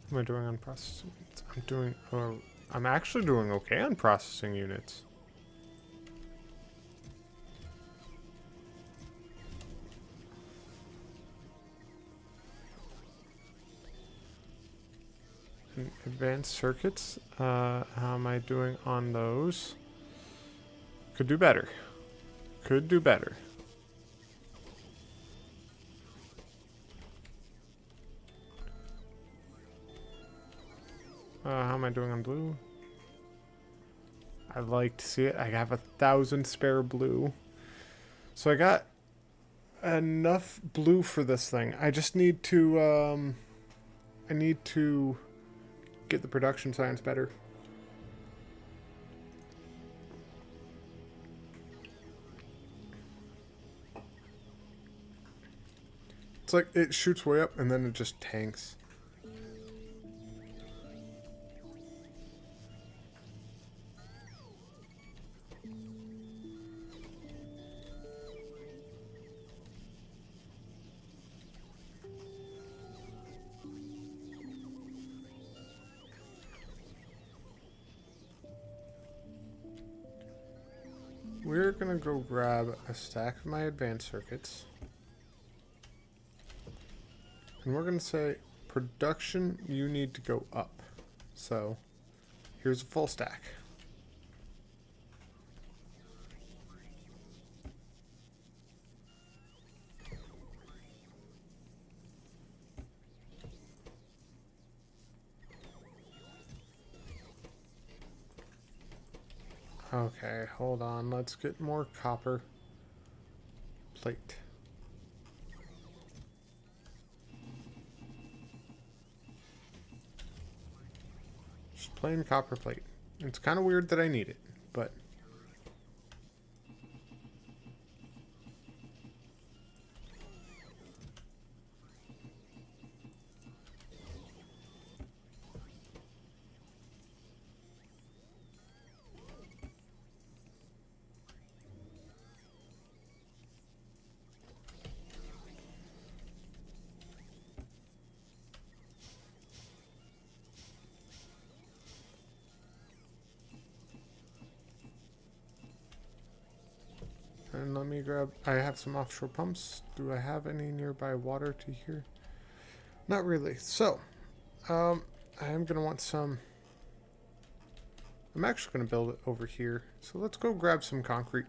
What am I doing on processing units? I'm actually doing okay on processing units. And advanced circuits, how am I doing on those? Could do better. Could do better. How am I doing on blue? I'd like to see it. I have 1,000 spare blue. So I got enough blue for this thing. I just need to, I need to get the production science better. It's like it shoots way up and then it just tanks. We're gonna go grab a stack of my advanced circuits. And we're gonna say, production, you need to go up. So, here's a full stack. Okay, hold on. Let's get more copper plate. Just plain copper plate. It's kind of weird that I need it, but... And let me grab... I have some offshore pumps. Do I have any nearby water to here? Not really. So, I am going to want some... I'm actually going to build it over here. So let's go grab some concrete.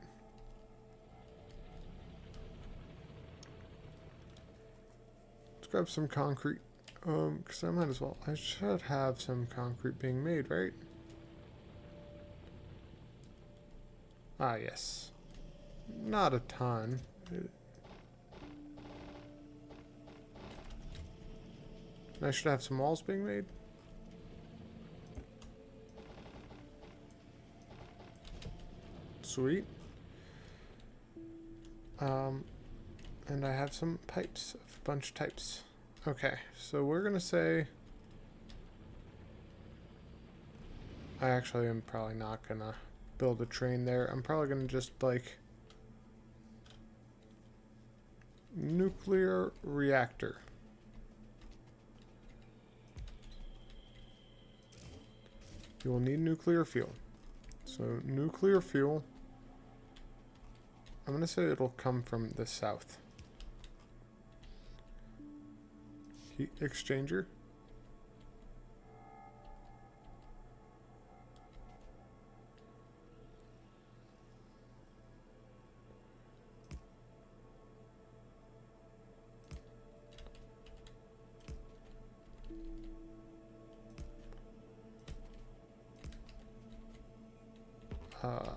Let's grab some concrete. Because I might as well. I should have some concrete being made, right? Ah, yes. Not a ton. I should have some walls being made. Sweet. And I have some pipes, a bunch of types. Okay, so we're gonna say... I actually am probably not gonna build a train there. I'm probably gonna just, like... nuclear reactor. You will need nuclear fuel. So, nuclear fuel... I'm gonna say it'll come from the south. Heat exchanger.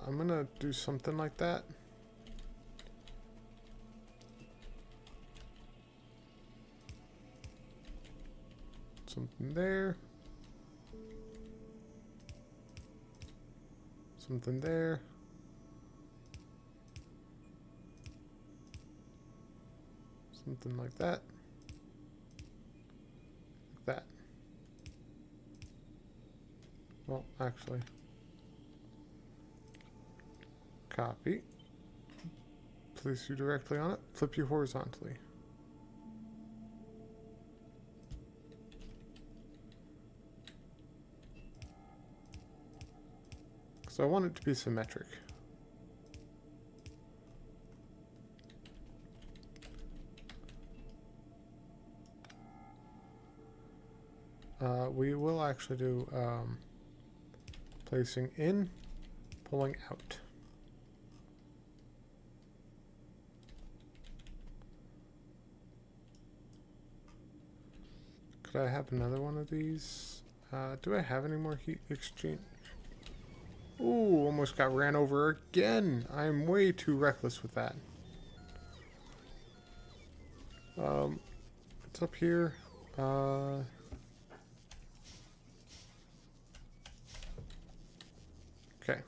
I'm gonna do something like that. Something there. Something there. Something like that. Like that. Well, actually. Copy. Place you directly on it. Flip you horizontally. So I want it to be symmetric. We will actually do placing in, pulling out. Could I have another one of these? Do I have any more heat exchange? Ooh, almost got ran over again. I'm way too reckless with that. It's up here. Okay.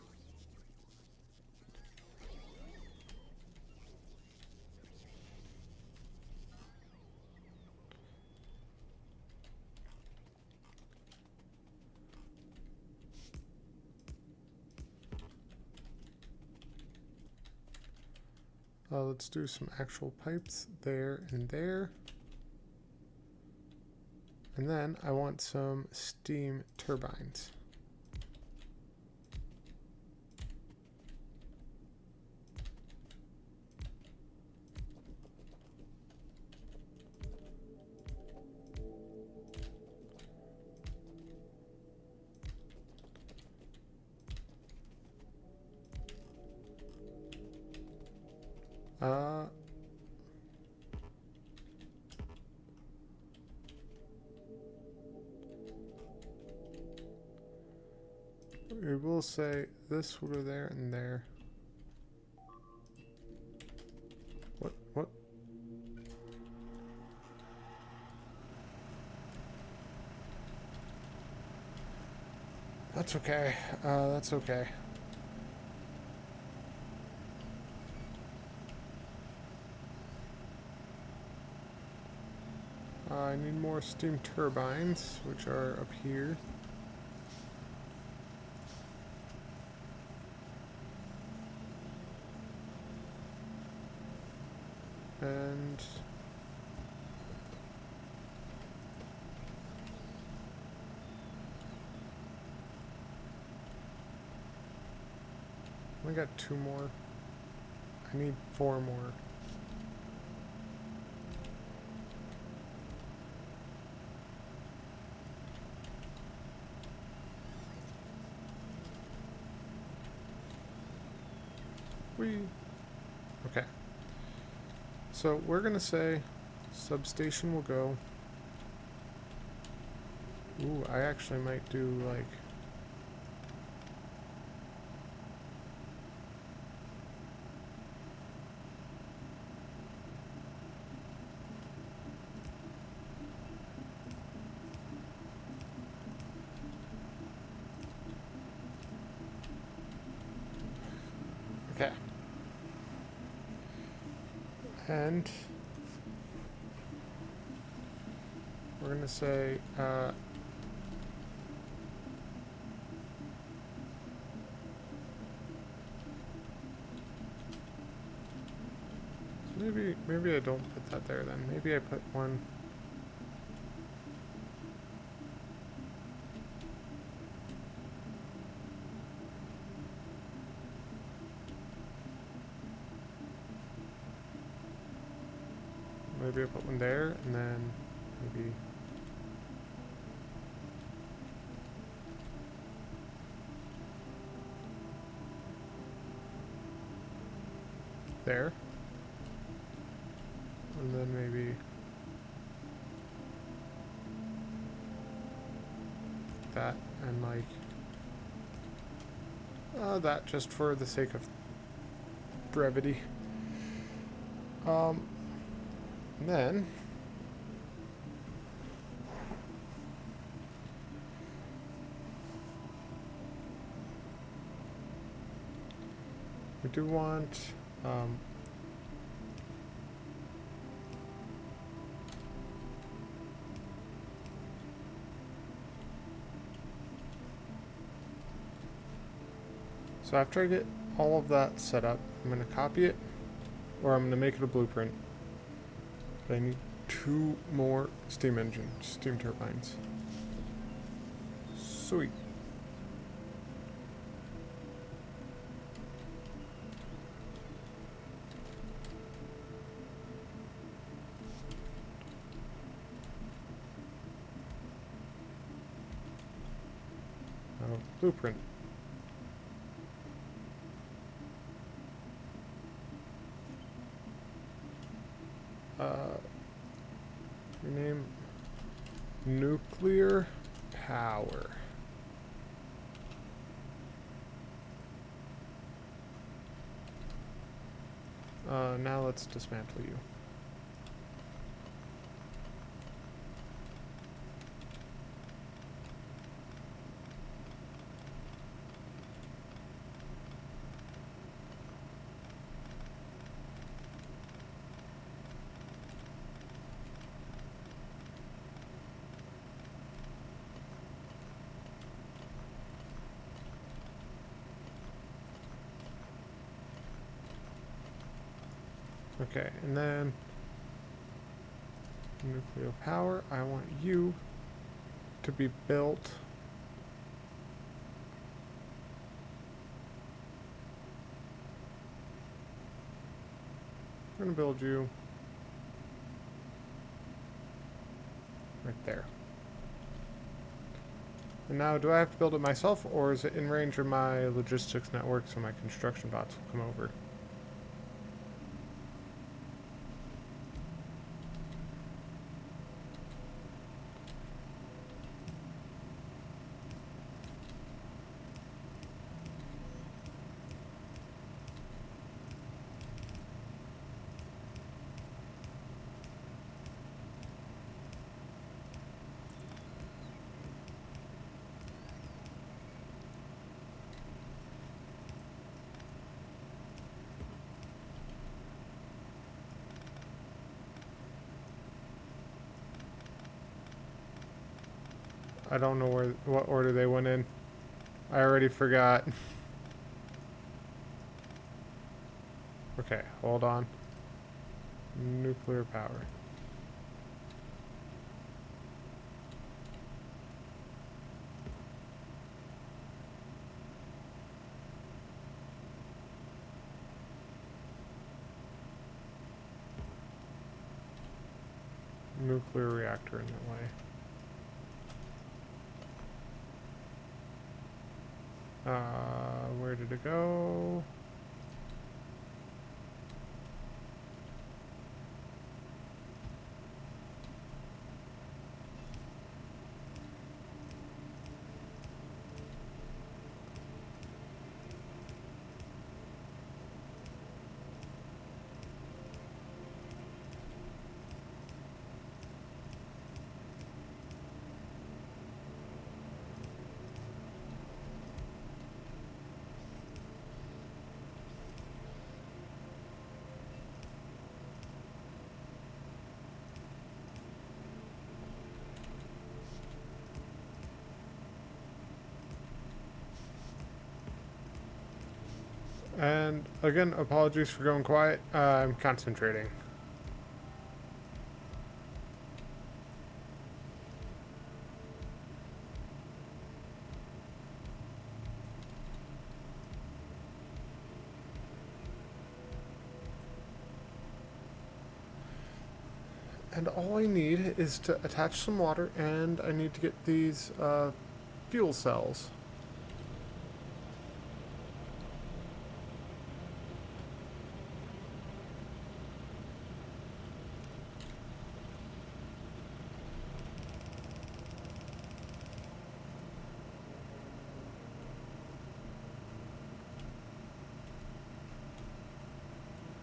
let's do some actual pipes there and there. And then I want some steam turbines. We will say this will go there and there. What? That's okay. That's okay. I need more steam turbines, which are up here. And I got 2 more. I need 4 more. Okay. So we're gonna say substation will go. Ooh, I actually might do like okay. And we're gonna say maybe I don't put that there then. Maybe I put one. Maybe I put one there and then maybe there. And then maybe that and like that just for the sake of brevity. And then we do want so after I get all of that set up, I'm going to copy it, or I'm going to make it a blueprint. But I need 2 more steam turbines. Sweet. Now, blueprint. Rename nuclear power. Now let's dismantle you. Okay, and then nuclear power. I want you to be built. I'm gonna build you right there. And now, do I have to build it myself, or is it in range of my logistics network so my construction bots will come over? I don't know what order they went in. I already forgot. Okay, hold on. Nuclear power. Nuclear reactor in that way. Where did it go? And again, apologies for going quiet. I'm concentrating. And all I need is to attach some water, and I need to get these fuel cells.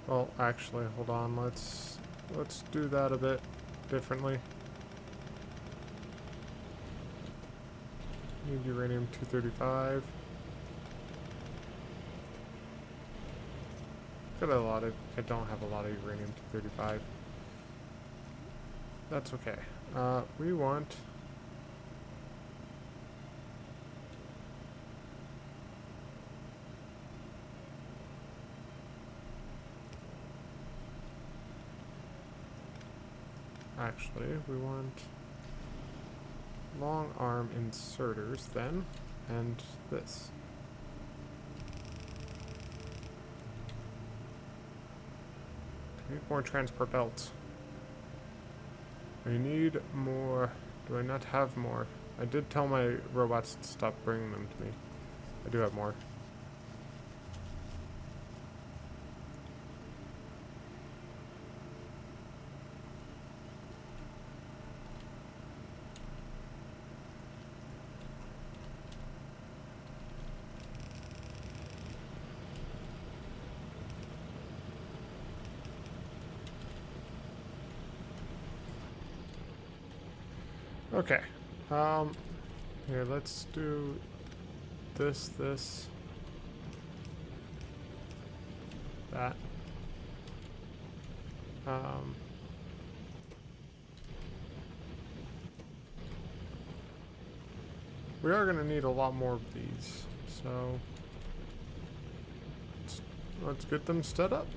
Well, actually, hold on. Let's do that a bit differently. Need uranium 235. Got a lot of. I don't have a lot of uranium 235. That's okay. We want. Actually, we want long arm inserters then, and this. I need more transport belts. I need more. Do I not have more? I did tell my robots to stop bringing them to me. I do have more. Okay. Here, let's do this, that. We are going to need a lot more of these, so let's get them set up.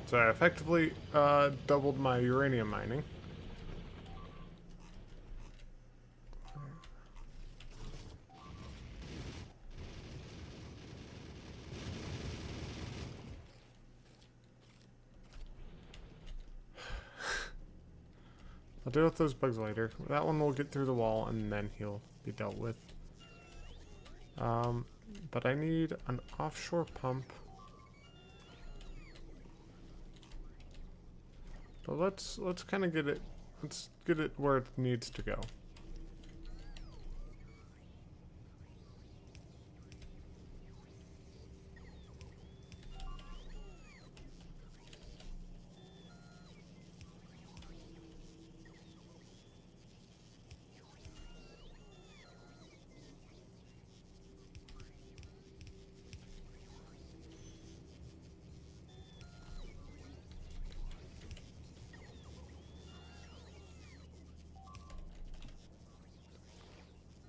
So I effectively doubled my uranium mining. I'll deal with those bugs later. That one will get through the wall and then he'll be dealt with. But I need an offshore pump. But let's kind of get it. Let's get it where it needs to go.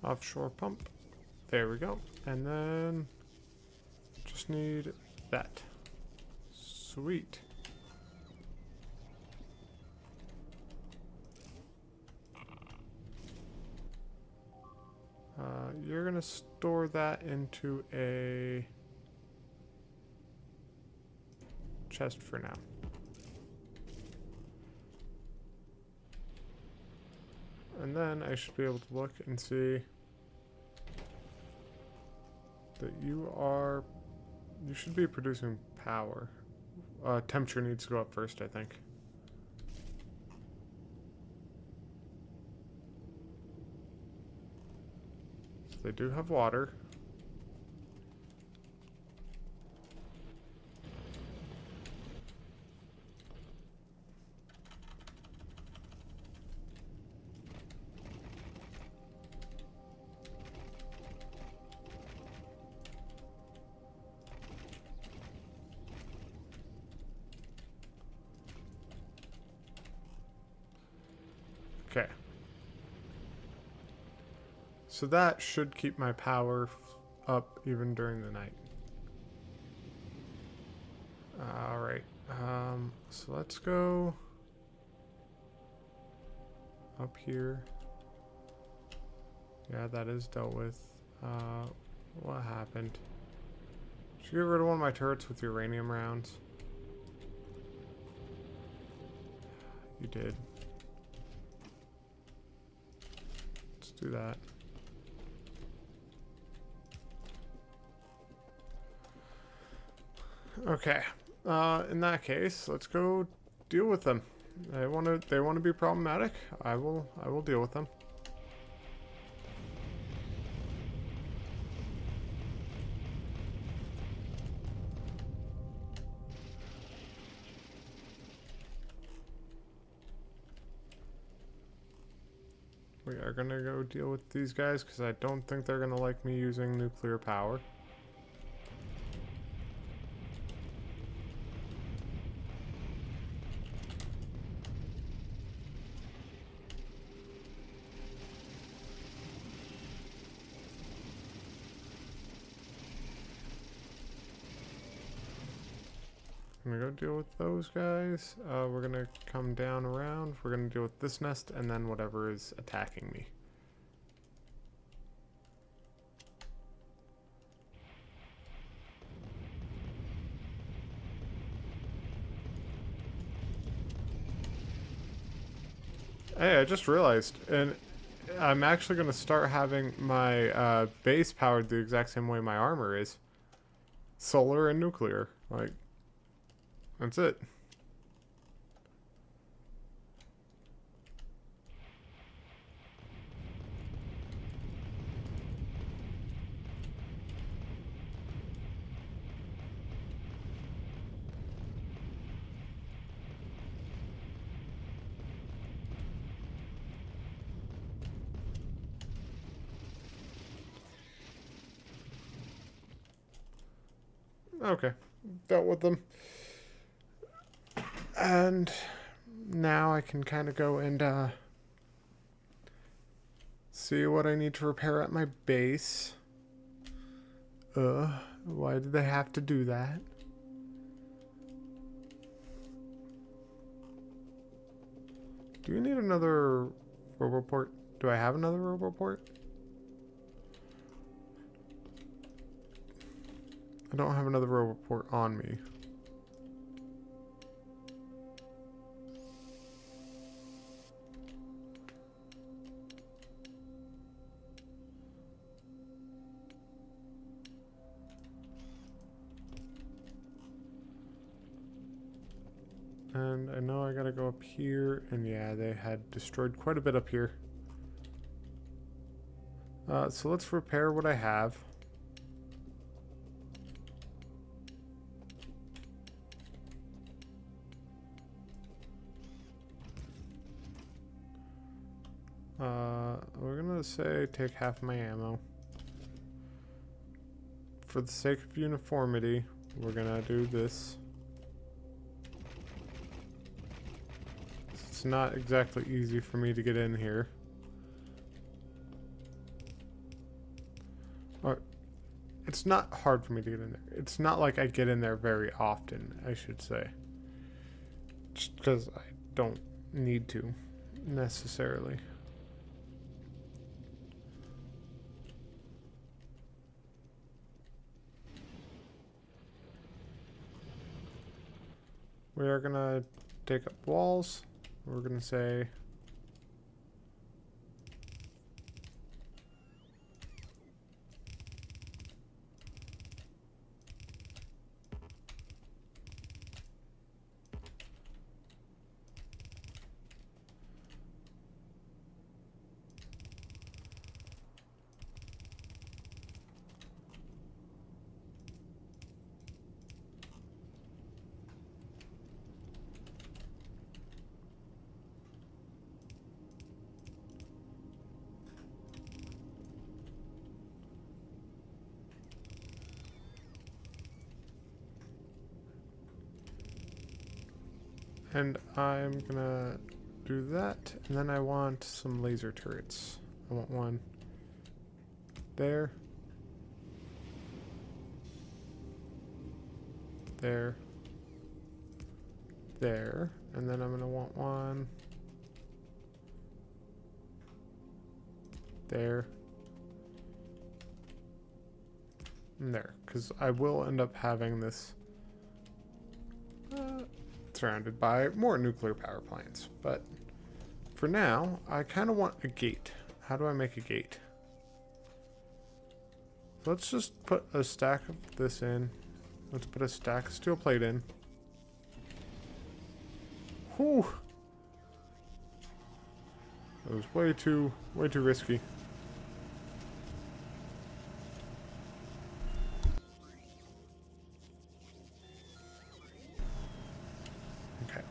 Offshore pump. There we go. And then just need that. Sweet. You're gonna store that into a chest for now. And then I should be able to look and see that you should be producing power. Temperature needs to go up first, I think. So they do have water. Okay. So that should keep my power up even during the night. Alright. So let's go up here. Yeah, that is dealt with. What happened? Did you get rid of one of my turrets with uranium rounds? You did. Let's do that. Okay. In that case, let's go deal with them. They want to be problematic. I will deal with them. We are gonna go deal with these guys because I don't think they're gonna like me using nuclear power. I'm gonna go deal with those guys. We're gonna come down around. We're gonna deal with this nest and then whatever is attacking me. Hey, I just realized, and I'm actually gonna start having my base powered the exact same way my armor is. Solar and nuclear. Like, that's it. Okay, dealt with them. And now I can kind of go and see what I need to repair at my base. Why did they have to do that? Do we need another roboport? Do I have another roboport? I don't have another roboport on me. And I know I gotta go up here, and yeah, they had destroyed quite a bit up here. So let's repair what I have. We're gonna say take half my ammo. For the sake of uniformity, we're gonna do this. It's not exactly easy for me to get in here. Or, it's not hard for me to get in there. It's not like I get in there very often, I should say. Just because I don't need to, necessarily. We are gonna take up walls. We're gonna say and I'm gonna do that, and then I want some laser turrets. I want one there, there, there, and then I'm gonna want one there, and there, because I will end up having this surrounded by more nuclear power plants. But for now, I kind of want a gate. How do I make a gate? Let's just put a stack of this in. Let's put a stack of steel plate in. Whew. That was way too risky. Okay.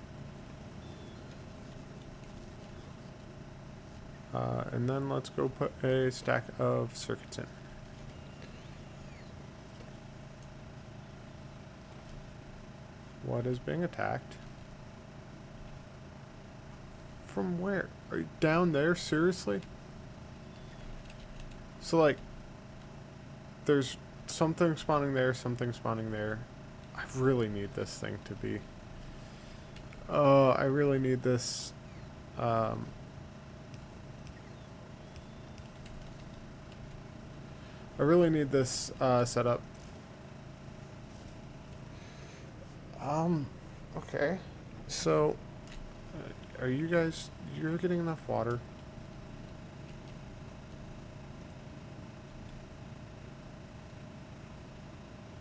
And then let's go put a stack of circuits in. What is being attacked? From where? Are you down there? Seriously? So, like, there's something spawning there, something spawning there. I really need this thing to be... I really need this... I really need this setup. Okay. So, are you guys... You're getting enough water?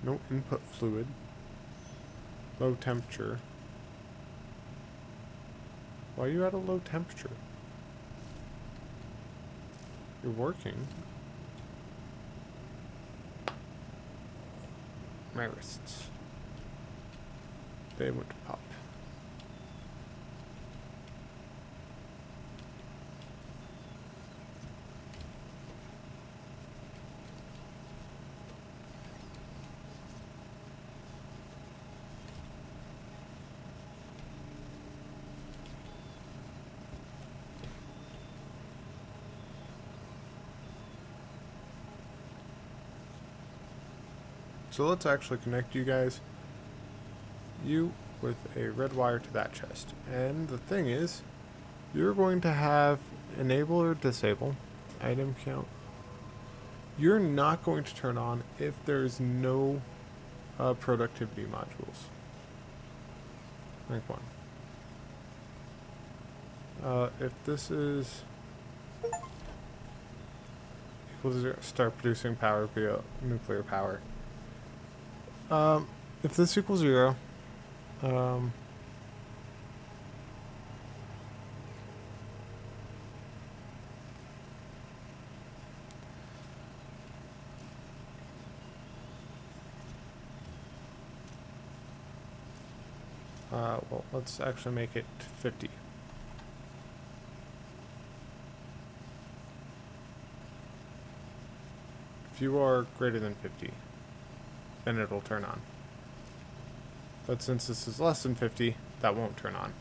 No input fluid. Low temperature. Why are you at a low temperature? You're working. My wrists. They went to pop. So let's actually connect you guys. You with a red wire to that chest. And the thing is, You're going to have enable or disable item count. You're not going to turn on if there's no productivity modules. Rank 1. If this is equal to 0, start producing power via nuclear power. If this equals 0, well, let's actually make it 50. If you are greater than 50, then it'll turn on. But since this is less than 50, that won't turn on.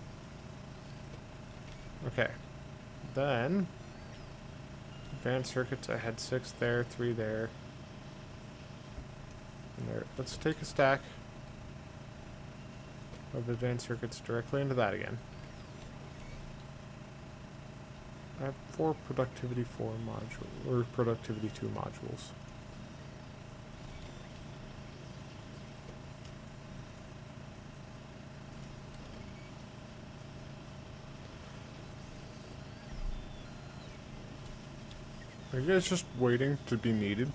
Okay. Then, advanced circuits, I had 6 there, 3 there, and there. Let's take a stack of advanced circuits directly into that again. I have 4 productivity 4 modules, or productivity 2 modules. Are you guys just waiting to be needed?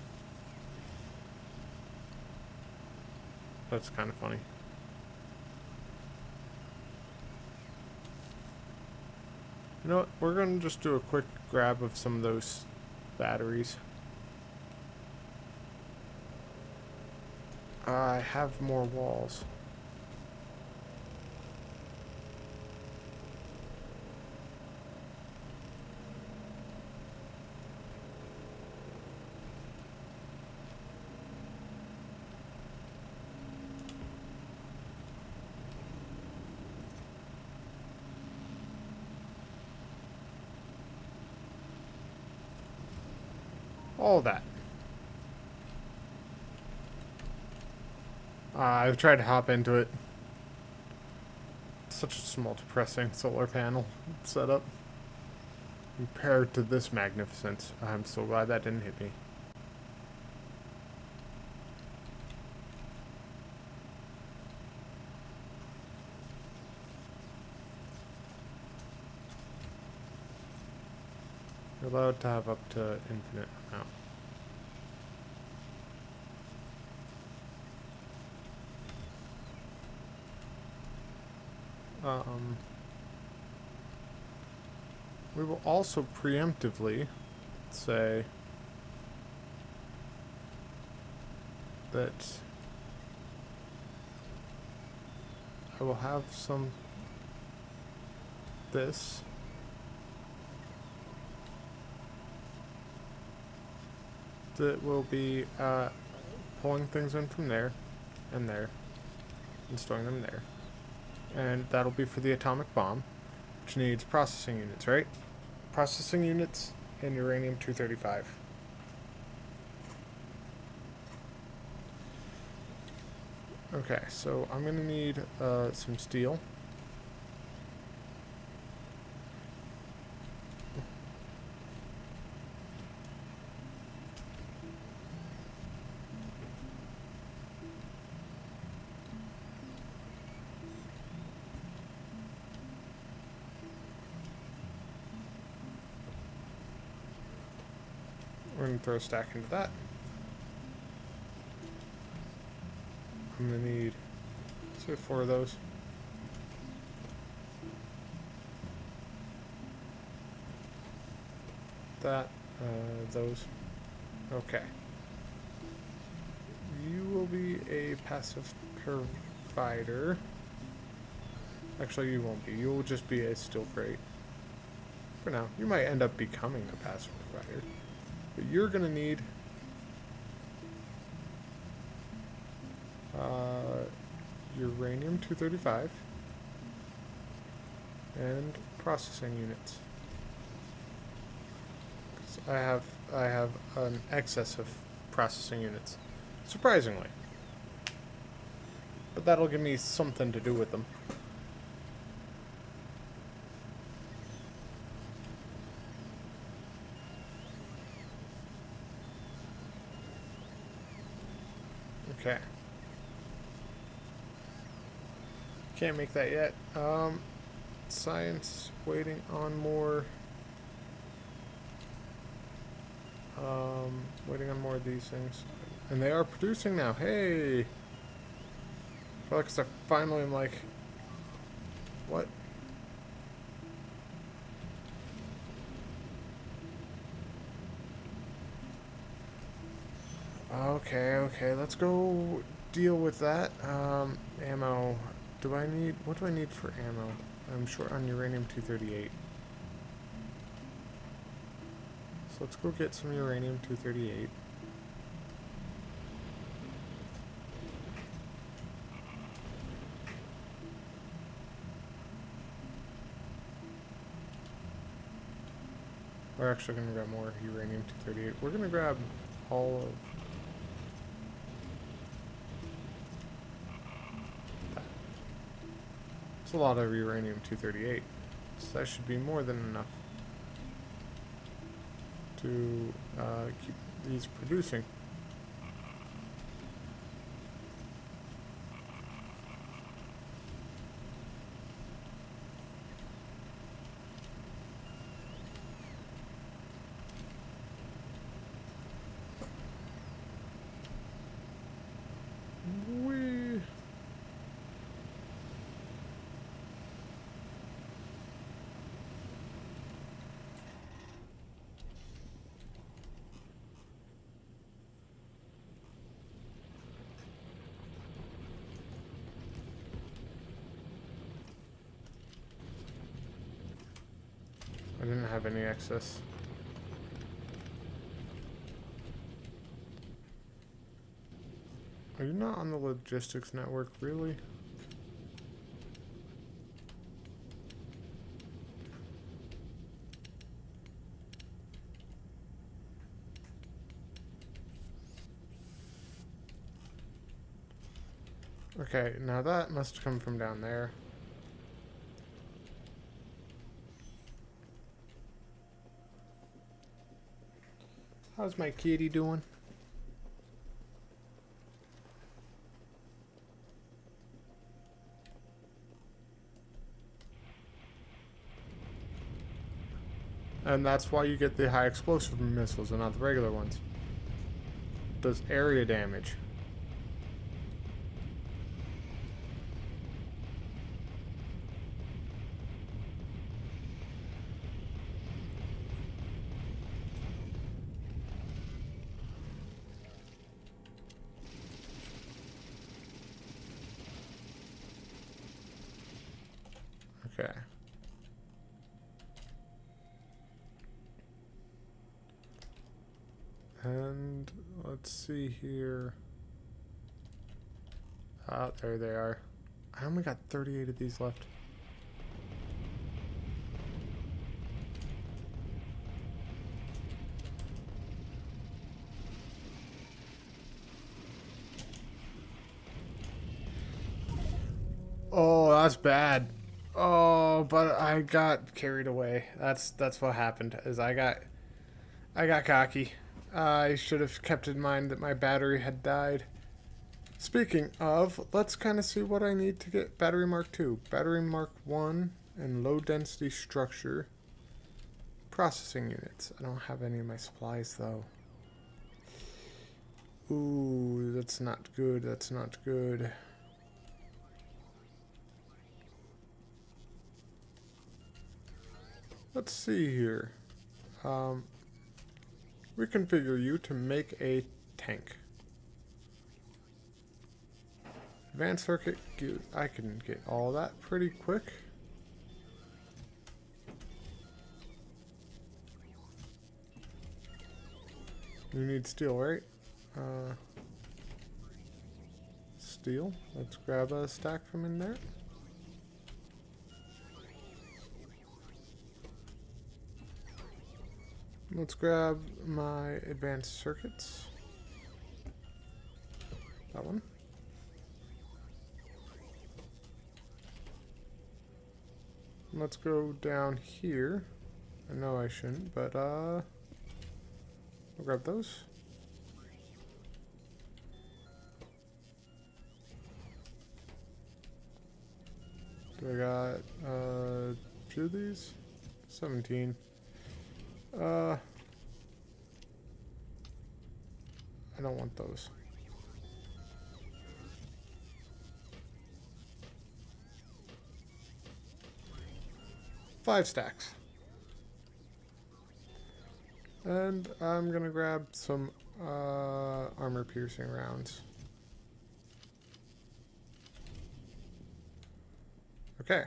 That's kind of funny. You know what? We're going to just do a quick grab of some of those batteries. I have more walls. All that. I've tried to hop into it. Such a small, depressing solar panel setup. Compared to this magnificence, I'm so glad that didn't hit me. You're allowed to have up to infinite amount. We will also preemptively say that I will have some this that will be pulling things in from there and there and storing them there. And that'll be for the atomic bomb, which needs processing units, right? Processing units and uranium-235. Okay, so I'm going to need some steel. We're going to throw a stack into that. I'm going to need, say, 4 of those. That, those. Okay. You will be a passive provider. Actually, you won't be. You will just be a steel crate. For now. You might end up becoming a passive provider. But you're going to need uranium-235 and processing units. 'Cause I have an excess of processing units, surprisingly. But that'll give me something to do with them. Okay. Can't make that yet. Science waiting on more. Waiting on more of these things. And they are producing now. Hey! I feel like I finally am like, what? Okay, let's go deal with that. Ammo. What do I need for ammo? I'm short on uranium-238. So let's go get some uranium-238. We're actually going to grab more uranium-238. We're going to grab all of that. It's a lot of uranium-238. So that should be more than enough to keep these producing. I didn't have any excess. Are you not on the logistics network, really? Okay, now that must come from down there. How's my kitty doing? And that's why you get the high explosive missiles and not the regular ones. Does area damage. Okay. And let's see here. Ah, there they are. I only got 38 of these left. Oh, that's bad. Oh, but I got carried away. That's what happened. Is I got cocky. I should have kept in mind that my battery had died. Speaking of, let's kind of see what I need to get battery Mark 2. Battery Mark 1 and low density structure. Processing units. I don't have any of my supplies though. Ooh, that's not good. That's not good. Let's see here. Reconfigure you to make a tank. Advanced circuit, I can get all that pretty quick. You need steel, right? Steel. Let's grab a stack from in there. Let's grab my advanced circuits. That one. Let's go down here. I know I shouldn't, but I'll grab those. Do I got a few of these? 17. I don't want those. Five stacks. And I'm gonna grab some armor piercing rounds. Okay.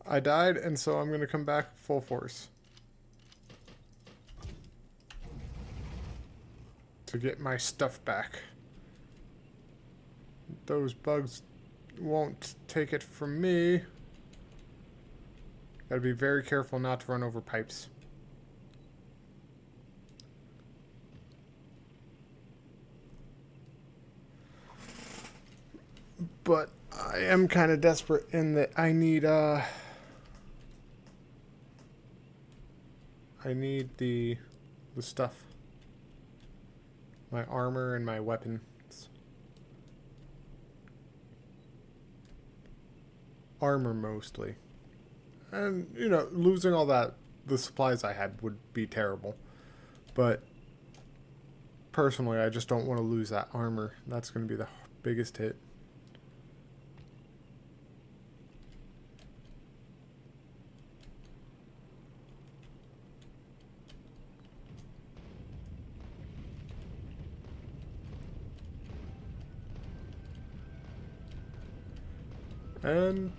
I died, and so I'm gonna come back full force to get my stuff back. Those bugs won't take it from me. Gotta be very careful not to run over pipes. But I am kind of desperate in that I need the stuff. My armor and my weapons. Armor mostly. And, you know, losing all that, the supplies I had would be terrible. But personally, I just don't want to lose that armor. That's going to be the biggest hit. And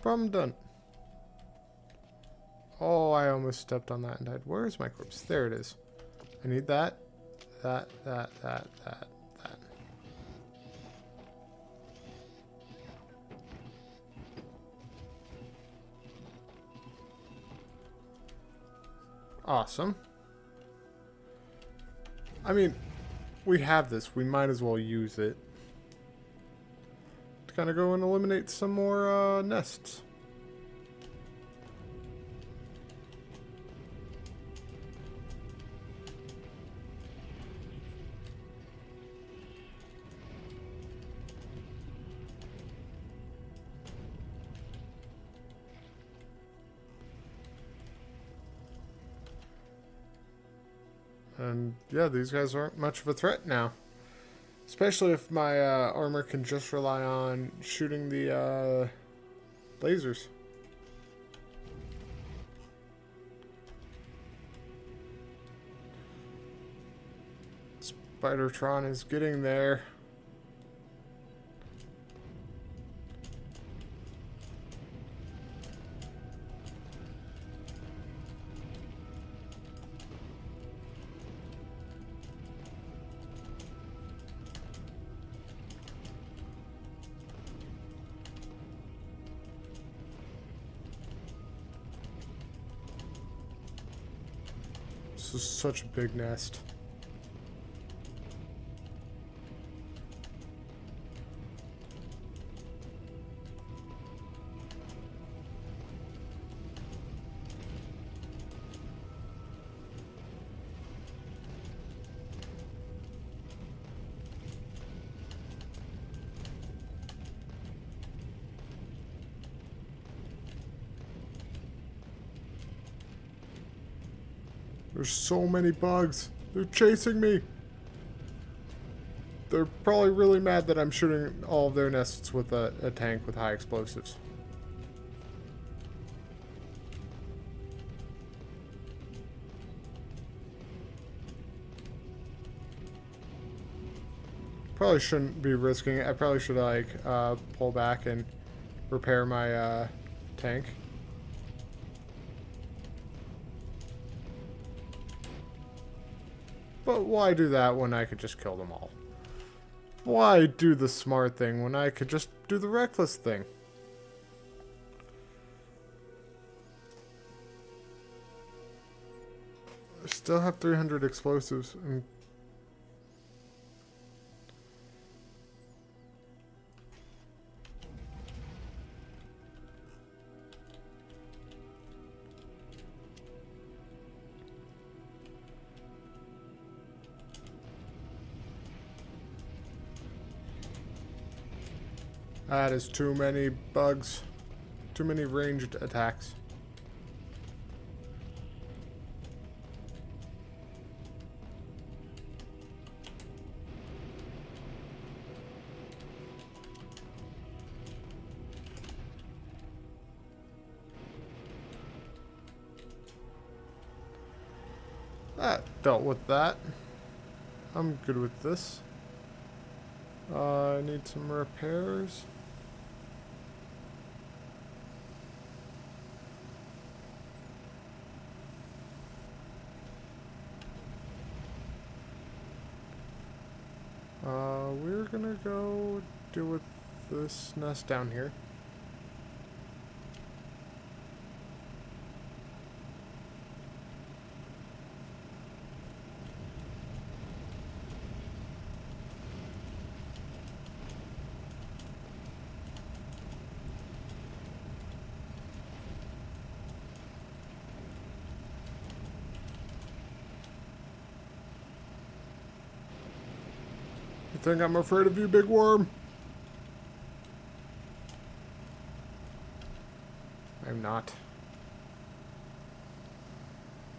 problem done. Oh, I almost stepped on that and died. Where is my corpse? There it is. I need that. That. Awesome. I mean, we have this. We might as well use it to kind of go and eliminate some more nests. And yeah, these guys aren't much of a threat now. Especially if my armor can just rely on shooting the lasers. Spidertron is getting there. This is such a big nest. There's so many bugs. They're chasing me. They're probably really mad that I'm shooting all of their nests with a tank with high explosives. Probably shouldn't be risking it. I probably should like pull back and repair my tank. But why do that when I could just kill them all? Why do the smart thing when I could just do the reckless thing? I still have 300 explosives. And That is too many bugs. Too many ranged attacks. That dealt with that. I'm good with this. I need some repairs. We're gonna go deal with this nest down here. You think I'm afraid of you, big worm? I'm not.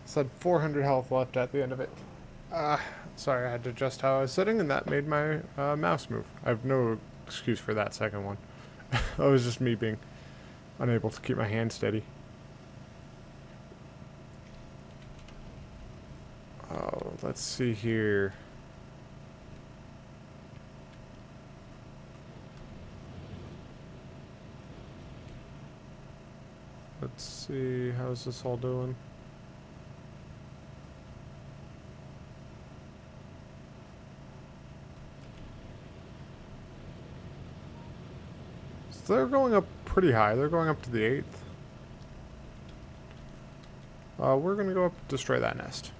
Said 400 health left at the end of it. Sorry, I had to adjust how I was sitting, and that made my mouse move. I have no excuse for that second one. That was just me being unable to keep my hand steady. Oh, let's see here. Let's see, how's this all doing? So they're going up pretty high. They're going up to the 8th. We're gonna go up and destroy that nest.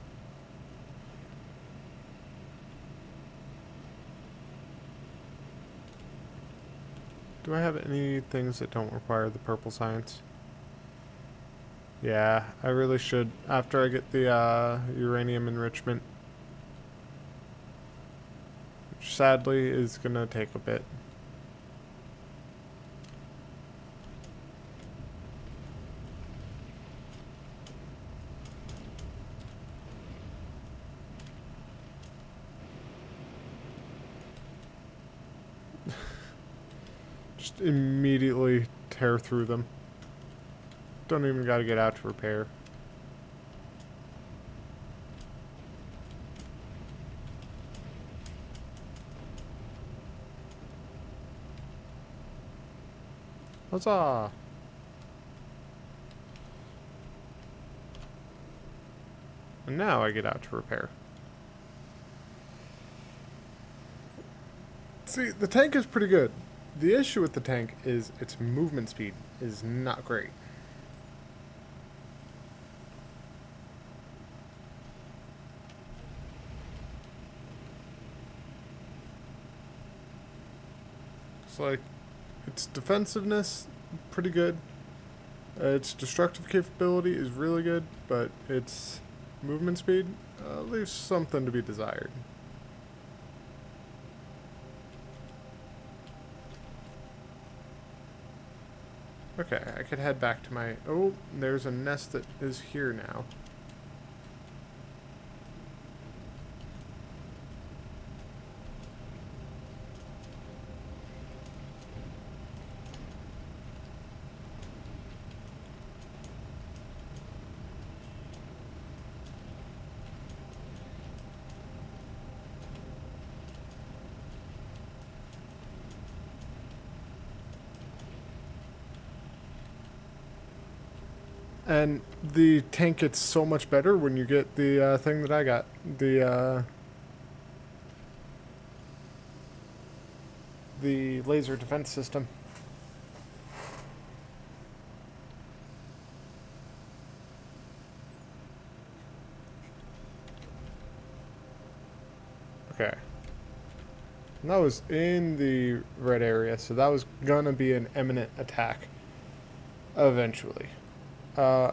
Do I have any things that don't require the purple science? Yeah, I really should, after I get the uranium enrichment. Which sadly is gonna take a bit. Just immediately tear through them. Don't even gotta get out to repair. Huzzah! And now I get out to repair. See, the tank is pretty good. The issue with the tank is its movement speed is not great. It's like, its defensiveness, pretty good. Its destructive capability is really good, but its movement speed leaves something to be desired. Okay, I could head back to my... Oh, there's a nest that is here now. And the tank gets so much better when you get the thing that I got. The laser defense system. Okay. And that was in the red area, so that was gonna be an imminent attack. Eventually.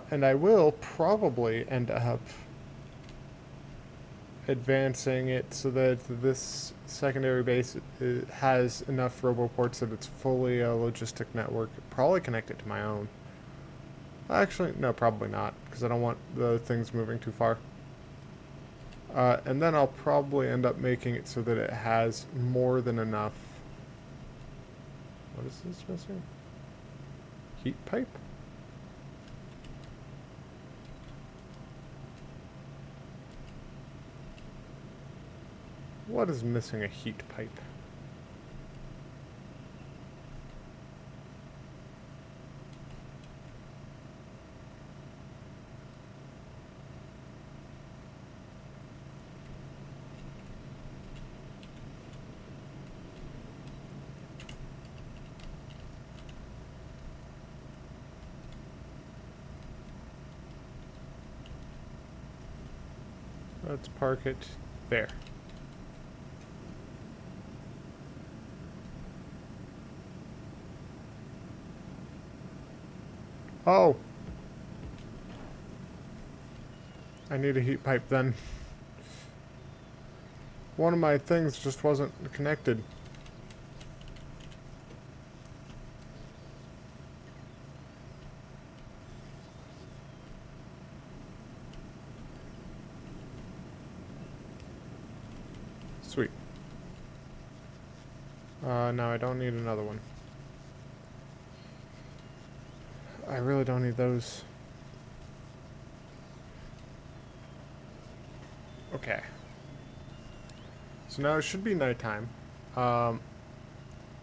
And I will probably end up advancing it so that this secondary base has enough roboports that it's fully a logistic network. Probably connect it to my own. Actually, no, probably not, because I don't want the things moving too far. And then I'll probably end up making it so that it has more than enough. What is this missing? Heat pipe? What is missing a heat pipe? Let's park it there. Oh! I need a heat pipe then. One of my things just wasn't connected. Sweet. No, I don't need another one. I really don't need those. Okay. So now it should be nighttime.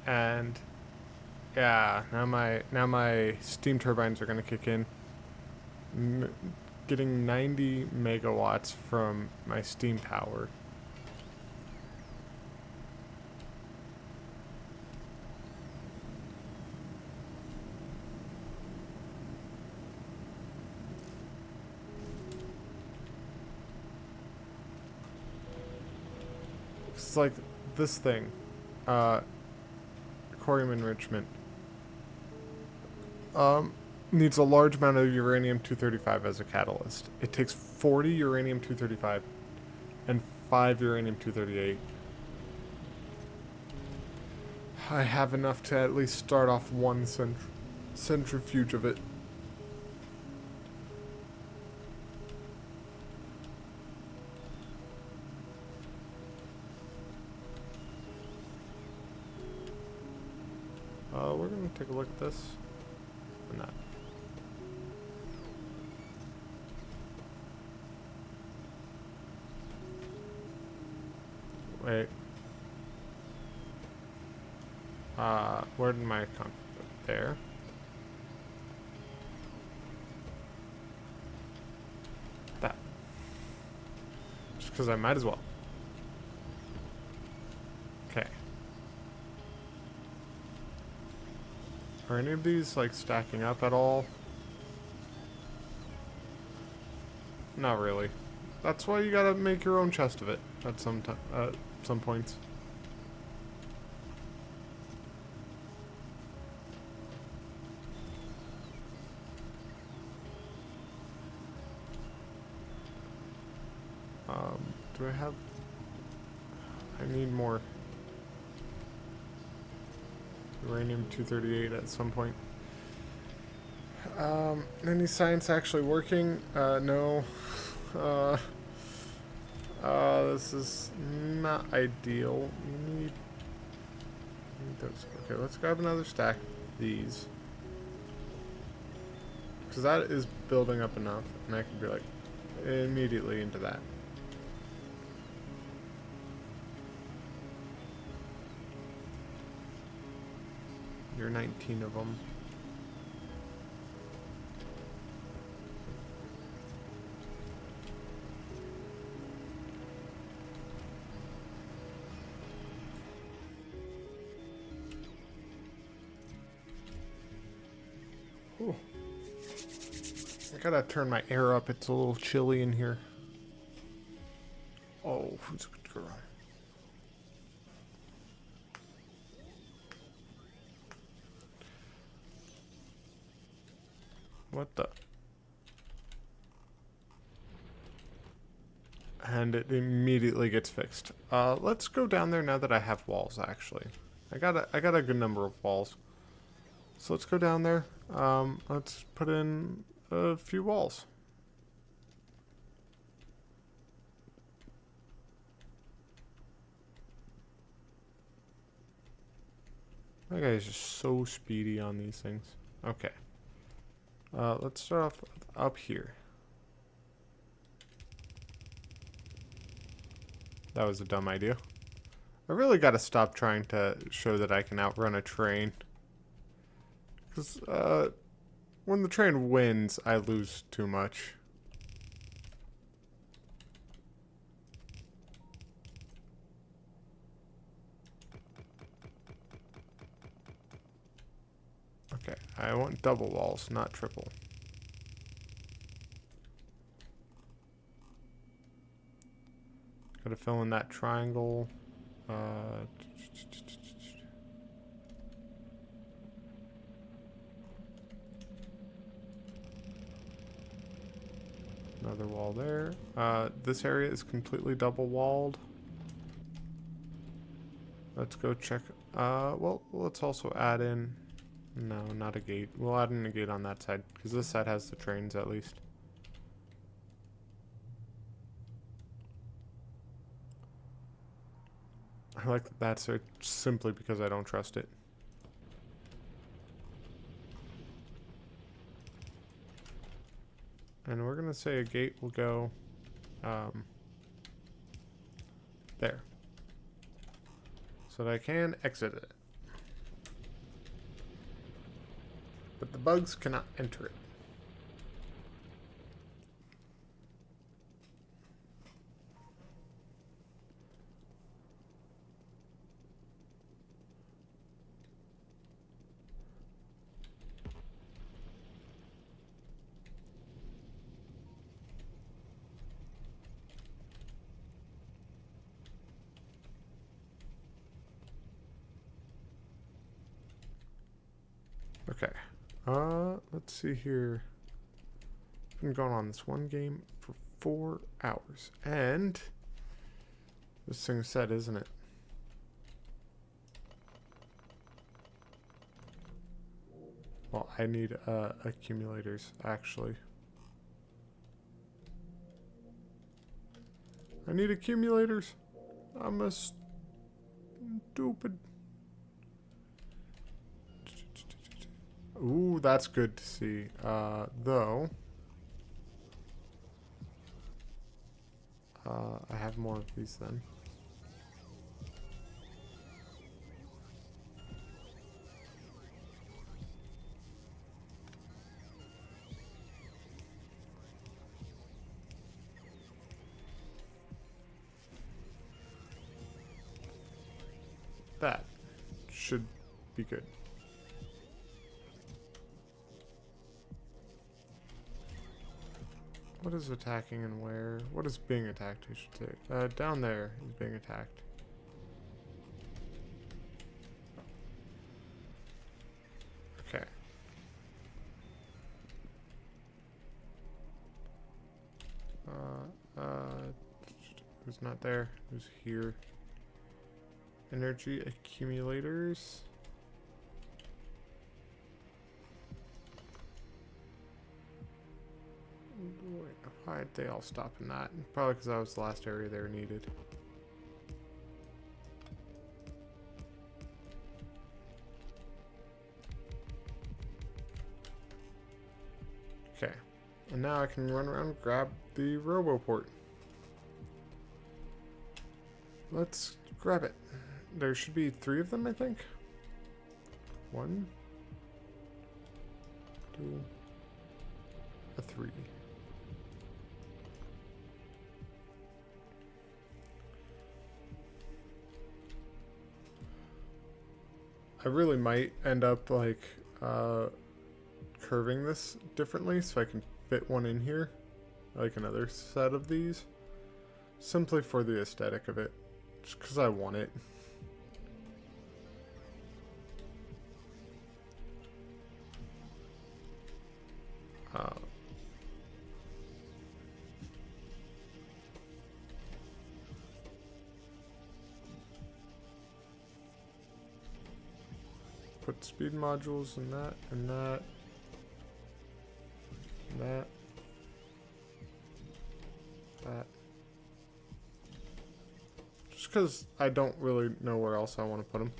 And yeah, now my steam turbines are gonna kick in. Getting 90 megawatts from my steam power. It's like this thing, corium enrichment, needs a large amount of uranium-235 as a catalyst. It takes 40 uranium-235 and 5 uranium-238. I have enough to at least start off one centrifuge of it. We're gonna take a look at this. Or not. Wait. Where did my there? That. Just because I might as well. Okay. Are any of these, like, stacking up at all? Not really. That's why you gotta make your own chest of it at some points. Do I have... I need more uranium-238 at some point. Any science actually working? No. This is not ideal. You need those. Okay, let's grab another stack of these. Because that is building up enough, and I can be like, immediately into that. You're 19 of them. Ooh. I gotta turn my air up. It's a little chilly in here. Oh, who's a good girl? What the? and it immediately gets fixed. Let's go down there now that I have walls, actually. I got a good number of walls. So let's go down there. Let's put in a few walls. That guy is just so speedy on these things. Okay. Let's start off up here. That was a dumb idea. I really got to stop trying to show that I can outrun a train. Because when the train wins, I lose too much. Okay, I want double walls, not triple. Gotta fill in that triangle. Another wall there. This area is completely double walled. Let's go check. Well, let's also add in. No, not a gate. We'll add in a gate on that side because this side has the trains at least. I like that side simply because I don't trust it. And we're gonna say a gate will go there, so that I can exit it. But the bugs cannot enter it. Okay. Let's see here. Been going on this one game for 4 hours. And this thing's set, isn't it? Well, I need accumulators, actually. I need accumulators. I'm a stupid. Ooh, that's good to see. Though, I have more of these then. That should be good. What is attacking and where? What is being attacked, I should say. Down there is being attacked. Okay. Who's not there? Who's here? Energy accumulators. Why'd they all stop in that? Probably because that was the last area they were needed. Okay. And now I can run around and grab the RoboPort. Let's grab it. There should be 3 of them, I think. 1, 2, 3. I really might end up like curving this differently so I can fit one in here, like another set of these, simply for the aesthetic of it, just because I want it. put speed modules in that, and that, and that, that. Just because I don't really know where else I want to put them.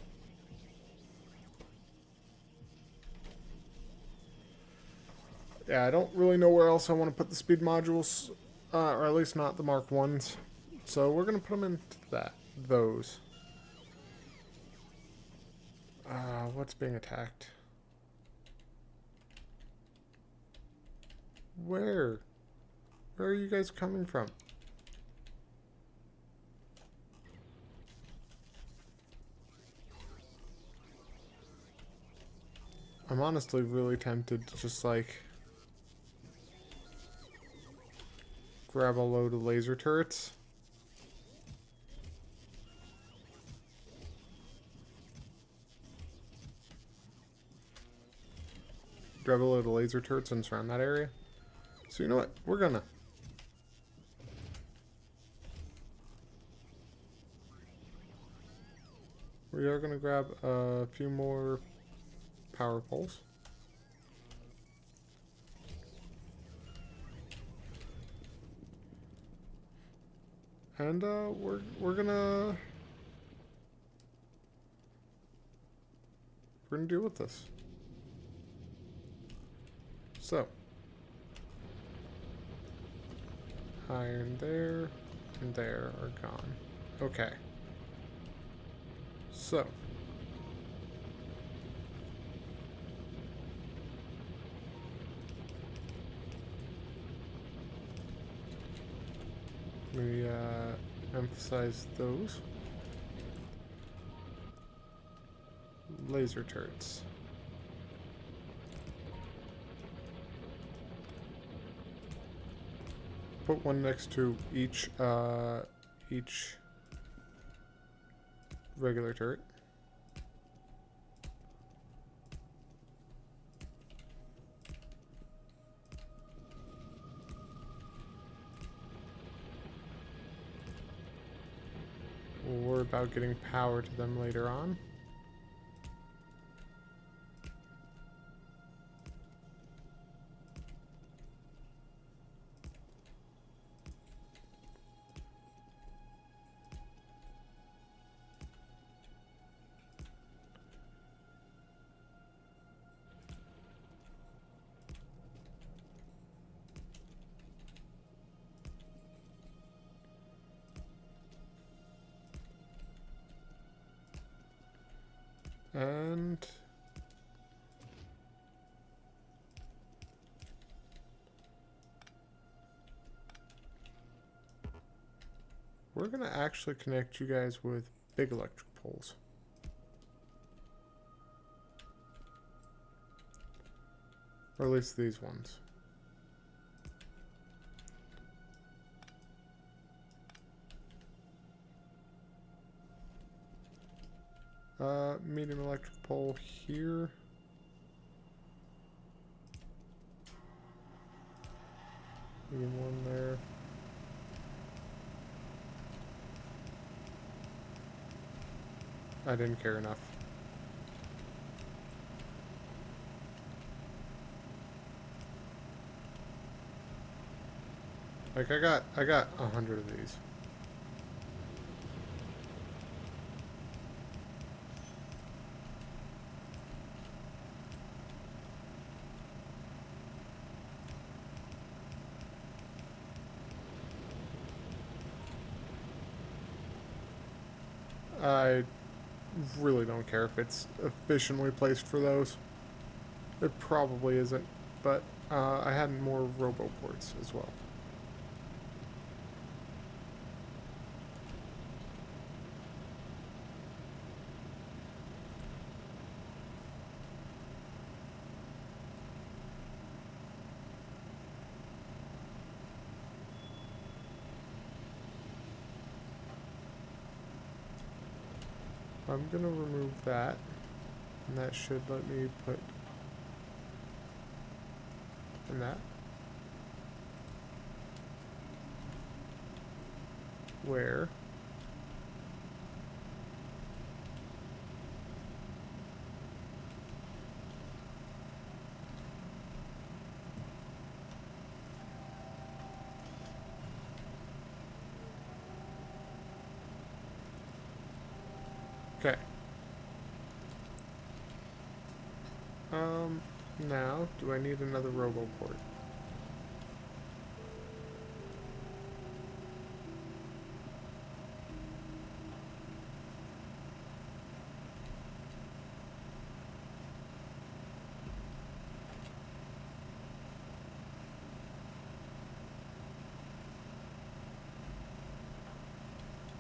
Yeah, I don't really know where else I want to put the speed modules, or at least not the Mark 1s. So we're going to put them into those. What's being attacked? Where? Where are you guys coming from? I'm honestly really tempted to just, like, grab a load of laser turrets. Grab a load of laser turrets and surround that area. So you know what? We're gonna. We are gonna grab a few more power poles. And we're gonna deal with this. So iron there and there are gone. Okay. So we emphasize those laser turrets. Put one next to each regular turret. We'll worry about getting power to them later on. And we're gonna actually connect you guys with big electric poles. Or at least these ones. Medium electric pole here. Medium one there. I didn't care enough. Like I got 100 of these. I really don't care if it's efficiently placed for those. It probably isn't, but I had more roboports as well. I'm gonna remove that, and that should let me put in that. Where Now, do I need another roboport?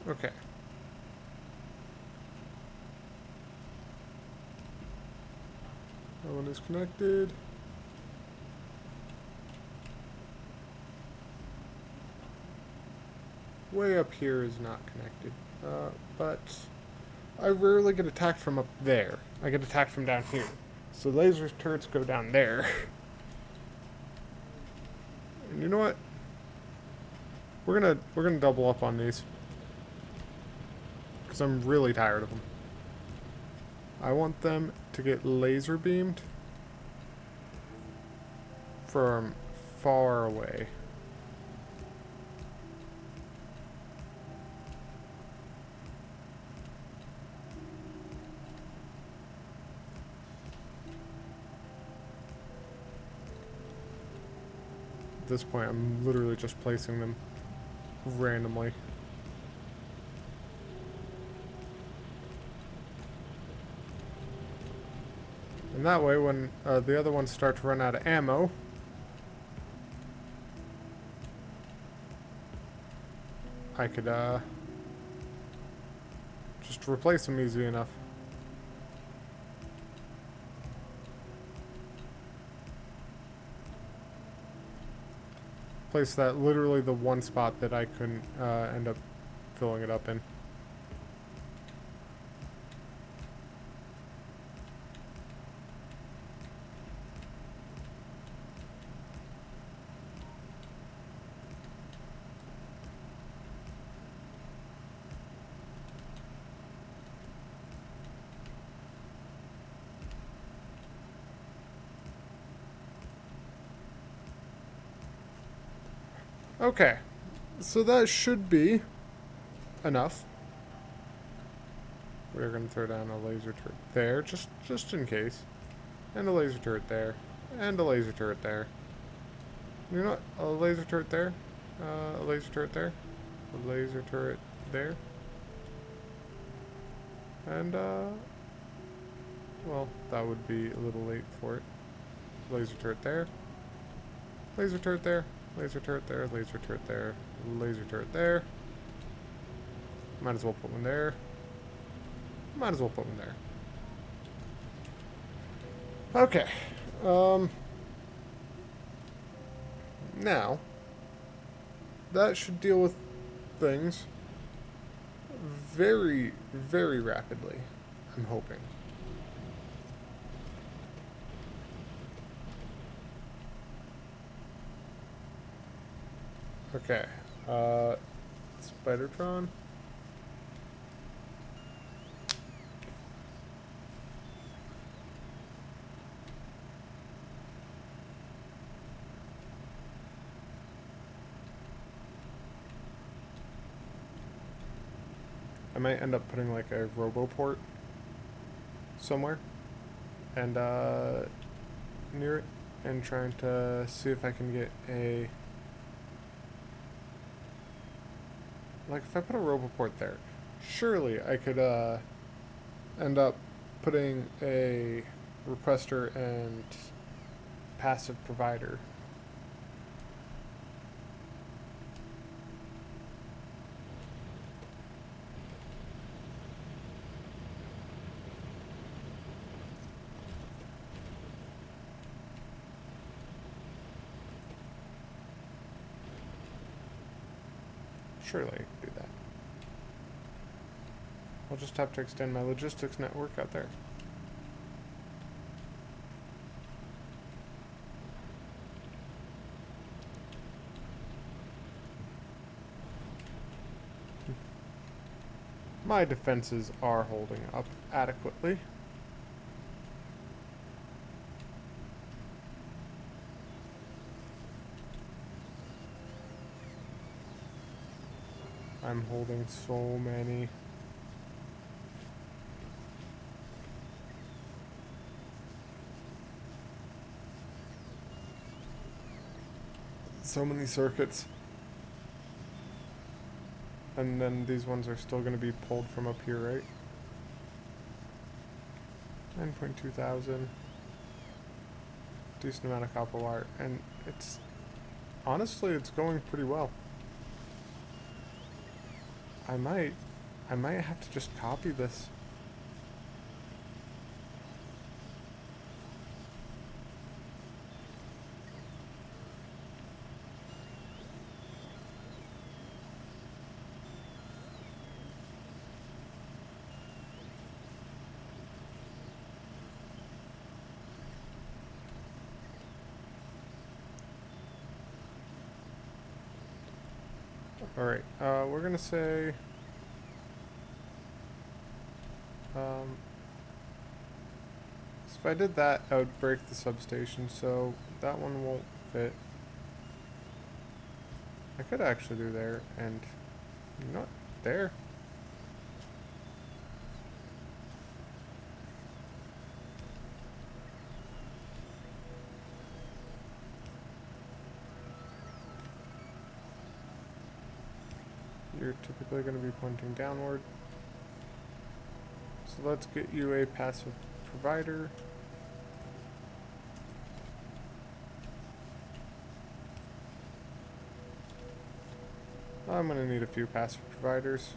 Okay. That one is connected. Way up here is not connected. But I rarely get attacked from up there. I get attacked from down here. So laser turrets go down there. And you know what? We're gonna double up on these. Because I'm really tired of them. I want them to get laser beamed from far away. At this point, I'm literally just placing them randomly. And that way, when the other ones start to run out of ammo, I could just replace them easy enough. Place that literally the one spot that I couldn't end up filling it up in. Okay, so that should be enough. We're gonna throw down a laser turret there, just in case, and a laser turret there, and a laser turret there. You know what? A laser turret there, a laser turret there, a laser turret there, and well, that would be a little late for it. Laser turret there, laser turret there. Laser turret there, laser turret there, laser turret there. Might as well put one there. Might as well put one there. Okay. Now, that should deal with things very, very rapidly, I'm hoping. Okay, Spidertron. I might end up putting like a roboport somewhere and near it and trying to see if I can get a... Like, if I put a roboport there, surely I could end up putting a requester and passive provider. Surely I could do that. I'll just have to extend my logistics network out there. My defenses are holding up adequately. I'm holding so many. So many circuits. And then these ones are still going to be pulled from up here, right? 9.2 thousand. Decent amount of copper wire. And it's... honestly, it's going pretty well. I might have to just copy this. Alright, we're gonna say... so if I did that, I would break the substation, so that one won't fit. I could actually do there, and... not there. You're typically going to be pointing downward. So let's get you a passive provider. I'm going to need a few passive providers.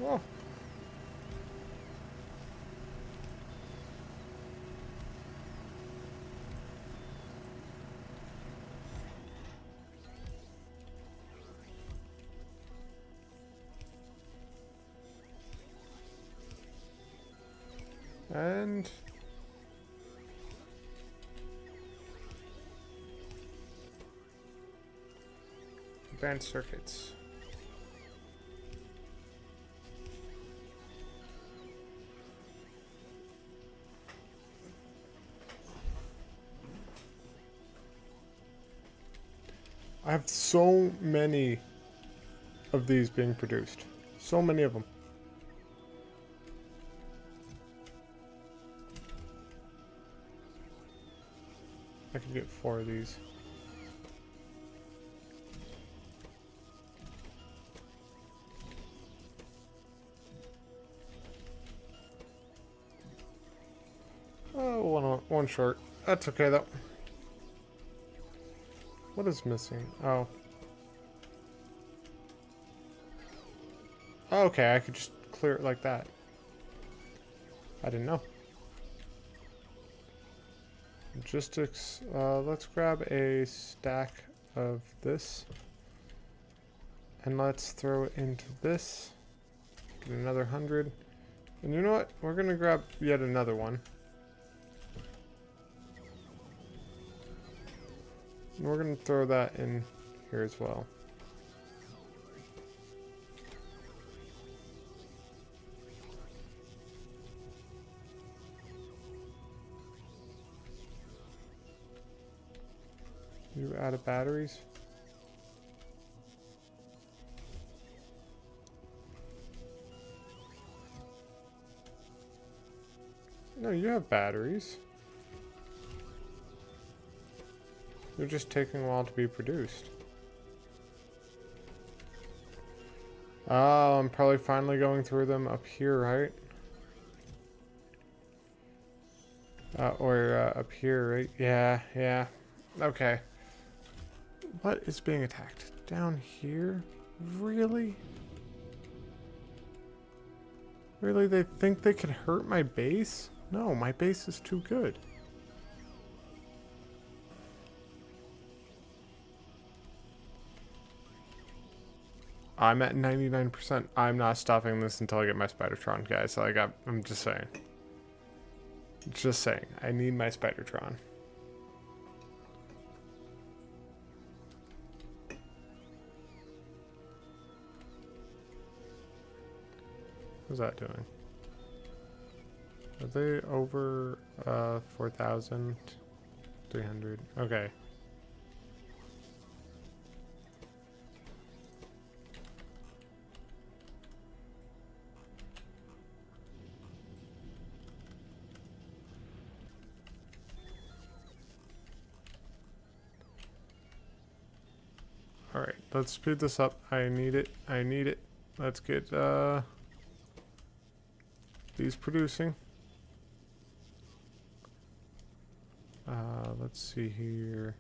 Oh. And advanced circuits. I have so many of these being produced. So many of them. I could get 4 of these. Oh, one short. That's okay though. What is missing? Oh. Okay, I could just clear it like that. I didn't know. Logistics. Let's grab a stack of this. And let's throw it into this. Get another 100. And you know what? We're going to grab yet another one. And we're going to throw that in here as well. You out of batteries? No, you have batteries. They're just taking a while to be produced. Oh, I'm probably finally going through them up here, right? Or up here, right? Yeah. Okay. What is being attacked? Down here? Really? Really? They think they can hurt my base? No, my base is too good. I'm at 99%. I'm not stopping this until I get my Spidertron, guys. Like, I'm just saying. Just saying. I need my Spidertron. What's that doing? Are they over 4,300? Okay. Alright, let's speed this up. I need it. I need it. Let's get these producing. Let's see here.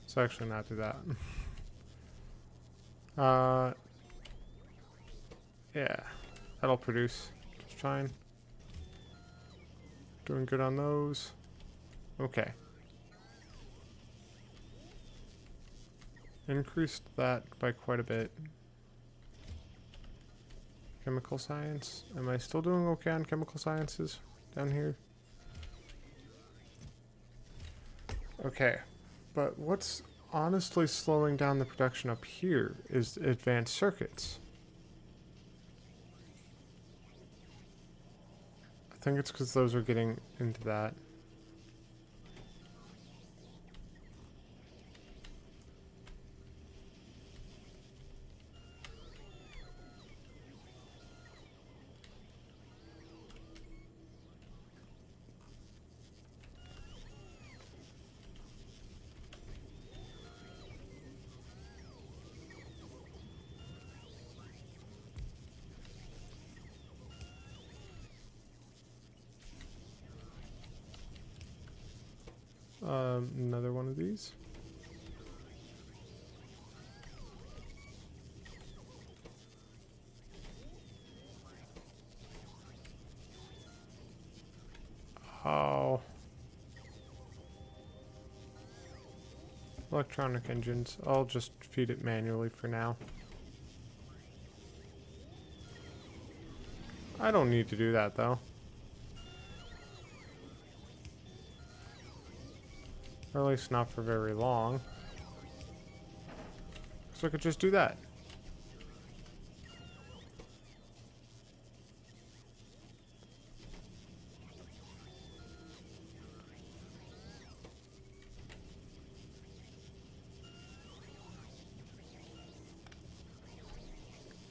Let's actually not do that. Yeah, that'll produce just fine. Doing good on those. Okay. Increased that by quite a bit. Chemical science. Am I still doing okay on chemical sciences down here? Okay. But what's honestly slowing down the production up here is advanced circuits. I think it's because those are getting into that. Another one of these. Oh. Electronic engines. I'll just feed it manually for now. I don't need to do that though. Or at least not for very long. So I could just do that.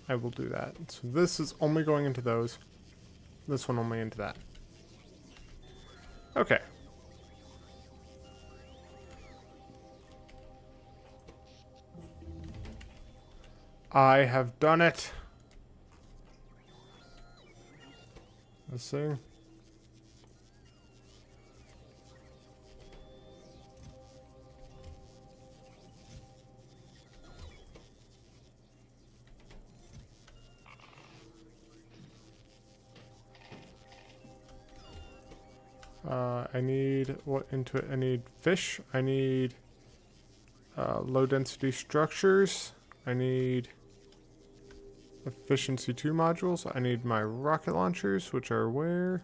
I will do that. So this is only going into those. This one only into that. Okay. I have done it. Let's see. I need what into it? I need fish. I need low density structures. I need efficiency 2 modules. I need my rocket launchers, which are where?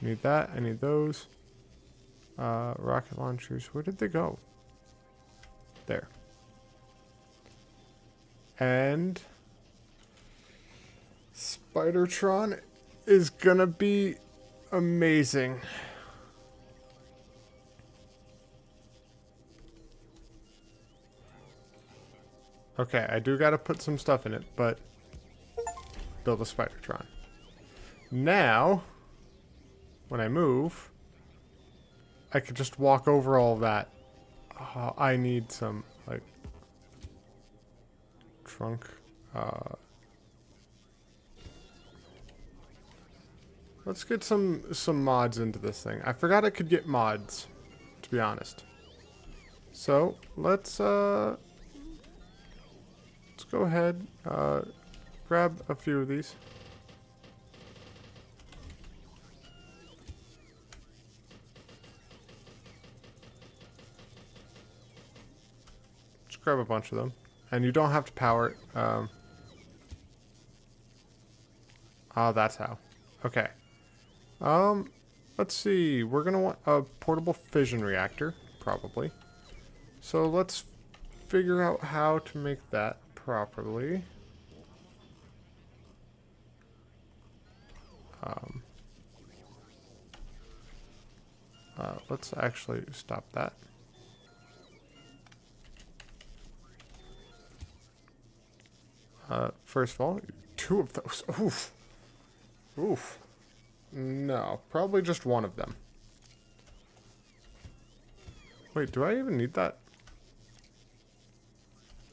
I need that. I need those. Rocket launchers. Where did they go? There. And Spidertron is gonna be amazing. Okay, I do gotta put some stuff in it, but build a Spidertron. Now, when I move, I could just walk over all of that. I need some, like, trunk. Let's get some mods into this thing. I forgot I could get mods, to be honest. So, let's go ahead, grab a few of these. Just grab a bunch of them. And you don't have to power it. Oh, that's how. Okay. Let's see. We're gonna want a portable fission reactor, probably. So let's figure out how to make that properly. Um, let's actually stop that. First of all, 2 of those. Oof. Oof. No, probably just 1 of them. Wait, do I even need that?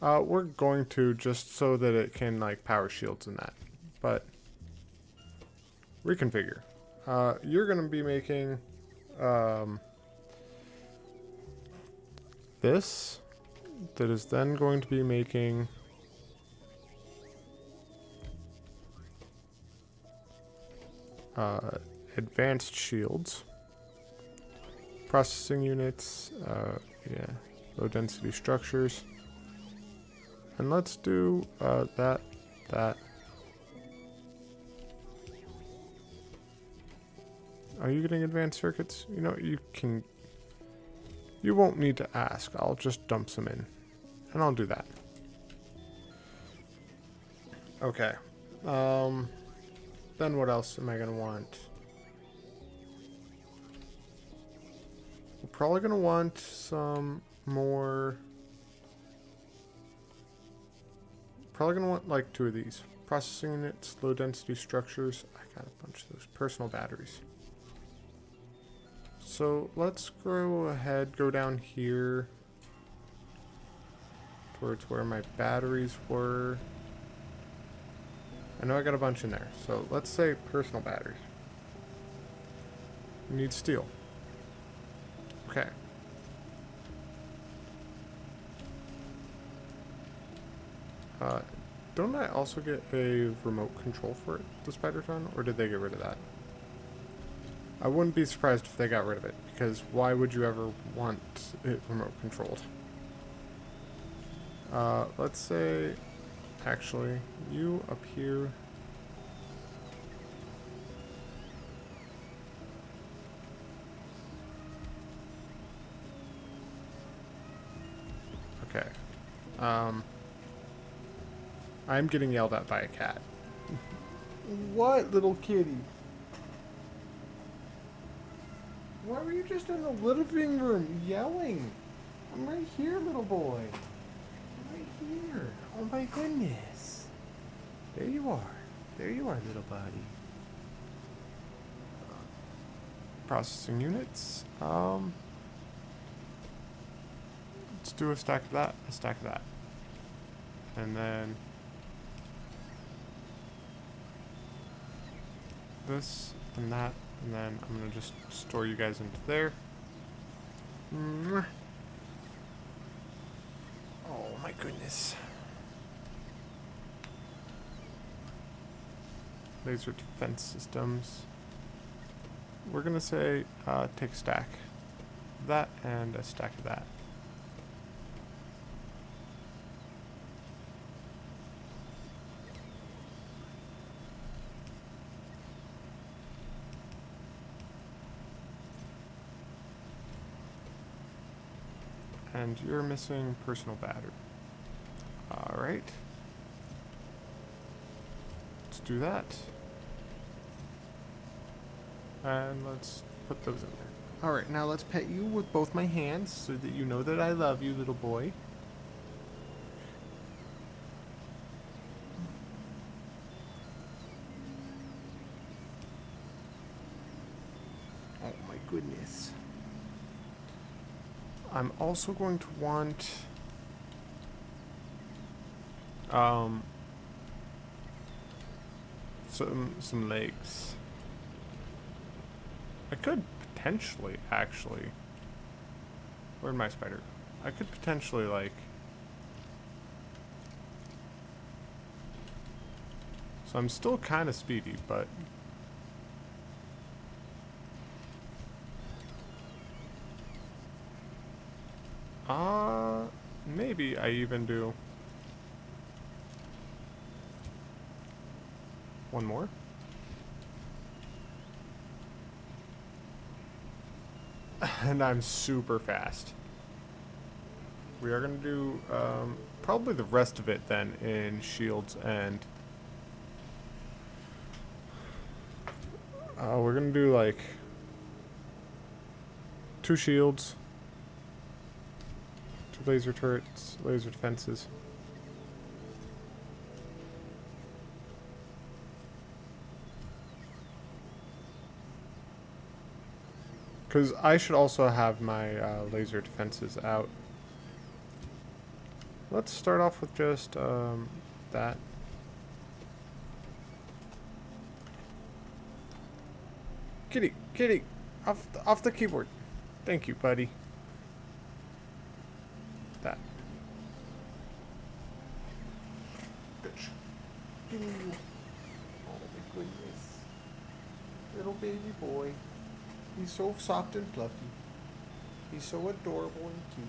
We're going to, just so that it can, like, power shields and that. But, reconfigure. You're going to be making, this. That is then going to be making... advanced shields. Processing units, yeah, low density structures. And let's do that. Are you getting advanced circuits? You know, you won't need to ask. I'll just dump some in. And I'll do that. Okay. Then what else am I going to want? We're probably going to want some more... Probably going to want like 2 of these. Processing units, low density structures. I got a bunch of those. Personal batteries. So let's go ahead, go down here towards where my batteries were. I know I got a bunch in there. So let's say personal batteries. We need steel. Okay. Don't I also get a remote control for it, the spider ton? Or did they get rid of that? I wouldn't be surprised if they got rid of it, because why would you ever want it remote controlled? Let's say, actually, you up here. Okay. I'm getting yelled at by a cat. What, little kitty? Why were you just in the living room yelling? I'm right here, little boy. I'm right here. Oh my goodness. There you are. There you are, little buddy. Processing units. Let's do a stack of that, a stack of that. And then this and that, and then I'm gonna just store you guys into there. Oh my goodness. Laser defense systems. We're gonna say take a stack of that and a stack of that. And you're missing personal battery. Alright. Let's do that. And let's put those in there. Alright, now let's pet you with both my hands so that you know that I love you, little boy. Oh my goodness. I'm also going to want some legs. I could potentially actually, where'd my spider go? I could potentially like so I'm still kind of speedy, but maybe I even do one more. And I'm super fast. we are going to do probably the rest of it then in shields, and we're going to do like 2 shields, 2 laser turrets, laser defenses. Because I should also have my laser defenses out. Let's start off with just that. Kitty, kitty, off the keyboard. Thank you, buddy. That. Bitch. Oh my goodness. Little baby boy. He's so soft and fluffy. He's so adorable and cute.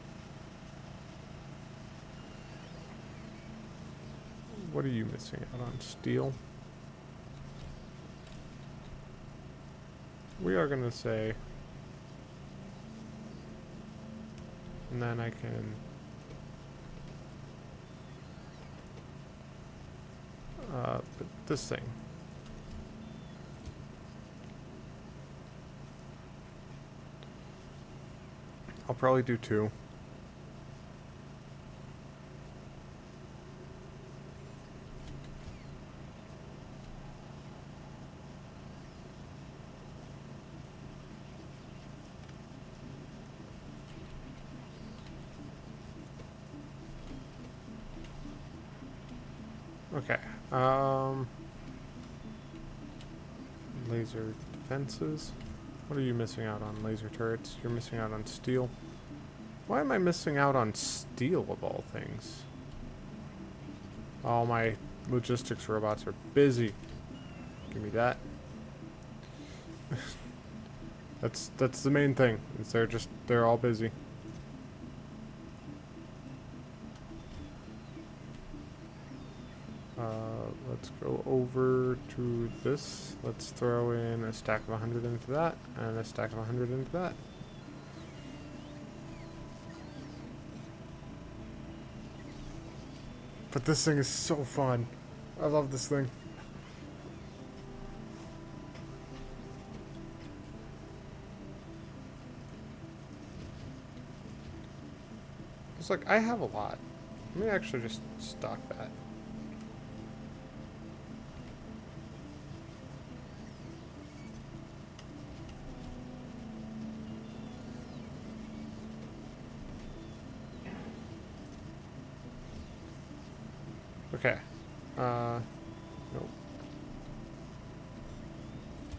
What are you missing out on? Steel? We are gonna say, and then I can but this thing. I'll probably do 2. Okay. Laser defenses. What are you missing out on? Laser turrets. You're missing out on steel. Why am I missing out on steel of all things? All my logistics robots are busy. Give me that. That's the main thing. Is they're all busy. Let's go over to this. Let's throw in a stack of 100 into that, and a stack of 100 into that. But this thing is so fun. I love this thing. It's like, I have a lot. Let me actually just stock that. Okay. Nope.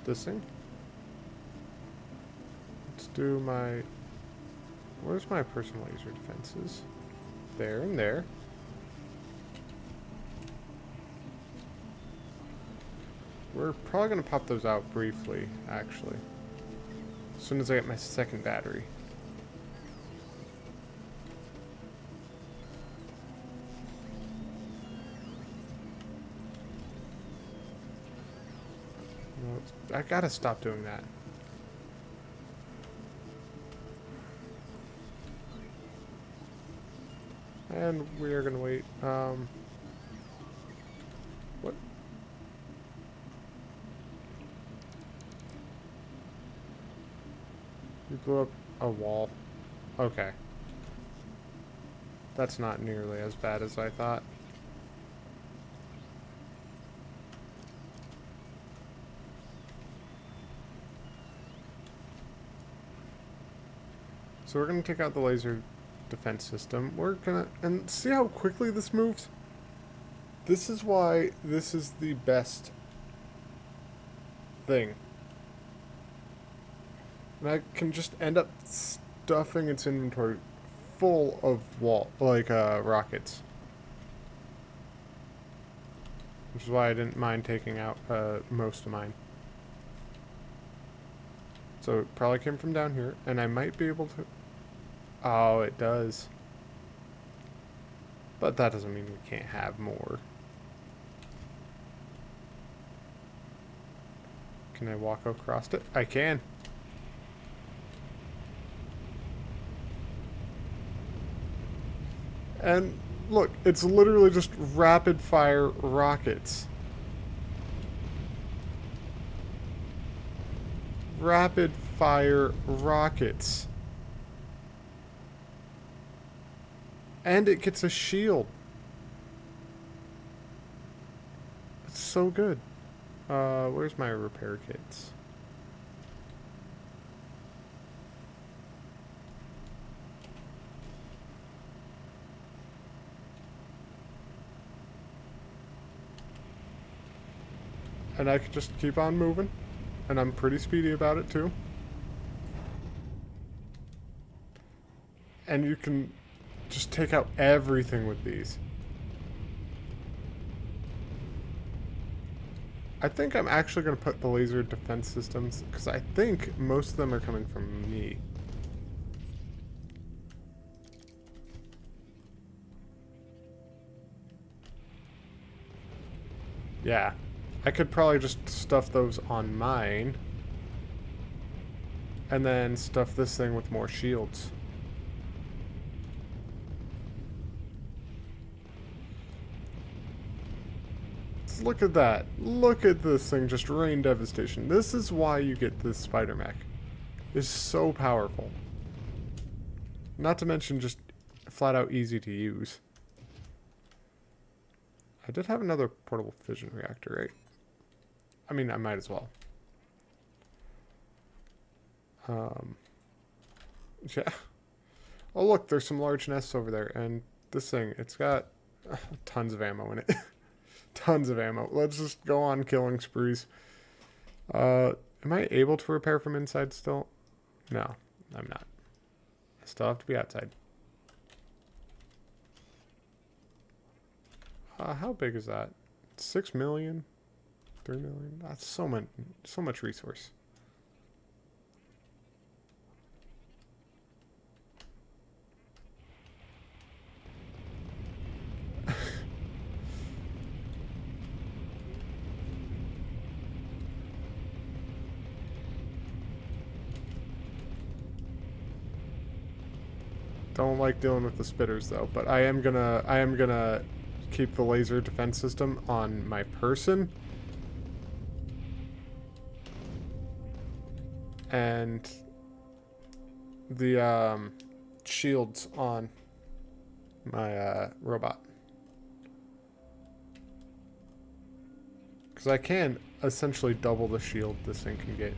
This thing. Let's do my... Where's my personal laser defenses? There and there. We're probably going to pop those out briefly, actually. As soon as I get my second battery. I gotta stop doing that. And we are gonna wait. What? You blew up a wall. Okay. That's not nearly as bad as I thought. So we're going to take out the laser defense system. We're going to... And see how quickly this moves? This is why this is the best thing. And I can just end up stuffing its inventory full of rockets. Which is why I didn't mind taking out most of mine. So it probably came from down here, and I might be able to... Oh, it does. But that doesn't mean we can't have more. Can I walk across it? I can. And look, it's literally just rapid fire rockets. Rapid fire rockets. And it gets a shield. It's so good. Where's my repair kits? And I could just keep on moving. And I'm pretty speedy about it too. And you can just take out everything with these. I think I'm actually going to put the laser defense systems, because I think most of them are coming from me. Yeah. I could probably just stuff those on mine. And then stuff this thing with more shields. Look at that. Look at this thing just rain devastation. This is why you get this spider mech. It's so powerful. Not to mention just flat out easy to use. I did have another portable fission reactor, right? I mean, I might as well. Yeah. Oh, look, there's some large nests over there. And this thing, it's got tons of ammo in it. Tons of ammo. Let's just go on killing sprees. Am I able to repair from inside still? No, I'm not. I still have to be outside. How big is that? 6 million? 3 million? That's so much resource. Don't like dealing with the spitters though, but I am gonna keep the laser defense system on my person. And the shields on my robot. Because I can essentially double the shield this thing can get.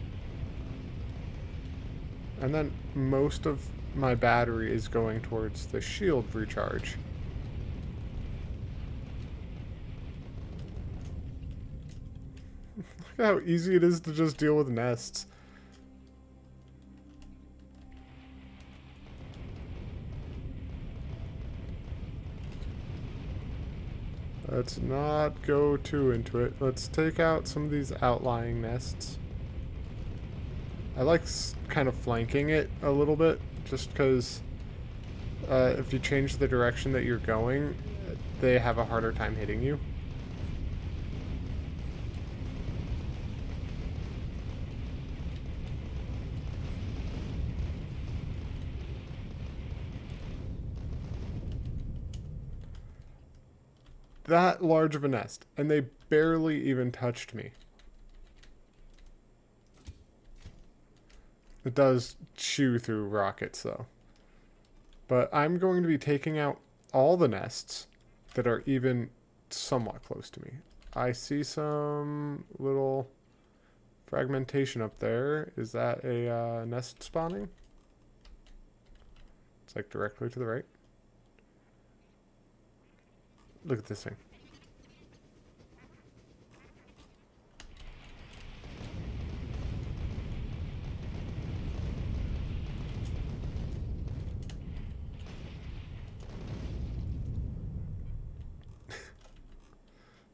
And then most of my battery is going towards the shield recharge. Look how easy it is to just deal with nests. Let's not go too into it. Let's take out some of these outlying nests. I like kind of flanking it a little bit, just because if you change the direction that you're going, they have a harder time hitting you. That large of a nest, and they barely even touched me. It does chew through rockets, though. But I'm going to be taking out all the nests that are even somewhat close to me. I see some little fragmentation up there. Is that a nest spawning? It's like directly to the right. Look at this thing.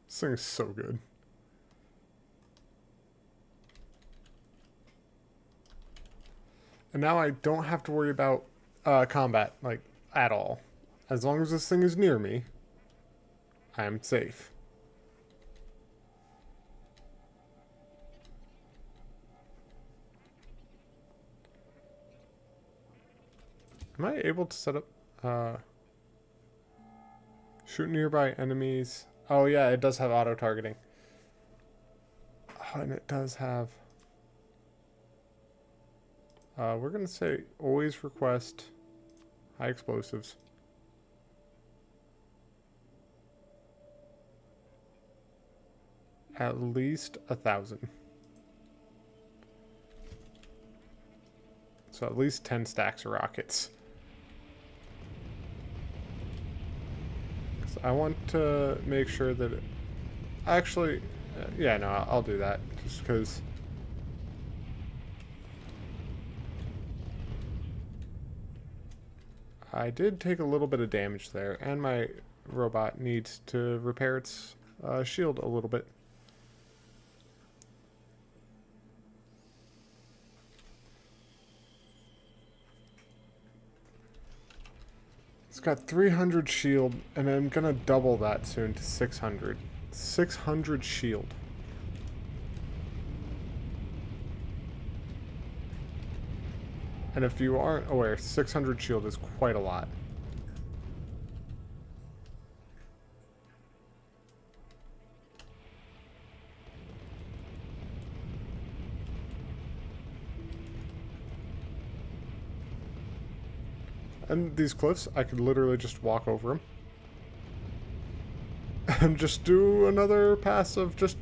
This thing is so good. And now I don't have to worry about combat, like, at all. As long as this thing is near me, I am safe. Am I able to set up... Shoot nearby enemies. Oh yeah, it does have auto-targeting. Oh, and it does have... we're going to say always request high explosives. At least 1,000. So at least 10 stacks of rockets. I want to make sure that it... Actually, yeah, no, I'll do that. Just because... I did take a little bit of damage there, and my robot needs to repair its shield a little bit. It's got 300 shield, and I'm gonna double that soon to 600. 600 shield. And if you aren't aware, 600 shield is quite a lot. And these cliffs, I could literally just walk over them. And just do another pass of just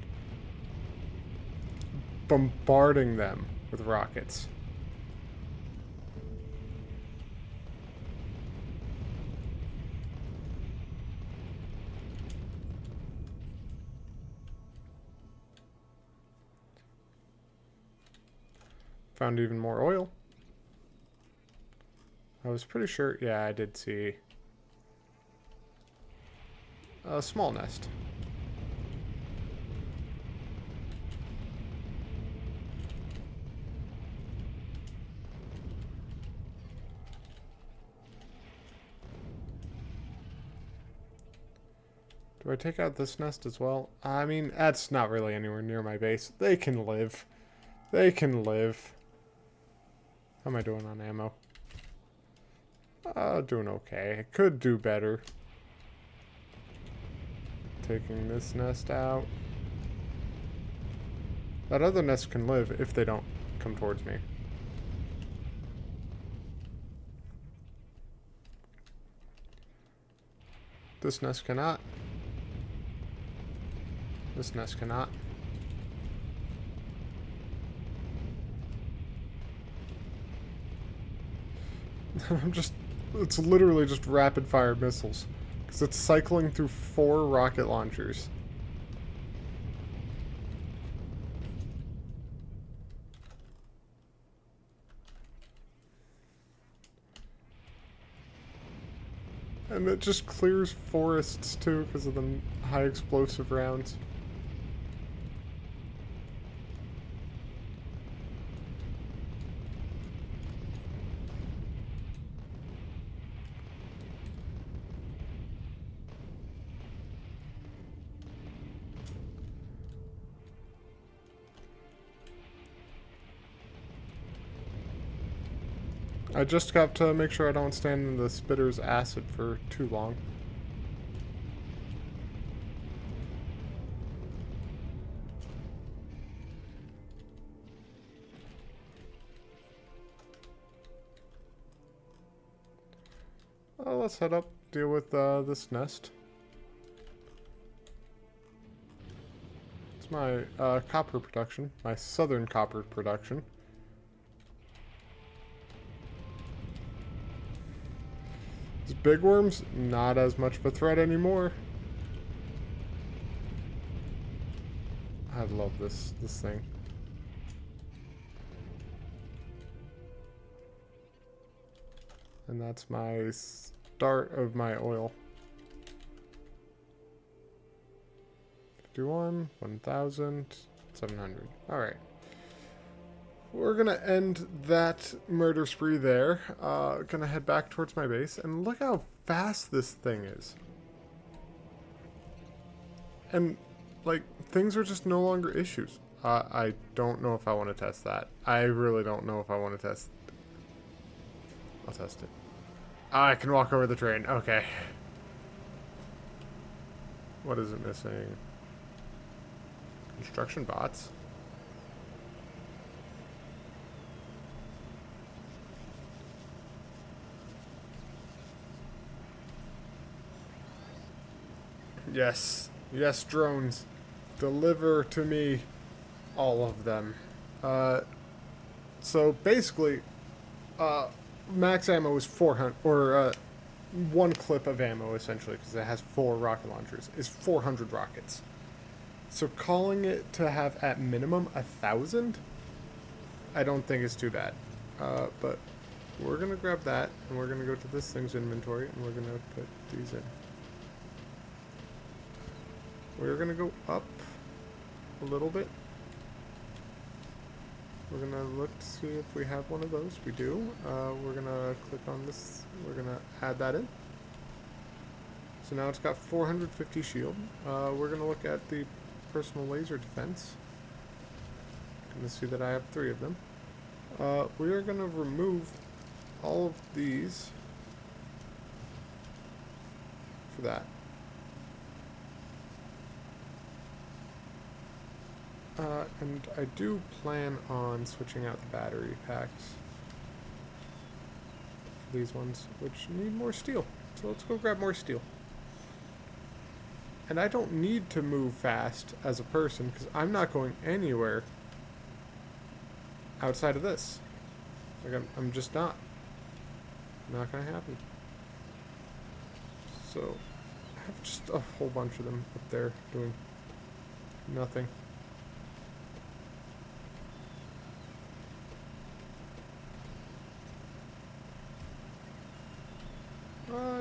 bombarding them with rockets. Found even more oil. I was pretty sure, yeah, I did see a small nest. Do I take out this nest as well? I mean, that's not really anywhere near my base. They can live. They can live. How am I doing on ammo? Doing okay. I could do better. Taking this nest out. That other nest can live if they don't come towards me. This nest cannot. This nest cannot. It's literally just rapid fire missiles. Because it's cycling through 4 rocket launchers. And it just clears forests too because of the high explosive rounds. I just have to make sure I don't stand in the spitter's acid for too long. Let's head up, deal with this nest. It's my copper production, my southern copper production. These big worms, not as much of a threat anymore. I love this thing. And that's my start of my oil. 51, 1,700. Alright. We're gonna end that murder spree there. Gonna head back towards my base, and look how fast this thing is. And, like, things are just no longer issues. I don't know if I want to test that. I really don't know if I want to test. I'll test it. I can walk over the train. Okay. What is it missing? Construction bots. Yes. Yes, drones. Deliver to me all of them. So basically, max ammo is 400, or one clip of ammo essentially, because it has 4 rocket launchers, is 400 rockets. So calling it to have at minimum 1,000, I don't think is too bad. But we're gonna grab that, and we're gonna go to this thing's inventory, and we're gonna put these in. We're gonna go up a little bit. We're gonna look to see if we have one of those. We do. We're gonna click on this. We're gonna add that in. So now it's got 450 shield. We're gonna look at the personal laser defense. Gonna see that I have 3 of them. We are gonna remove all of these for that. And I do plan on switching out the battery packs for these ones, which need more steel. So let's go grab more steel. And I don't need to move fast as a person, because I'm not going anywhere outside of this. Like, I'm just not. Not gonna happen. So, I have just a whole bunch of them up there doing nothing.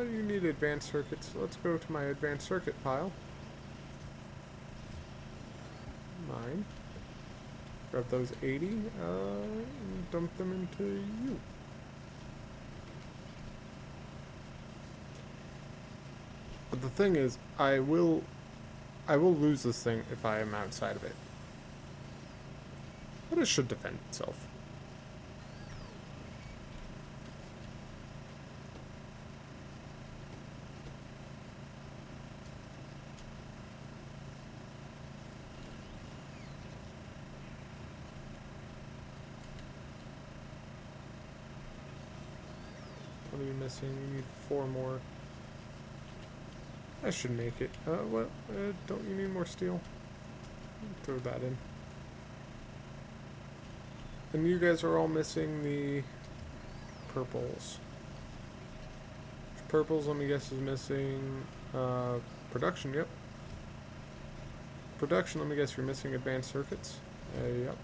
You need advanced circuits. Let's go to my advanced circuit pile. Mine. Grab those 80, and dump them into you. But the thing is, I will lose this thing if I am outside of it. But it should defend itself. What are you missing? You need 4 more. I should make it. What? Don't you need more steel? Throw that in. And you guys are all missing the purples. Purples, let me guess, is missing production, yep. Production, let me guess, you're missing advanced circuits. Yep.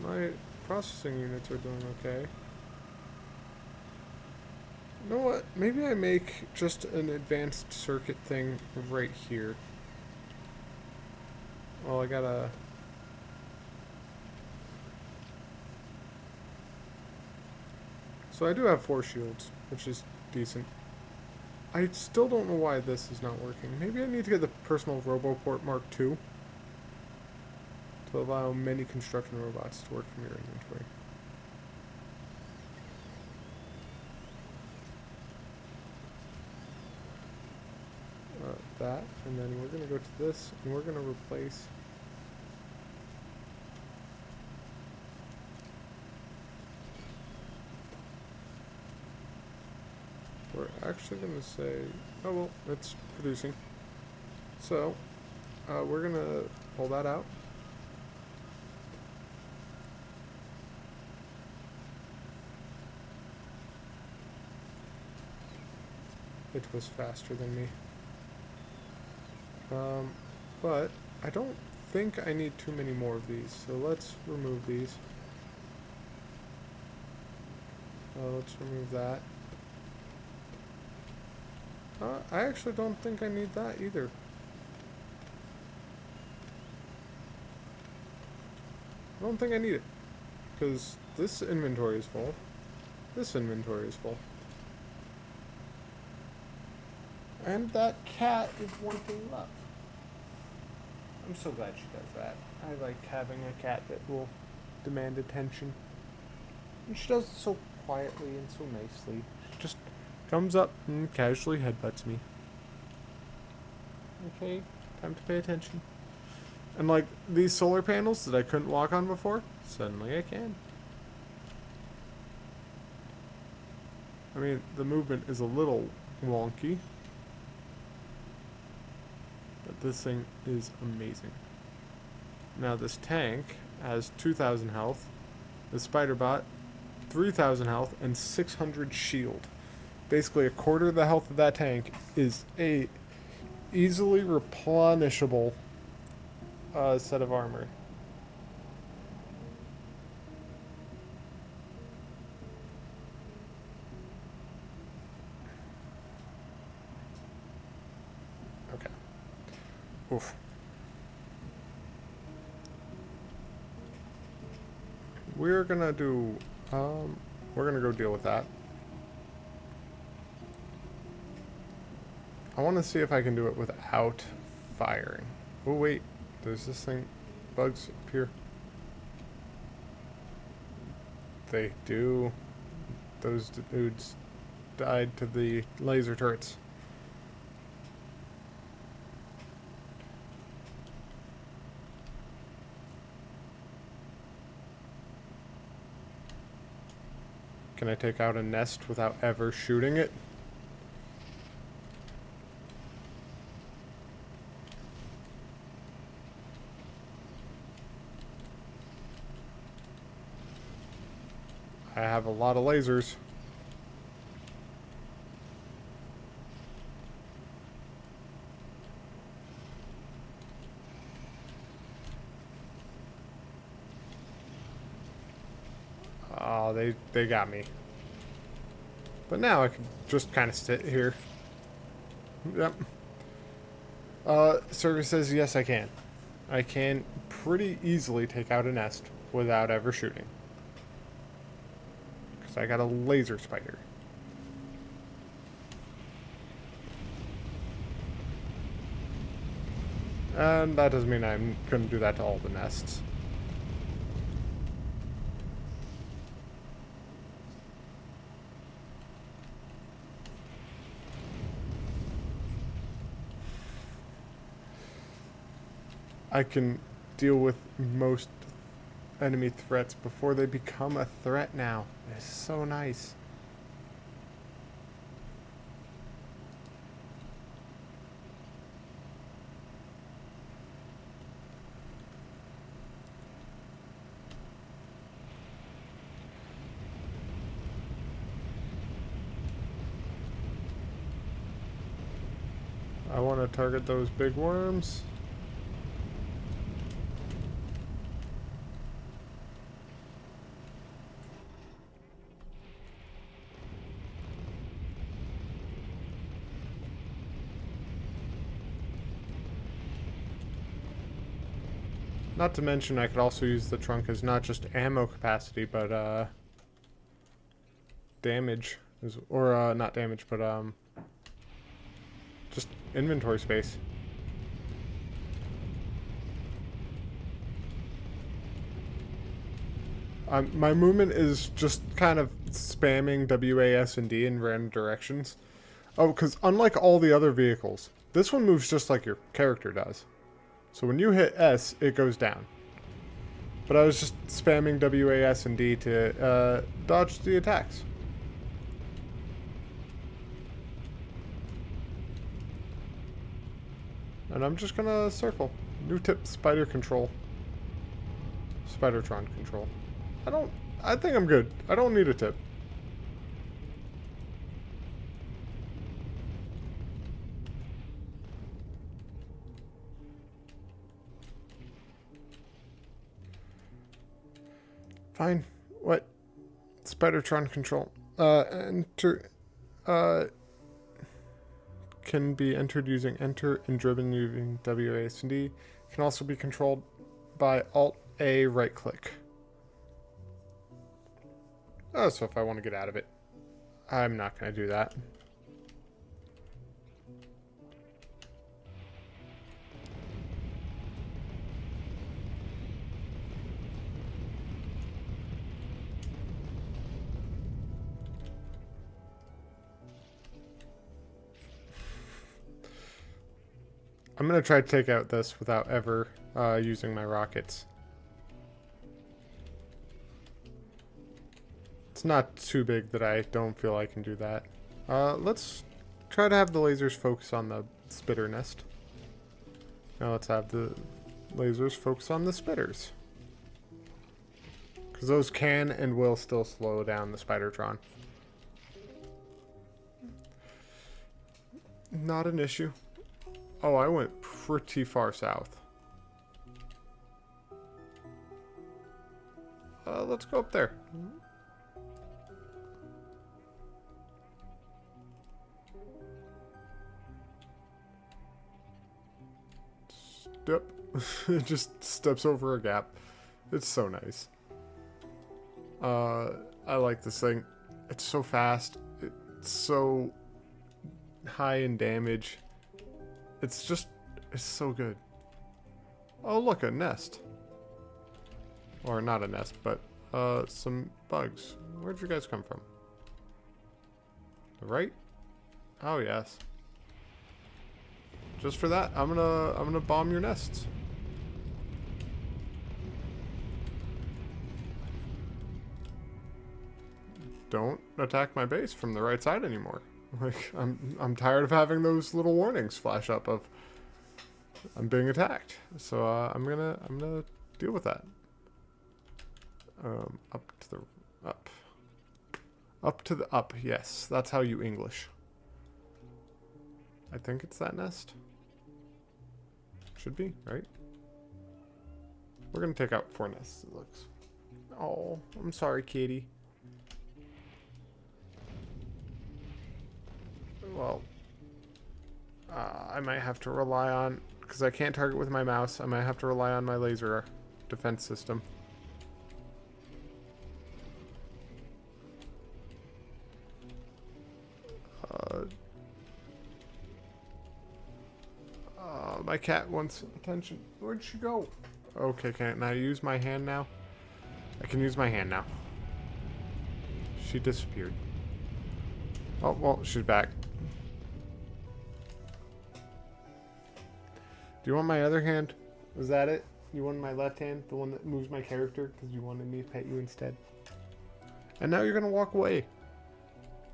My processing units are doing okay. You know what? Maybe I make just an advanced circuit thing right here. Well, I gotta... So I do have 4 shields, which is decent. I still don't know why this is not working. Maybe I need to get the personal RoboPort Mark II to allow many construction robots to work from your inventory. That, and then we're going to go to this, and we're going to replace we're actually going to say, oh well, it's producing. So, we're going to pull that out. It was faster than me. But I don't think I need too many more of these, so let's remove these. Let's remove that. I actually don't think I need that either. I don't think I need it, because this inventory is full. This inventory is full. And that cat is one thing left. I'm so glad she does that. I like having a cat that will demand attention. And she does it so quietly and so nicely. She just comes up and casually headbutts me. Okay, time to pay attention. And like these solar panels that I couldn't walk on before, suddenly I can. I mean, the movement is a little wonky, but this thing is amazing. Now this tank has 2,000 health, the spider bot 3,000 health, and 600 shield. Basically a quarter of the health of that tank is a easily replenishable set of armor. Okay. Oof. We're gonna do, we're gonna go deal with that. I want to see if I can do it without firing. Oh wait, there's this thing, bugs up here. They do. Those dudes died to the laser turrets. Can I take out a nest without ever shooting it? I have a lot of lasers. Oh, they got me. But now I can just kind of sit here. Yep. Survey says yes, I can. I can pretty easily take out a nest without ever shooting. Because I got a laser spider. And that doesn't mean I'm going to do that to all the nests. I can deal with most enemy threats before they become a threat now. It's so nice. I want to target those big worms. Not to mention, I could also use the trunk as not just ammo capacity, but damage, or not damage, but just inventory space. My movement is just kind of spamming WAS and D in random directions. Oh, because unlike all the other vehicles, this one moves just like your character does. So when you hit S, it goes down. But I was just spamming WAS and D to dodge the attacks. And I'm just gonna circle. New tip, spider control. Spidertron control. I think I'm good. I don't need a tip. Fine. What? Spidertron control. Can be entered using enter and driven using WASD. Can also be controlled by Alt-A right click. Oh, so if I want to get out of it, I'm not going to do that. I'm going to try to take out this without ever using my rockets. It's not too big that I don't feel I can do that. Let's try to have the lasers focus on the spitter nest. Now let's have the lasers focus on the spitters. Because those can and will still slow down the Spidertron. Not an issue. Oh, I went pretty far south. Let's go up there. Step. It just steps over a gap. It's so nice. I like this thing. It's so fast. It's so high in damage. It's so good. Oh, look, a nest. Or not a nest, but some bugs. Where'd you guys come from? The right? Oh, yes. Just for that, I'm gonna bomb your nests. Don't attack my base from the right side anymore. Like, I'm tired of having those little warnings flash up of I'm being attacked. So I'm gonna deal with that. Up to the up. Up to the up. Yes, that's how you English. I think it's that nest. Should be, right? We're gonna take out 4 nests, it looks. Oh, I'm sorry, kitty. Well, I might have to rely on, because I can't target with my mouse, I might have to rely on my laser defense system. My cat wants attention. Where'd she go? Okay, can I use my hand now? I can use my hand now. She disappeared. Oh, well, she's back. Do you want my other hand? Was that it? You wanted my left hand? The one that moves my character because you wanted me to pet you instead? And now you're going to walk away.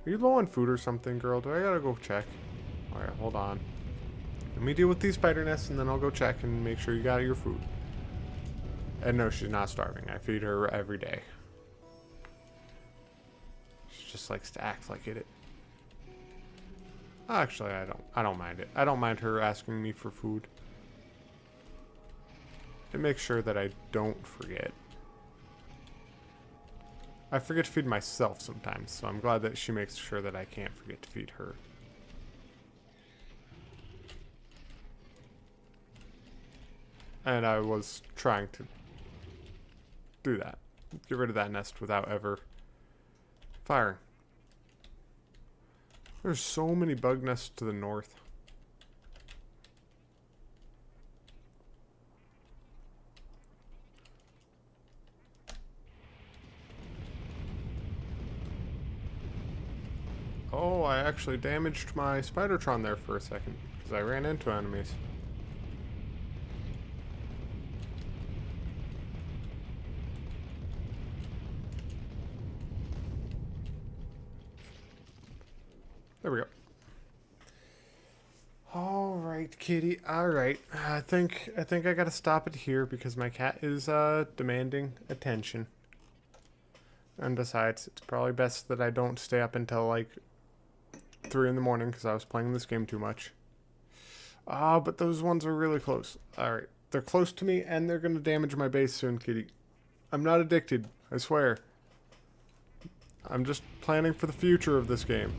Are you low on food or something, girl? Do I gotta go check? Alright, hold on. Let me deal with these spider nests and then I'll go check and make sure you got your food. And no, she's not starving. I feed her every day. She just likes to act like it. Actually, I don't mind it. I don't mind her asking me for food. It makes sure that I don't forget. I forget to feed myself sometimes, so I'm glad that she makes sure that I can't forget to feed her. And I was trying to do that. Get rid of that nest without ever firing. There's so many bug nests to the north. Oh, I actually damaged my Spidertron there for a second because I ran into enemies. There we go. All right, kitty. All right. I think I gotta stop it here because my cat is demanding attention. And besides, it's probably best that I don't stay up until like 3 in the morning because I was playing this game too much. But those ones are really close. All right, they're close to me and they're gonna damage my base soon, kitty. I'm not addicted. I swear. I'm just planning for the future of this game.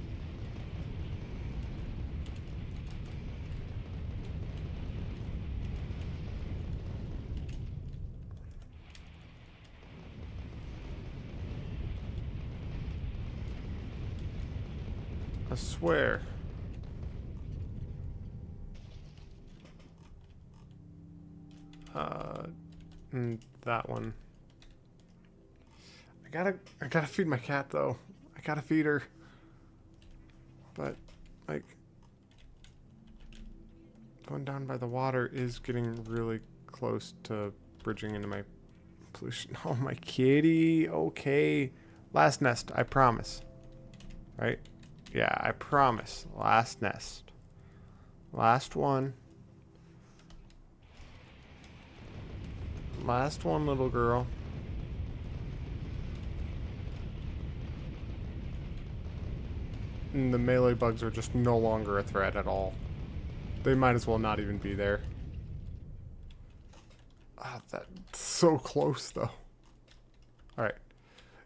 I swear. That one. I gotta feed my cat though. I gotta feed her. But, like, going down by the water is getting really close to bridging into my pollution. Oh, my kitty. Okay. Last nest, I promise. Right? Yeah, I promise. Last nest. Last one. Last one, little girl. And the melee bugs are just no longer a threat at all. They might as well not even be there. Ah, that's so close though. Alright.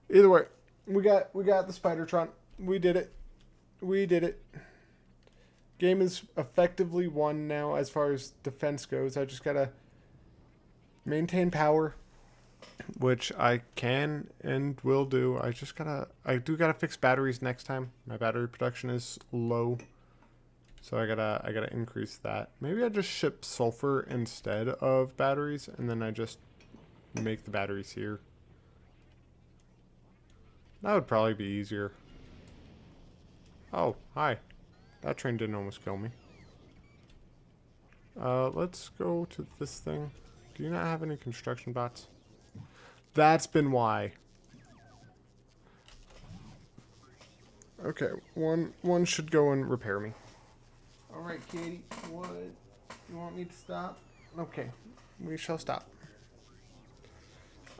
Either way, we got the Spidertron. We did it. We did it. Game is effectively won now as far as defense goes. I just gotta maintain power, which I can and will do. I do gotta fix batteries next time. My battery production is low, so I gotta increase that. Maybe I just ship sulfur instead of batteries, and then I just make the batteries here. That would probably be easier. Oh, hi. That train didn't almost kill me. Let's go to this thing. Do you not have any construction bots? That's been why. Okay, one should go and repair me. Alright, Katie, what? You want me to stop? Okay, we shall stop.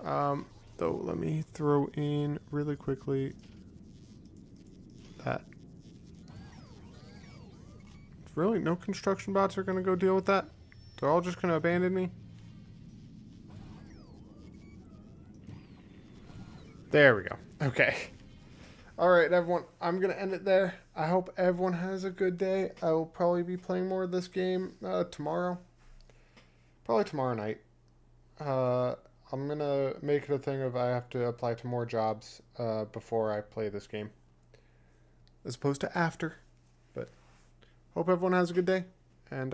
Though, let me throw in really quickly that. Really? No construction bots are going to go deal with that? They're all just going to abandon me? There we go. Okay. Alright, everyone. I'm going to end it there. I hope everyone has a good day. I will probably be playing more of this game tomorrow. Probably tomorrow night. I'm going to make it a thing of I have to apply to more jobs before I play this game. As opposed to after. But hope everyone has a good day. And,